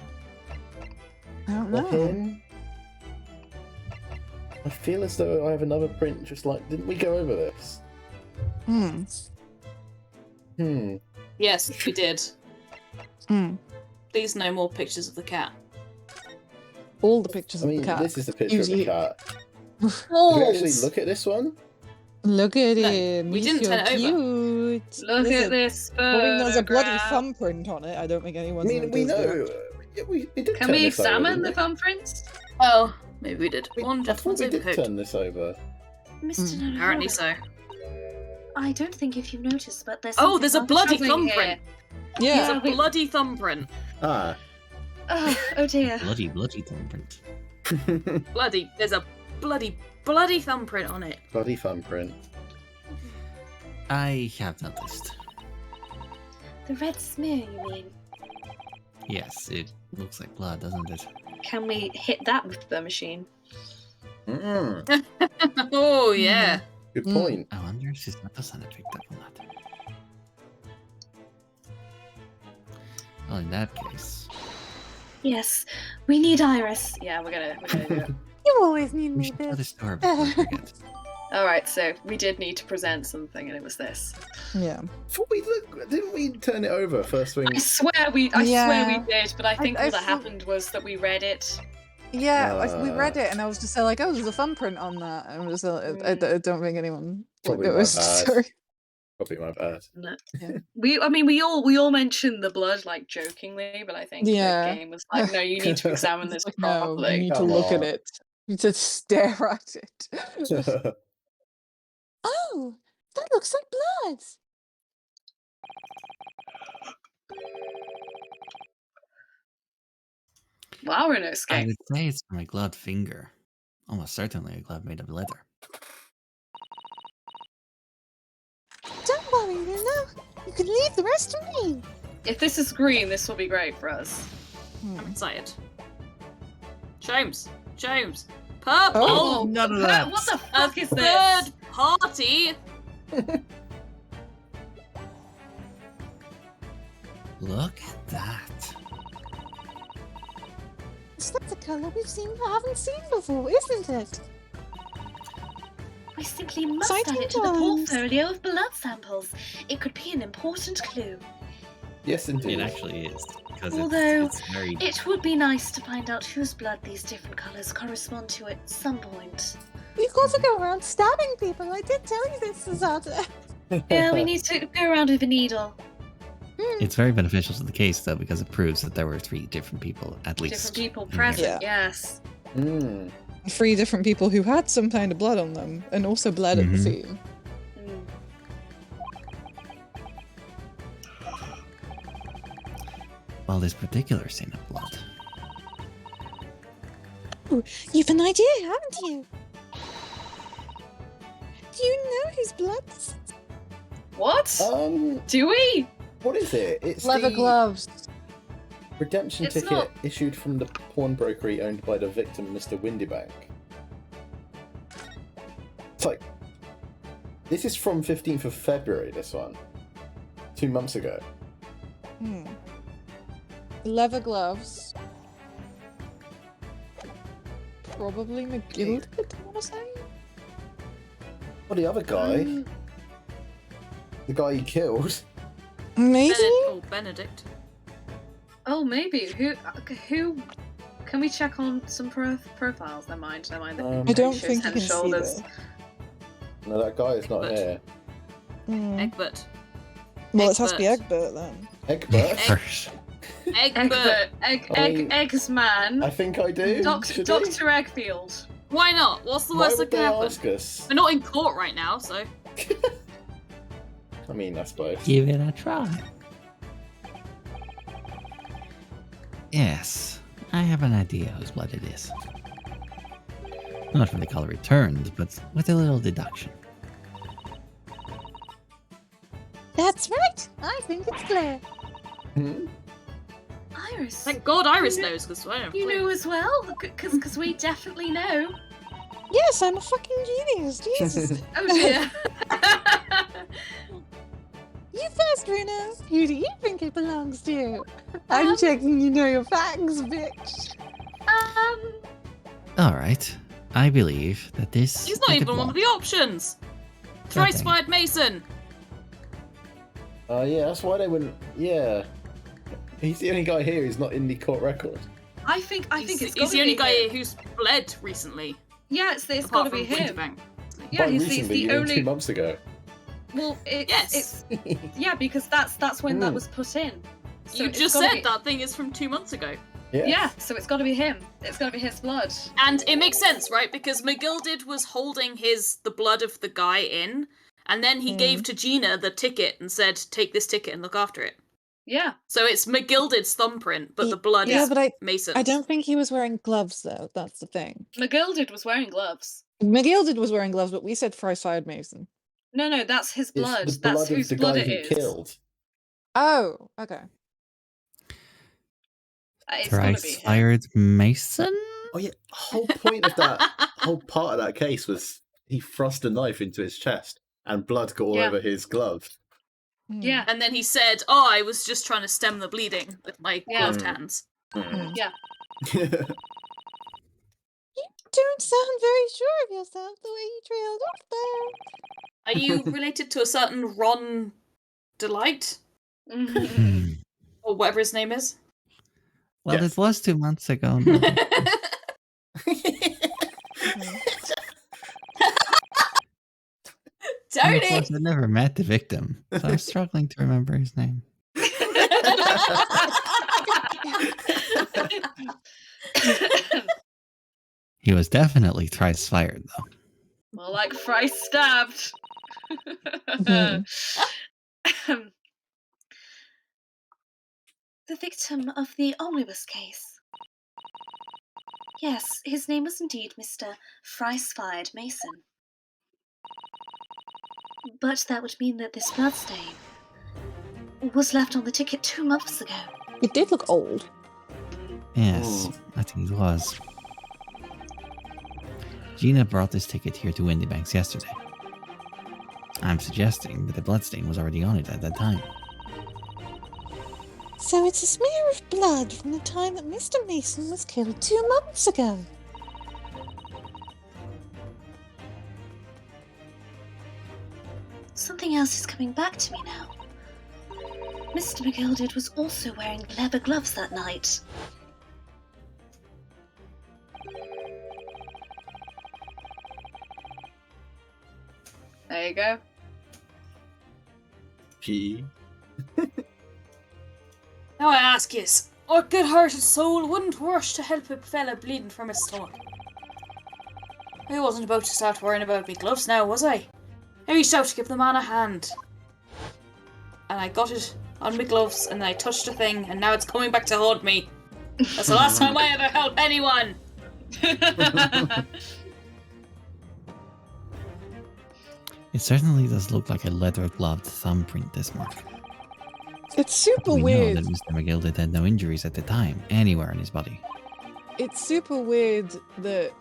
Speaker 8: I don't
Speaker 1: Or
Speaker 8: know.
Speaker 1: him? I feel as though I have another print just like, didn't we go over this?
Speaker 6: Yes, we did.
Speaker 8: Hmm.
Speaker 6: Please no more pictures of the cat.
Speaker 8: All the pictures
Speaker 1: I
Speaker 8: of
Speaker 1: mean,
Speaker 8: the cat.
Speaker 1: this is a picture
Speaker 8: Usually-
Speaker 1: of the cat. Did we actually look at this one?
Speaker 8: Look at
Speaker 6: No,
Speaker 8: him.
Speaker 6: we
Speaker 8: He's
Speaker 6: didn't
Speaker 8: so
Speaker 6: turn it over.
Speaker 8: cute.
Speaker 5: Look
Speaker 8: There's
Speaker 5: at
Speaker 8: a-
Speaker 5: this
Speaker 8: I mean, there's a bloody
Speaker 5: photograph.
Speaker 8: thumbprint on it. I don't think
Speaker 1: I
Speaker 8: anyone's
Speaker 1: mean, we
Speaker 8: noticed
Speaker 1: know.
Speaker 8: that.
Speaker 1: Yeah, we did
Speaker 5: Can
Speaker 1: turn
Speaker 5: we
Speaker 1: this over,
Speaker 5: examine
Speaker 1: didn't
Speaker 5: the
Speaker 1: we?
Speaker 5: thumbprints?
Speaker 6: Oh, maybe we did. One
Speaker 1: I thought
Speaker 6: gentleman's
Speaker 1: we did
Speaker 6: overcoat.
Speaker 1: turn this over.
Speaker 4: Mr. Naruhodo,
Speaker 6: Apparently so.
Speaker 4: I don't think if you noticed, but there's
Speaker 6: Oh, there's a
Speaker 4: something
Speaker 6: bloody
Speaker 5: Something here.
Speaker 6: thumbprint.
Speaker 8: Yeah.
Speaker 6: There's a bloody thumbprint.
Speaker 1: Ah.
Speaker 4: Oh dear.
Speaker 3: Bloody thumbprint.
Speaker 6: Bloody. There's a bloody thumbprint on it.
Speaker 1: Bloody thumbprint.
Speaker 3: I have noticed.
Speaker 4: The red smear, you mean?
Speaker 3: Yes, it looks like blood, doesn't it?
Speaker 5: Can we hit that with the machine?
Speaker 6: Oh, yeah.
Speaker 1: Good point.
Speaker 3: I wonder if Susanto-san had picked up on that. Well, in that case,
Speaker 4: Yes, we need Iris.
Speaker 5: Yeah, we're gonna do it.
Speaker 8: You always need
Speaker 3: we
Speaker 8: me
Speaker 3: should tell
Speaker 8: this.
Speaker 3: this to her before we forget.
Speaker 5: Alright, so we did need to present something, and it was this.
Speaker 8: Yeah.
Speaker 1: Thought we didn't we turn it over first thing?
Speaker 5: I swear we did, but I think
Speaker 8: I
Speaker 5: all that
Speaker 8: thought-
Speaker 5: happened was that we read it.
Speaker 8: Yeah, we read it and I was just like, oh, there's a thumbprint on that. And I was I don't think anyone.
Speaker 1: Probably
Speaker 8: it
Speaker 1: my
Speaker 8: was
Speaker 1: bad.
Speaker 8: sorry.
Speaker 1: Probably my bad.
Speaker 5: No.
Speaker 8: Yeah.
Speaker 5: We all mentioned the blood like jokingly, but I think
Speaker 8: Yeah.
Speaker 5: the game was like, no, you need to examine this
Speaker 8: It's like, no,
Speaker 5: properly.
Speaker 8: you need to
Speaker 1: Come
Speaker 8: look at
Speaker 1: on.
Speaker 8: it. You need to stare at it.
Speaker 9: Oh, that looks like blood.
Speaker 5: Wow, we're in
Speaker 3: I
Speaker 5: escape.
Speaker 3: would say it's from a gloved finger. Almost certainly a glove made of leather.
Speaker 9: Don't worry, Luna. You can leave the rest to me.
Speaker 5: If this is green, this will be great for us.
Speaker 6: I'm excited. James. Purple.
Speaker 8: Oh,
Speaker 3: none of that.
Speaker 5: What the
Speaker 6: A
Speaker 5: fuck is this?
Speaker 6: third party.
Speaker 3: Look at that.
Speaker 9: Is that the colour haven't seen before, isn't it?
Speaker 4: We simply must
Speaker 9: Exciting
Speaker 4: add it to the
Speaker 9: times.
Speaker 4: portfolio of blood samples. It could be an important clue.
Speaker 1: Yes, indeed.
Speaker 3: It actually is. Because
Speaker 4: Although,
Speaker 3: it's very...
Speaker 4: It would be nice to find out whose blood these different colours correspond to at some point.
Speaker 9: You've got to go around stabbing people. I did tell you this, Susanto.
Speaker 4: Yeah, we need to go around with a needle.
Speaker 3: It's very beneficial to the case, though, because it proves that there were 3 different people, at least.
Speaker 5: Different people
Speaker 3: in here.
Speaker 5: present,
Speaker 8: Yeah.
Speaker 5: yes.
Speaker 1: Mm.
Speaker 8: 3 different people who had some kind of blood on them and also bled at the
Speaker 3: Mhm.
Speaker 8: scene.
Speaker 5: Mm.
Speaker 3: Well, this particular scene of blood.
Speaker 9: You've an idea, haven't you? Do you know whose blood?
Speaker 5: What?
Speaker 1: Um,
Speaker 5: Do we?
Speaker 1: what is it? It's
Speaker 8: Leather
Speaker 1: the
Speaker 8: gloves.
Speaker 1: redemption
Speaker 5: It's
Speaker 1: ticket
Speaker 5: not-
Speaker 1: issued from the pawnbrokery owned by the victim, Mr. Windybank. It's like this is from 15th of February. This one, 2 months ago.
Speaker 2: Leather gloves. Probably McGill, I want to say.
Speaker 1: Well, the other guy, the guy he killed.
Speaker 2: Maybe?
Speaker 6: Benedict.
Speaker 5: Oh, maybe. Who? Can we check on some profiles? Never mind.
Speaker 2: I don't
Speaker 5: Shows
Speaker 2: think you
Speaker 5: head
Speaker 2: can
Speaker 5: and
Speaker 2: see
Speaker 5: shoulders.
Speaker 2: that.
Speaker 1: No, that guy is not
Speaker 6: Egbert.
Speaker 1: here.
Speaker 2: Mm.
Speaker 6: Egbert.
Speaker 2: Well, it has to be
Speaker 6: Egbert.
Speaker 2: Egbert then.
Speaker 1: Egbert?
Speaker 5: Egbert, Eggsman,
Speaker 1: I think I do.
Speaker 5: Dr. Eggfield.
Speaker 6: Why not? What's the
Speaker 1: Why
Speaker 6: worst
Speaker 1: would
Speaker 6: that
Speaker 1: they
Speaker 6: can happen?
Speaker 1: ask us?
Speaker 6: We're not in court right now, so.
Speaker 1: I mean, I suppose.
Speaker 3: Give it a try. Yes, I have an idea whose blood it is. Not from the color it turned, but with a little deduction.
Speaker 9: That's right. I think it's Claire.
Speaker 4: Iris.
Speaker 6: Thank God Iris knows, because I don't
Speaker 4: You know as well? Because we definitely know.
Speaker 9: Yes, I'm a fucking genius. Jesus.
Speaker 5: Oh dear.
Speaker 9: You first, Runa. Who do you think it belongs to? I'm checking you know your facts, bitch.
Speaker 3: Alright, I believe that this.
Speaker 6: He's not even one of the options. Thrice-fired Mason.
Speaker 1: Yeah, that's why they wouldn't. Yeah. He's the only guy here who's not in the court record.
Speaker 5: I think
Speaker 6: He's the only guy here who's bled recently.
Speaker 5: Yeah, it's got
Speaker 6: Apart
Speaker 5: to be
Speaker 6: from
Speaker 5: him.
Speaker 6: Winterbank.
Speaker 5: Yeah,
Speaker 1: By
Speaker 5: he's
Speaker 1: recently,
Speaker 5: the
Speaker 1: you mean
Speaker 5: only.
Speaker 1: 2 months ago.
Speaker 5: Well,
Speaker 6: Yes.
Speaker 5: it's yeah, because that's when that was put in. So
Speaker 6: You
Speaker 5: it's
Speaker 6: just
Speaker 5: gotta
Speaker 6: said
Speaker 5: be-
Speaker 6: that thing is from 2 months ago.
Speaker 5: Yeah, so it's got to be him. It's got to be his blood.
Speaker 6: And it makes sense, right? Because McGilded was holding the blood of the guy in, and then he gave to Gina the ticket and said, take this ticket and look after it.
Speaker 5: Yeah.
Speaker 6: So it's McGilded's thumbprint, but the blood
Speaker 2: Yeah,
Speaker 6: is
Speaker 2: but
Speaker 6: Mason's.
Speaker 2: I don't think he was wearing gloves though. That's the thing.
Speaker 5: McGilded was wearing gloves.
Speaker 2: McGilded was wearing gloves, but we said thrice-fired Mason.
Speaker 5: No, that's his blood.
Speaker 1: It's the
Speaker 5: That's
Speaker 1: blood of
Speaker 5: whose
Speaker 1: the
Speaker 5: blood
Speaker 1: guy
Speaker 5: it
Speaker 1: he
Speaker 5: is.
Speaker 1: killed.
Speaker 2: Oh, okay.
Speaker 5: It's got to be him.
Speaker 3: Thrice-fired Mason?
Speaker 1: Oh yeah, whole point of that, whole part of that case was he thrust a knife into his chest and blood got all
Speaker 5: Yeah.
Speaker 1: over his glove.
Speaker 5: Yeah.
Speaker 6: And then he said, oh, I was just trying to stem the bleeding with my
Speaker 5: Yeah.
Speaker 6: gloved hands.
Speaker 5: Yeah.
Speaker 9: Don't sound very sure of yourself the way you trailed off there.
Speaker 6: Are you related to a certain Ron Delight?
Speaker 3: Hmm.
Speaker 6: Or whatever his name is?
Speaker 3: Well,
Speaker 1: Yes.
Speaker 3: it was 2 months ago. now. And of
Speaker 6: Tony!
Speaker 3: course, I never met the victim, so I'm struggling to remember his name. He was definitely thrice-fired, though.
Speaker 5: More like Fry stabbed.
Speaker 2: Mhm.
Speaker 4: The victim of the omnibus case. Yes, his name was indeed Mr. Thrice-fired Mason. But that would mean that this bloodstain was left on the ticket 2 months ago.
Speaker 2: It did look old.
Speaker 3: Yes, I think it was. Gina brought this ticket here to Windybanks yesterday. I'm suggesting that the bloodstain was already on it at that time.
Speaker 9: So it's a smear of blood from the time that Mr. Mason was killed 2 months ago.
Speaker 4: Something else is coming back to me now. Mr. McGilded was also wearing leather gloves that night.
Speaker 5: There you go.
Speaker 1: P.
Speaker 6: Now I ask yous, what good-hearted soul wouldn't rush to help a fella bleeding from his stomach? I wasn't about to start worrying about me gloves now, was I? I reached out to give the man a hand. And I got it on my gloves, and I touched the thing, and now it's coming back to haunt me. That's the last time I ever help anyone!
Speaker 3: It certainly does look like a leather-gloved thumbprint, this mark.
Speaker 2: It's super
Speaker 3: We know
Speaker 2: weird.
Speaker 3: that Mr. McGilded had no injuries at the time, anywhere on his body.
Speaker 2: It's super weird that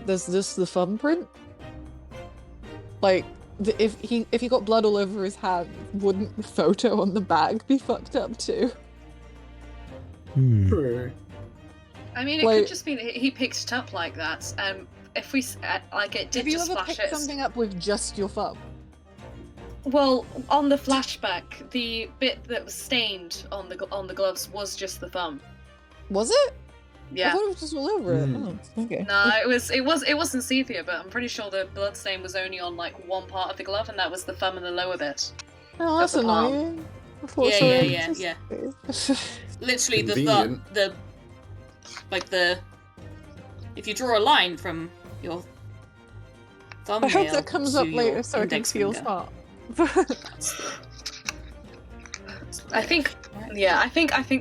Speaker 2: there's just the thumbprint. Like, if he got blood all over his hand, wouldn't the photo on the bag be fucked up too?
Speaker 3: Hmm.
Speaker 5: I mean, it
Speaker 2: Like-
Speaker 5: could just be that he picked it up like that. If we like, it did
Speaker 2: Have you
Speaker 5: just
Speaker 2: ever
Speaker 5: flash
Speaker 2: picked
Speaker 5: it.
Speaker 2: something up with just your thumb?
Speaker 5: Well, on the flashback, the bit that was stained on the gloves was just the thumb.
Speaker 2: Was it? I
Speaker 5: Yeah.
Speaker 2: thought it was just all over it.
Speaker 1: Hmm.
Speaker 2: Oh, okay.
Speaker 5: No, it wasn't sepia, but I'm pretty sure the blood stain was only on like one part of the glove, and that was the thumb and the lower bit.
Speaker 9: Oh, that's
Speaker 5: Got the palm.
Speaker 9: annoying.
Speaker 6: Yeah. Literally
Speaker 1: Convenient.
Speaker 6: if you draw a line from your thumbnail
Speaker 9: I hope that comes up
Speaker 6: to
Speaker 9: later
Speaker 6: your
Speaker 9: so I can
Speaker 6: index
Speaker 9: feel
Speaker 6: finger.
Speaker 9: smart.
Speaker 5: I think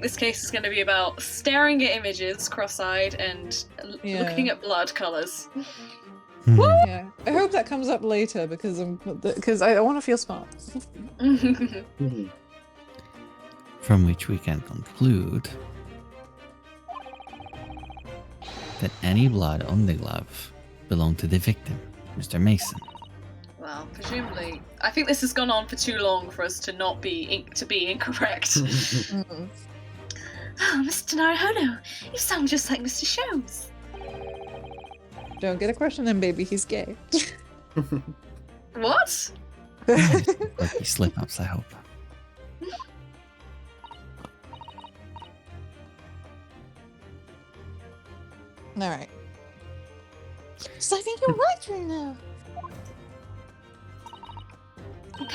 Speaker 5: this case is going to be about staring at images cross-eyed and
Speaker 9: Yeah.
Speaker 5: looking at blood colours.
Speaker 9: Yeah, I hope that comes up later because I want to feel smart.
Speaker 3: From which we can conclude that any blood on the glove belonged to the victim, Mr. Mason.
Speaker 5: Well, presumably, I think this has gone on for too long for us to not be incorrect.
Speaker 9: Mm.
Speaker 5: Oh, Mr. Naruhodo, you sound just like Mr. Shows.
Speaker 9: Don't get a crush on him, baby. He's gay.
Speaker 5: What?
Speaker 3: Lucky slip-ups, I hope.
Speaker 9: All right. So I think you're right right now.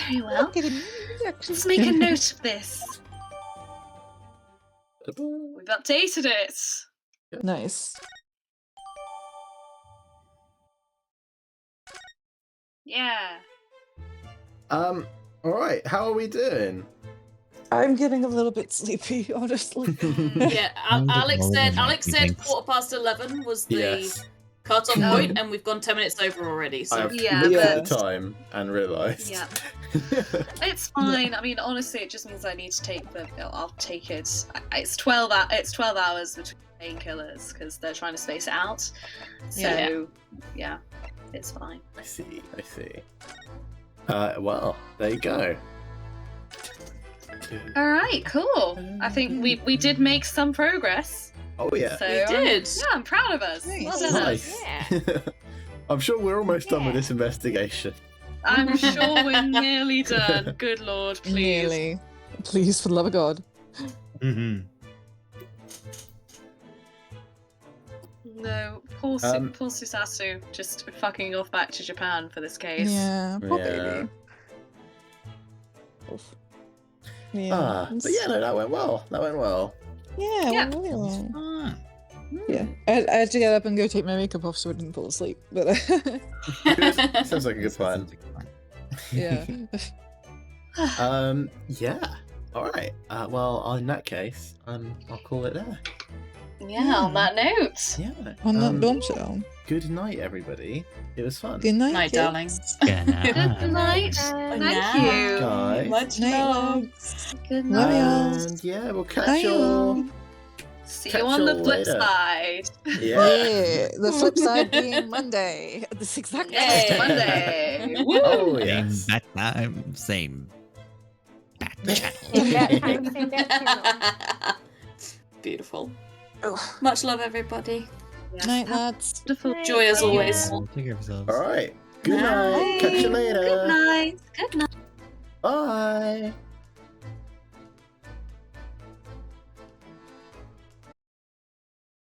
Speaker 5: Very well.
Speaker 9: Look at him.
Speaker 5: Let's make a note of this. We've updated it.
Speaker 9: Nice.
Speaker 5: Yeah.
Speaker 1: All right. How are we doing?
Speaker 9: I'm getting a little bit sleepy, honestly.
Speaker 6: Yeah,
Speaker 3: I'm getting
Speaker 6: Alex
Speaker 3: older
Speaker 6: said
Speaker 3: now,
Speaker 6: Alex
Speaker 3: he
Speaker 6: said
Speaker 3: thinks.
Speaker 6: 11:15 was the
Speaker 1: Yes.
Speaker 6: cut-off point, and we've gone 10 minutes over already.
Speaker 1: I
Speaker 6: So
Speaker 1: have
Speaker 5: Yeah,
Speaker 1: looked
Speaker 9: but-
Speaker 1: at the time and realised.
Speaker 5: Yeah. It's fine. I mean, honestly, it just means I need to take the. I'll take it. It's 12. It's 12 hours between painkillers because they're trying to space it out. So yeah, it's fine.
Speaker 1: I see. Well, there you go.
Speaker 5: All right, cool. I think we did make some progress.
Speaker 1: Oh yeah.
Speaker 5: So
Speaker 6: we did.
Speaker 5: yeah, I'm proud of us.
Speaker 9: Nice.
Speaker 5: Well done, us.
Speaker 1: Nice. I'm sure we're almost done with this investigation.
Speaker 5: I'm sure we're nearly done. Good lord, please.
Speaker 9: Nearly. Please, for the love of God.
Speaker 3: Mm-hmm.
Speaker 5: No, poor Susasu just fucking off back to Japan for this case.
Speaker 9: Yeah, poor
Speaker 1: Yeah.
Speaker 9: baby. Oof. Yeah.
Speaker 1: But yeah, no, that went well.
Speaker 9: Yeah,
Speaker 5: Yeah.
Speaker 9: well, really well.
Speaker 3: Ah.
Speaker 9: Yeah. I had to get up and go take my makeup off so I didn't fall asleep. But
Speaker 1: Sounds like a good plan.
Speaker 9: yeah.
Speaker 1: Yeah. All right. Well, in that case, I'll call it there.
Speaker 5: Yeah, on that note.
Speaker 1: Yeah.
Speaker 9: On that bombshell.
Speaker 1: Good night, everybody. It was fun.
Speaker 9: Good night,
Speaker 6: Night,
Speaker 9: kids.
Speaker 6: darling.
Speaker 3: Good
Speaker 5: Good
Speaker 3: night.
Speaker 5: night. Thank you.
Speaker 1: Guys.
Speaker 6: Much
Speaker 9: Night,
Speaker 6: love.
Speaker 9: loves.
Speaker 5: Good
Speaker 9: Love
Speaker 5: night.
Speaker 9: y'all.
Speaker 1: And yeah, we'll catch
Speaker 9: Bye,
Speaker 1: y'all.
Speaker 9: y'all.
Speaker 5: See
Speaker 1: Catch
Speaker 5: you on the
Speaker 1: y'all
Speaker 5: flip
Speaker 1: later.
Speaker 5: side.
Speaker 1: Yeah.
Speaker 9: Yeah, the flip side being Monday. At this exact
Speaker 5: Yay,
Speaker 9: time.
Speaker 5: Monday.
Speaker 1: Oh
Speaker 3: Same
Speaker 1: yes.
Speaker 3: bat time, same bat channel.
Speaker 8: Same bat channel.
Speaker 6: Beautiful.
Speaker 9: Oh.
Speaker 6: Much love, everybody.
Speaker 5: Yes.
Speaker 9: Night, lads.
Speaker 5: Wonderful.
Speaker 6: Joy as always.
Speaker 3: Take care of yourselves.
Speaker 1: All right. Good night.
Speaker 5: Bye.
Speaker 1: Catch you later.
Speaker 5: Good night. Good night.
Speaker 1: Bye.